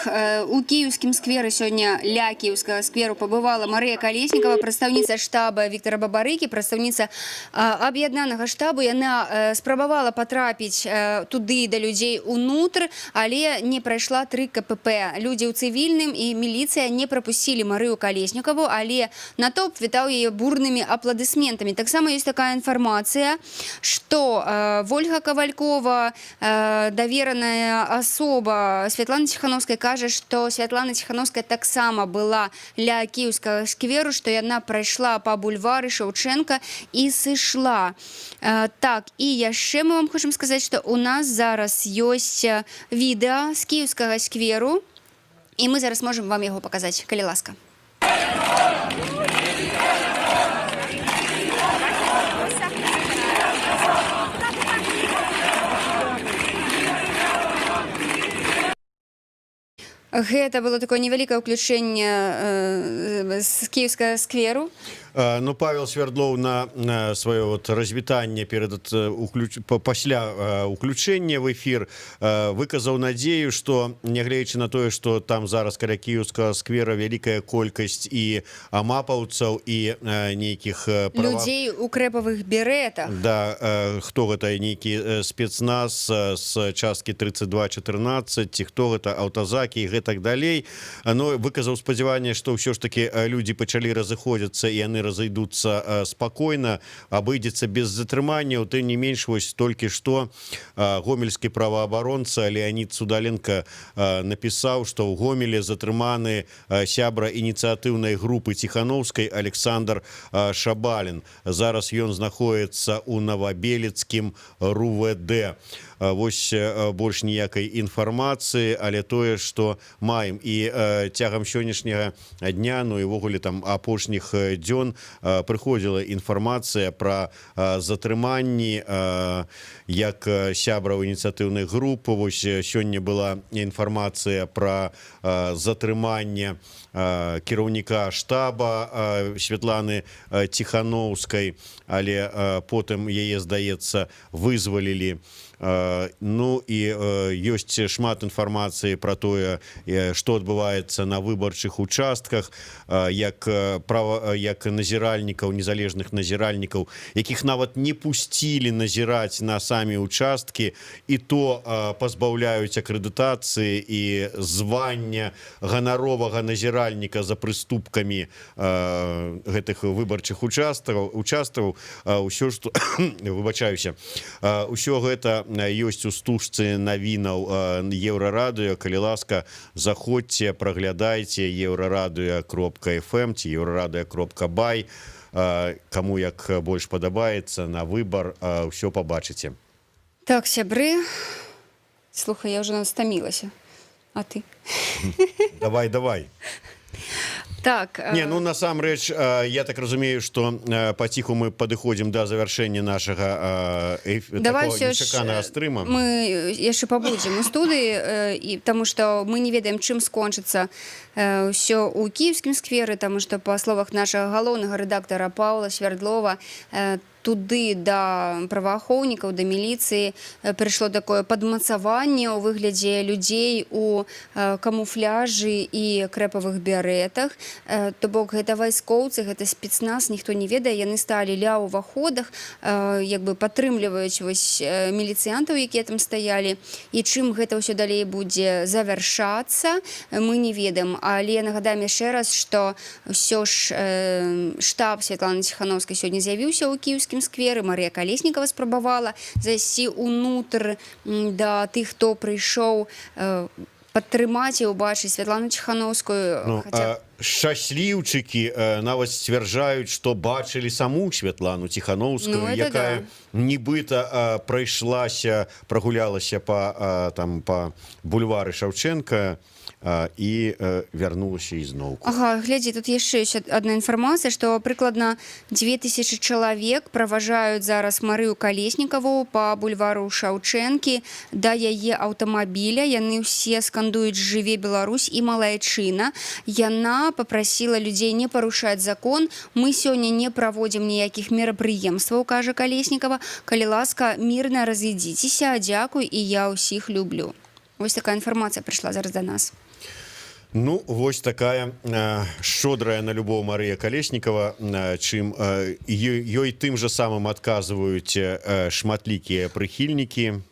C: у кіеўскім скверы сёння ля кіеўскага скверу пабывала Марыя Калеснікава, прадстаўніца штаба Віктара Бабарыкі, прадстаўніца аб'яднанага штабу. Яна спрабавала патрапіць туды да людзей унутр, але не прайшла 3 КПП. Людзі ў цывільным і міліцыя не прапусцілі Марыю Калеснікаву, але натоўп вітаў яе бурнымі апладысментамі. Таксама есть такая информация, что Вольга Ковалькова, доверенная особа Светланы Ціхановскай, кажа, что Светлана Ціхановская таксама была ля кіеўскага скверу, что яна прайшла по бульвары Шаўчэнка і сышла. Так, і яшчэ мы вам хочам сказаць, что у нас зараз ёсць відэа з кіеўскага скверу, і мы зараз можем вам яго паказаць, калі ласка. Гэта было такое невялікае ўключэнне з кіеўскага скверу.
B: Ну, Павел Свердлоў на свое вот развітанне пасля уключэння в эфир выказаў надзею, што нягледзячы на тое, што там зараз каля кіеўскага сквера вялікая колькасць і амапаўцаў і нейкіх
C: Людзей у крэпавых беретах.
B: Да, хто гэта нейкі спецназ з часткі 3214, ці хто гэта аўтазакі і гэтак далей. Но выказаў спадзяванне, што ўсё ж такі людзі пачалі разыходзіцца і яны разойдутся спокойно, обойдется без затрыманняў. Тым не менш, вось толькі што гомельскі праваабаронца Леонид Судаленко напісаў, што ў Гомеле затрыманы сябра ініцыятыўнай групы Ціхановскай Александр Шабалін. Зараз ён знаходіцца ў Новабелецкім РУВД. Вось больш ніякай інфармацыі, але тое, што маем. І цягам сённяшняга дня, ну і ввогуле там апошніх дзён прыходзіла інфармацыя пра затрыманні як сябраў ініцыятыўных груп. Вось сёння была інфармацыя пра затрыманне кіраўніка штаба Святланы Ціхановскай, але потым яе, здаецца, вызвалілі. Ну і ёсць шмат інфармацыі пра тое, што адбываецца на выбарчых участках, як назіральнікаў, незалежных назіральнікаў, якіх нават не пусцілі назіраць на самі участкі, і то пазбаўляюць акрэдытацыі і звання ганаровага назіральніка за прыступкамі гэтых выбарчых участкаў. Усё, што выбачаюся, усё гэта ёсць у стужцы навінаў Еўрарадыё. Калі ласка, заходзьце, праглядайце euraradыо.fm ці euraradыо.by. Каму як больш падабаецца, на выбар ўсё пабачыце.
C: Так, сябры, слухай, я ўжо стамілася. А ты?
B: Давай.
C: Так.
B: Не, ну насамрэч, я так разумею, што паціху мы падыходзім да завяршэння нашага такого нечаканага стрыма.
C: Мы яшчэ пабудзем у студыі, таму што мы не ведаем, чым скончыцца ўсё ў кіеўскім скверы, таму што, па словах нашага галоўнага рэдактара Паўла Свердлова, туды да праваахоўнікаў, да міліцыі прыйшло такое падмацаванне ў выглядзе людзей у камуфляжы і крэпавых беретах. То бок гэта вайскоўцы, гэта спецназ, ніхто не ведае, яны сталі ля ўваходах, як бы падтрымліваюць вось міліцыянтаў, якія там стаялі. І чым гэта ўсё далей будзе завяршацца, мы не ведаем. Але нагадаем яшчэ раз, што ўсё ж штаб Святланы Ціхановскай сёння з'явіўся ў кіеўскім скверы. Марыя Калеснікава спрабавала зайсці ўнутр да тых, хто прыйшоў падтрымаць і ўбачыць Святлану Ціхановскую.
B: Шчасліўчыкі нават сцвярджаюць, што бачылі саму Святлану Ціхановскую, якая нібыта прагулялася па бульвары Шаўчэнка і вярнулася ізноўку.
C: Ага, глядзі, тут яшчэ адна інфармацыя, што прыкладна 2000 чалавек праважаюць зараз Марыю Калеснікаву па бульвару Шаўчэнкі да яе аўтамабіля. Яны ўсе скандуюць «Жыве Беларусь» і «Малайчына». Яна папрасіла людзей не парушаць закон. Мы сёння не праводзім ніякіх мерапрыемстваў, кажа Калеснікава. Калі ласка, мірна раз'едзіцеся, дзякуй, і я ўсіх люблю. Вось такая інфармацыя прыйшла зараз да нас.
B: Ну, вось такая шчодрая на любоў Марыя Калеснікава, чым ёй тым жа самым адказваюць шматлікія прыхільнікі.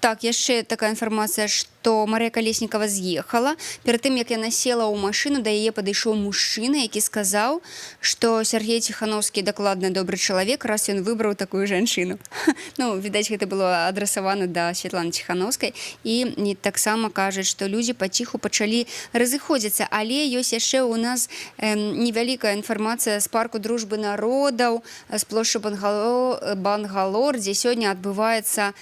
C: Так, яшчэ такая інфармацыя, што Марыя Калеснікава з'ехала. Перад тым, як яна села ў машыну, да яе падышоў мужчына, які сказаў, што Сергей Ціхановскі дакладна добры чалавек, раз ён выбраў такую жанчыну. Ну, відаць, гэта было адрасавана да Святланы Ціхановскай. І таксама кажуць, што людзі паціху пачалі разыходзіцца. Але ёсць яшчэ ў нас невялікая інфармацыя з парку дружбы народаў, з плошчы Бангалор, дзе сёння адбываецца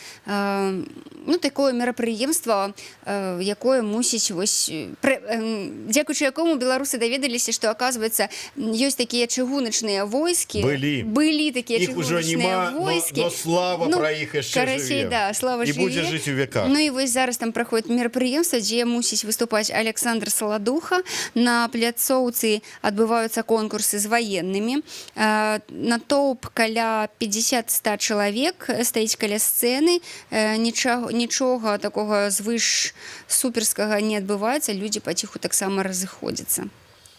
C: ну, такое мерапрыемства, якое мусіць вось дзякуючы якому беларусы даведаліся, што оказывается ёсць такія чыгуначныя войскі, былі такія
B: іх ужо
C: чыгуначныя
B: няма,
C: войскі,
B: но слава пра іх яшчэ жыве.
C: Да, слава
B: і
C: жыве.
B: будзе жыць у веках.
C: Ну і вось зараз там праходзіць мерапрыемства, дзе мусіць выступаць Александр Саладуха. На пляцоўцы адбываюцца конкурсы з ваеннымі. Натоўп каля 50-100 чалавек стаіць каля сцэны. Нічога такога звыш суперскага не адбываецца, людзі паціху таксама разыходзяцца.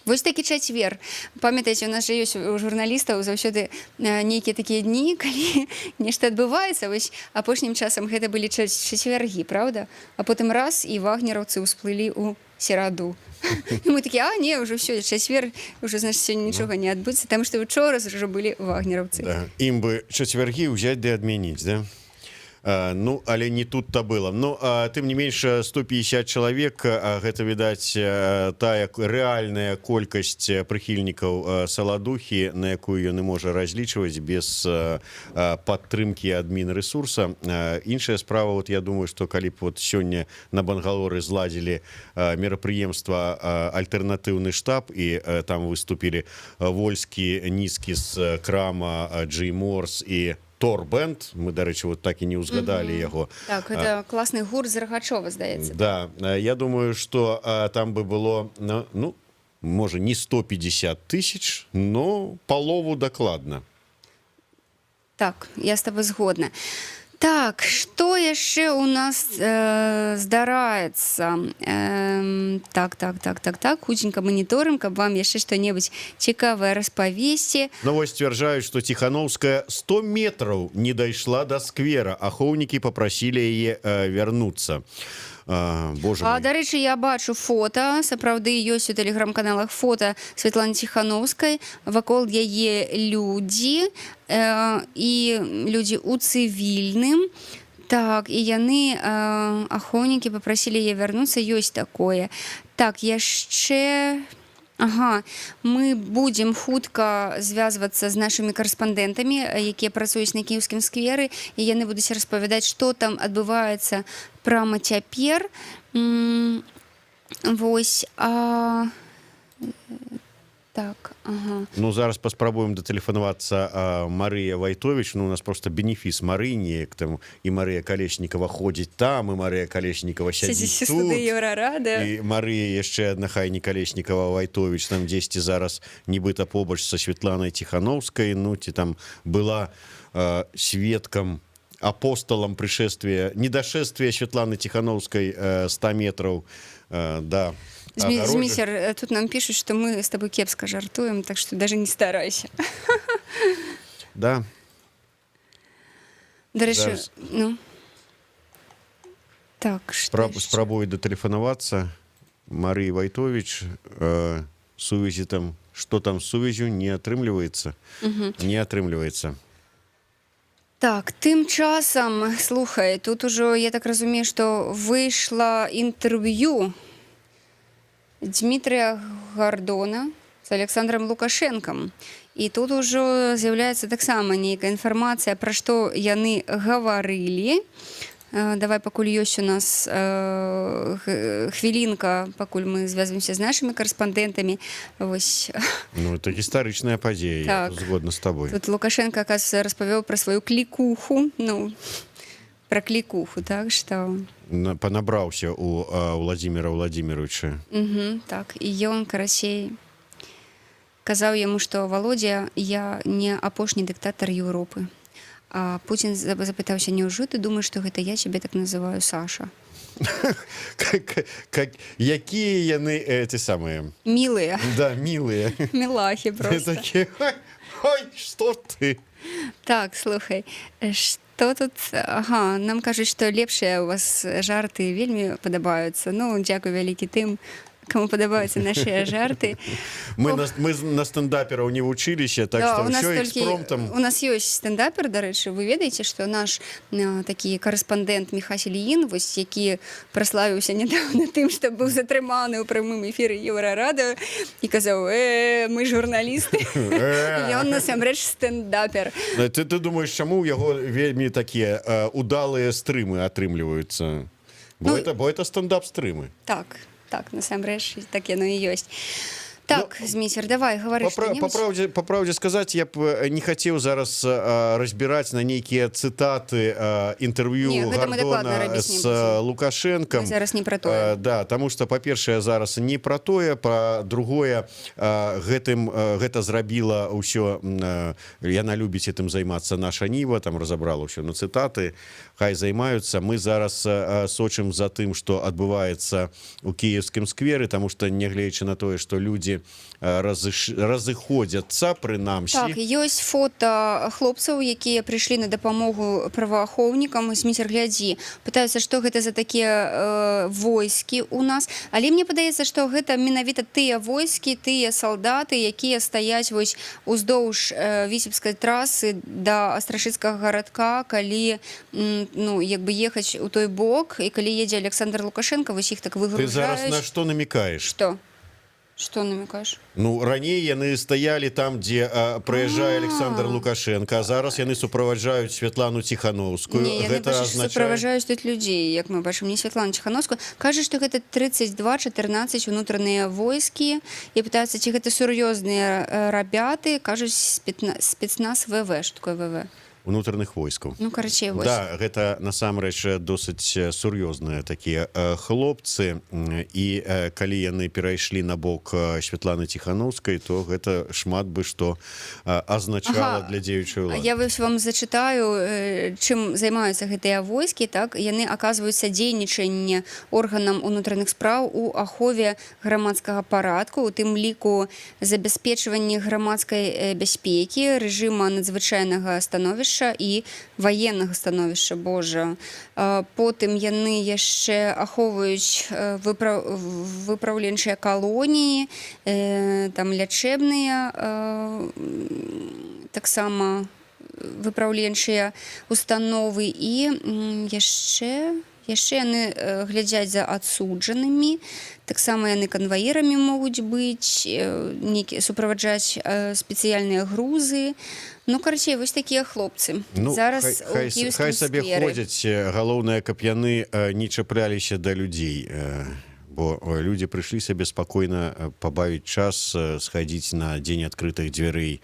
C: Вось такі чацвер. Памятаеце, у нас жа ёсць у журналістаў заўсёды нейкія такія дні, калі нешта адбываецца. Вось апошнім часам гэта былі чацвяргі, правда? А потым раз і вагнераўцы ўсплылі ў сераду. І мы такі, не, ўжо ўсё, чацвер, ўжо, значыць, сёння нічога не адбудзецца, таму што учора ўжо былі вагнераўцы.
B: Да. Ім бы чацвяргі ўзяць ды адмяніць, да? Ну, але не тут-то было. Ну, тым не менш, 150 чалавек, гэта, відаць, тая рэальная колькасць прыхільнікаў Саладухі, на якую ён і можа разлічваць без падтрымкі адмінрэсурса. Іншая справа, вот, я думаю, што калі б вот сёння на Бангалоры зладзілі мерапрыемства альтэрнатыўны штаб, і там выступілі Вольскі, Нізкі з крама, Джей Морс і Торбенд, мы, дарэчы, вот так і не ўзгадалі яго.
C: Так, это класны гурт з Рагачова, здаецца.
B: Да, я думаю, што там бы было, ну, можа, не 150 тысяч, но палову дакладна.
C: Так, я з табой згодна. Так, што яшчэ ў нас здараецца? Так, хутенька маніторым, каб вам яшчэ што-небудзь цікавае распавесці.
B: Ну, вось сцвярджаюць, што Ціханаўская 100 метраў не дайшла да сквера, ахоўнікі папрасілі яе вярнуцца. Боже мой.
C: Дарэчы, я бачу фота, сапраўды ёсць у тэлеграм-каналах фота Святланы Ціханаўскай, вакол яе людзі і людзі ў цывільным. Так, і яны, ахоўнікі, папрасілі яе вярнуцца, ёсць такое. Так, яшчэ... Ага, мы будзем хутка звязвацца з нашымі карэспандэнтамі, якія працуюць на кіеўскім скверы, і яны будуць распавядаць, што там адбываецца прама цяпер. Вось, так, ага.
B: Ну, зараз паспрабуем датэлефанавацца Марыя Вайтовіч. Ну, у нас просто бенефіс Марыі неяк там. І Марыя Калеснікава ходзіць там, і Марыя Калеснікава сядзіць тут. І Марыя яшчэ адна хай не Калеснікава Вайтовіч там дзесьці зараз нібыта побач са Святланай Ціханаўскай. Ну, ці там была сведкам, апостолам пришествия, недошествия Светланы Тихановской 100 метров до
C: Змейсер, тут нам пишут, что мы с тобой кепско жартуем, так что даже не старайся.
B: Да.
C: Дальше, ну. Так, что
B: спробую дотелефоноваться. Мария Вайтович, сувязі там, что там с сувязью, не отрымливается. Не отрымливается.
C: Так, тым часам, слухай, тут уже, я так разумею, что вышло интервью Дмитрия Гордона с Александром Лукашенком. И тут уже з'являецца таксама нейкая інфармацыя, пра што яны гаварылі. Давай, пакуль ёсць у нас хвілінка, пакуль мы звязваемся з нашымі карэспандэнтамі. Вось.
B: Ну, это гістарычная падзея, так. Я згодна з табой.
C: Тут Лукашенко, оказывается, распавёў пра сваю клікуху, ну, пра клікуху, так, што...
B: Панабраўся у Владимира Владимировича.
C: Так, і ён, карацей, казаў яму, што Володя, я не апошні дыктатар Еўропы. А Путин запытаўся, няўжо ты думаешь, што гэта я цябе так называю Саша?
B: Якія яны эти самыя?
C: Милыя.
B: Да, милыя.
C: Милахи просто.
B: Такие, ой, что ты?
C: Так, слухай, што тут? Ага, нам кажуць, што лепшыя у вас жарты вельмі падабаюцца. Ну, дзякуй вялікі тым, кому падабаюцца нашыя жарты.
B: Мы на стендапераў не вучыліся, так што ўсё экспромтам.
C: У нас ёсць стендапер, дарэчы, вы ведаеце, што наш такі карэспандэнт Міхась Ільін, вось які праславіўся нядаўна тым, што быў затрыманы ў прамым эфіры Еўрарада і казаў: мы журналісты. Ён насамрэч стендапер.
B: Ты думаеш, чаму ў яго вельмі такія удалыя стрымы атрымліваюцца? Бо это стендап-стрымы.
C: Так, насамрэч, так яно і ёсць. Так, Зміцер, давай, гавары што-небудзь.
B: Па праўдзе сказаць, я б не хацеў зараз разбіраць на нейкія цытаты інтэрв'ю Гордона з Лукашэнкам.
C: Мы зараз не пра тое.
B: Да, таму што, па-першае, зараз не пра тое, па-другое, гэта зрабіла ўсё, яна любіць гэтым займацца наша Ніва, там разабрала ўсё на цытаты, хай займаюцца. Мы зараз сочым за тым, што адбываецца ў Кіевскім скверы, таму што, нягледзячы на тое, што людзі разыходзяцца, прынамсі.
C: Так, ёсць фота хлопцаў, якія прыйшлі на дапамогу праваахоўнікам. Зміцер, глядзі, пытаюцца, што гэта за такія войскі ў нас. Але мне падаецца, што гэта менавіта тыя войскі, тыя салдаты, якія стаяць вось уздоўж Віцебскай трасы да Астрашыцкага гарадка, калі як бы ехаць у той бок, і калі едзе Александр Лукашенко, вось іх так выгружаюць.
B: Ты зараз на што намекаеш?
C: Што намекаеш?
B: Раней яны стаялі там, дзе прыязджае Александр Лукашенко, а зараз яны суправаджаюць Святлану Ціхановскую.
C: Не, яны суправаджаюць тут людзей, як мы бачым, не Святлану Ціхановскую. Кажуць, што гэта 32-14 унутраныя войскі, і пытаюцца, ці гэта сур'ёзныя рабяты, кажуць, спецназ ВВ. Што такое ВВ?
B: Унутраных войскаў.
C: Карацей, вось.
B: Да, гэта насамрэч досыць сур'ёзныя такія хлопцы, і калі яны перайшлі на бок Святланы Ціхановскай, то гэта шмат бы што азначала для дзеючай улады.
C: Я вам зачытаю, чым займаюцца гэтыя войскі, так? Яны аказваюць садзейнічанне органам унутраных спраў у ахове грамадскага парадку, у тым ліку забяспечванне грамадскай бяспекі, рэжыма надзвычайнага становішча і ваеннага становішча, Божа. Потым яны яшчэ ахоўваюць выпраўленчыя калоніі, там лячэбныя, таксама выпраўленчыя установы, і яшчэ яны глядзяць за адсуджанымі, таксама яны канваірамі могуць быць, суправаджаць спецыяльныя грузы. Карацей, вось такія хлопцы. Зараз у Кіевскім
B: хай сабе
C: скверы.
B: ходзяць, галоўнае, каб яны не чапляліся да людзей, бо людзі прыйшлі сабе спакойна пабавіць час, схадзіць на дзень адкрытых дзвярэй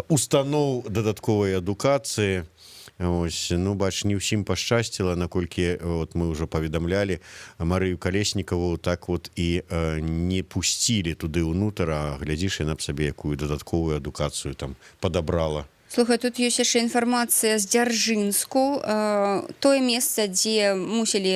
B: устаноў дадатковай адукацыі. Ось, бач, не ўсім пашчасціла, наколькі мы ўжо паведамлялі, Марыю Калеснікаву так і не пусцілі туды ўнутр, а глядзіш, яна б сабе якую дадатковую адукацыю там падабрала.
C: Слухай, тут ёсць яшчэ інфармацыя з Дзяржынску. Тое месца, дзе мусілі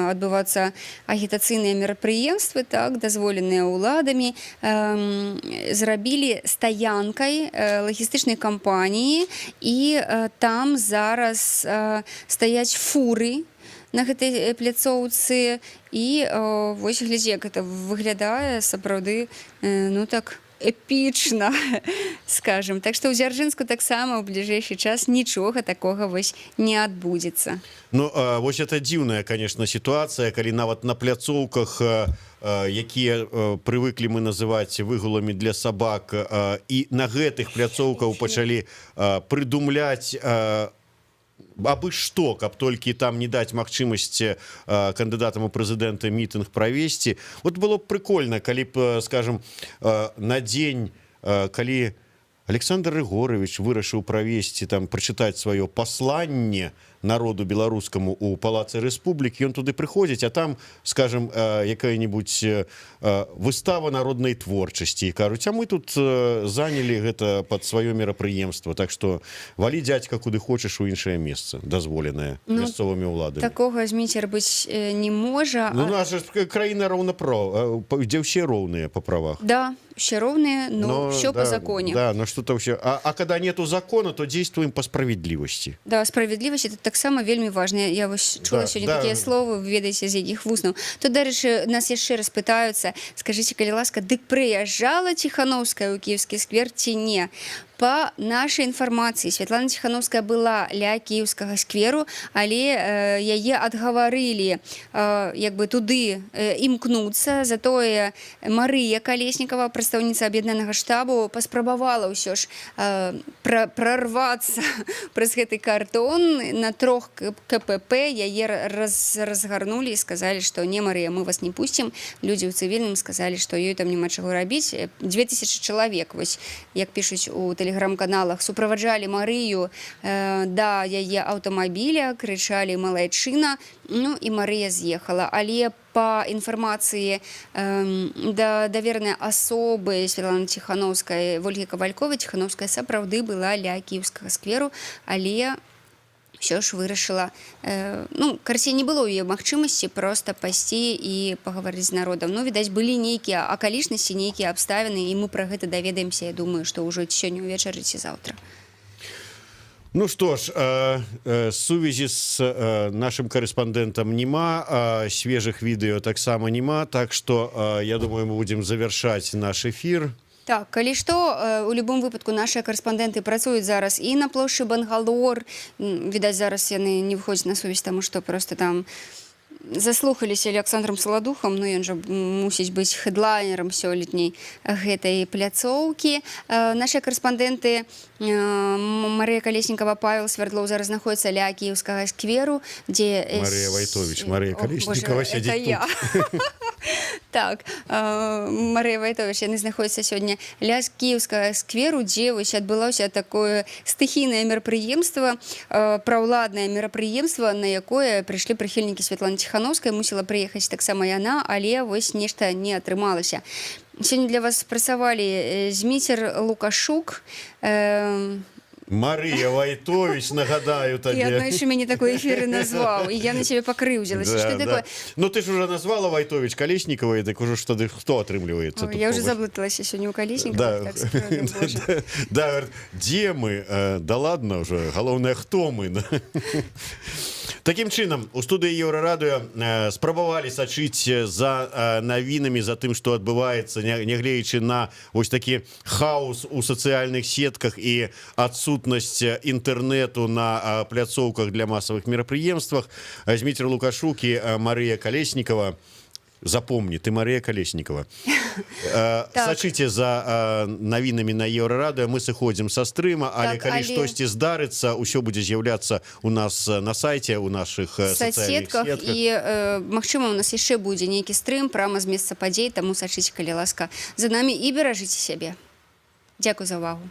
C: адбывацца агітацыйныя мерапрыемствы, так, дазволеныя ўладамі, зрабілі стаянкай лагістычнай кампаніі, і там зараз стаяць фуры на гэтай пляцоўцы, і вось глядзі, як гэта выглядае сапраўды, так, эпічна, скажем. Так што ў Дзяржынску таксама ў бліжэйшы час нічога такога вось не адбудзецца.
B: Вось это дзіўная, конечно, сітуацыя, калі нават на пляцоўках, якія прывыклі мы называць выгуламі для сабак, і на гэтых пляцоўках пачалі прыдумляць абы што, каб толькі там не даць магчымасці кандыдатам у прэзідэнты мітынг правесці. Было б прыкольна, калі б, скажем, на дзень, калі Александр Рыгорович вырашыў правесці, там, прачытаць сваё пасланне народу беларускаму у Палацы Рэспублікі, ён туды прыходзіць, а там, скажем, якая-нибудь выстава народнай творчасці, і кажуць, а мы тут занялі гэта пад сваё мерапрыемства, так што валі, дзядзька, куды хочаш у іншае месца, дазволенае мясцовымі ўладамі.
C: Такога, Зміцер, быць не можа.
B: Наша краіна роўнапраў, дзе ўсе роўныя па правах.
C: Да, все роўныя, но все по законе.
B: Да, но что-то все. А когда нету закона, то действуем по справедливости.
C: Да, справедливость — это таксама вельмі важна. Я вось чула сёння такія словы, вы ведаеце, з якіх вуснаў. Тут, дарэчы, нас яшчэ раз пытаюцца, скажыце, калі ласка, дык прыязджала Ціханаўская ў кіеўскі сквер ці не? По нашай інфармацыі, Святлана Ціханаўская была ля кіеўскага скверу, але яе адгаварылі як бы туды імкнуцца, затое Марыя Калеснікава, прадстаўніца аб'яднанага штабу, паспрабавала ўсё ж прорвацца праз гэты картон. На 3 КПП яе разгарнулі і сказалі, што не, Марыя, мы вас не пусцім. Людзі ў цывільным сказалі, што ёй там няма чаго рабіць. 2000 чалавек, вось як пішуць у тэлеграм-каналах, суправаджалі Марыю да яе аўтамабіля, крычалі «Малайчына», ну і Марыя з'ехала. Але по інфармацыі давернай асобы Святланы Ціханаўскай, Вольгі Кавальковай, Ціханаўская сапраўды была ля кіеўскага скверу, але ўсё ж вырашыла, карацей, не было ў яе магчымасці проста пайсці і пагаварыць з народам. Ну, відаць, былі нейкія акалічнасці, нейкія абставіны, і мы пра гэта даведаемся, я думаю, што ўжо сёння ўвечары ці заўтра.
B: Ну что ж, сувязі з нашим корэспандэнтам няма, свежых відэо таксама няма, так что, я думаю, мы будем завершаць наш эфир.
C: Так, калі што, у любым выпадку нашыя карэспандэнты працуюць зараз і на плошчы Бангалор. Відаць, зараз яны не выходзяць на сувязь, таму што просто там заслухаліся Александром Саладухам, ну ён жа мусіць быць хедлайнерам сёлетняй гэтай пляцоўкі. Нашыя карэспандэнты Марыя Калеснікава, Павел Свердлоў зараз знаходзяцца ля кіеўскага скверу, дзе...
B: Марыя Вайтович, Марыя Калеснікава сядзіць тут.
C: Так, Марыя Вайтович, яны знаходзяцца сёння ля кіеўскага скверу, дзе вось адбылося такое стыхійнае мерапрыемства, праўладнае мерапрыемства, на якое прыйшлі прыхільнікі Святланы Ціханаўскай, мусіла прыехаць таксама яна, але вось нешта не атрымалася. Сёння для вас працавалі Зміцер Лукашук,
B: Марыя Вайтович, нагадаю табе.
C: І адно яшчэ мяне такой эфір назваў, і я на цябе пакрыўдзілася. Што такое?
B: Ну ты ж уже назвала Вайтович Калеснікавай, так ужо што хто атрымліваецца?
C: Я уже заблыталася сёння ў Калеснікавай.
B: Да, дзе мы? Да ладно уже, галоўнае, хто мы? Такім чынам, у студыі Еўрарадыё спрабавалі сачыць за навінамі, за тым, што адбываецца, нягледзячы на вось такі хаос у сацыяльных сетках і адсутнасць інтэрнэту на пляцоўках для масавых мерапрыемствах. Зміцер Лукашук і Марыя Калеснікава. Запомни, ты Мария Колесникова. Сачыце за навінамі на Еўрарадыё. Мы сыходзім са стрыма, але калі штосьці здарыцца, усё будзе з'яўляцца у нас на сайце, у нашых сацыяльных сетках.
C: І, магчыма, у нас яшчэ будзе нейкі стрым прама з месца падзей, таму сачыце, калі ласка, за намі і беражыце сябе. Дзякуй за ўвагу.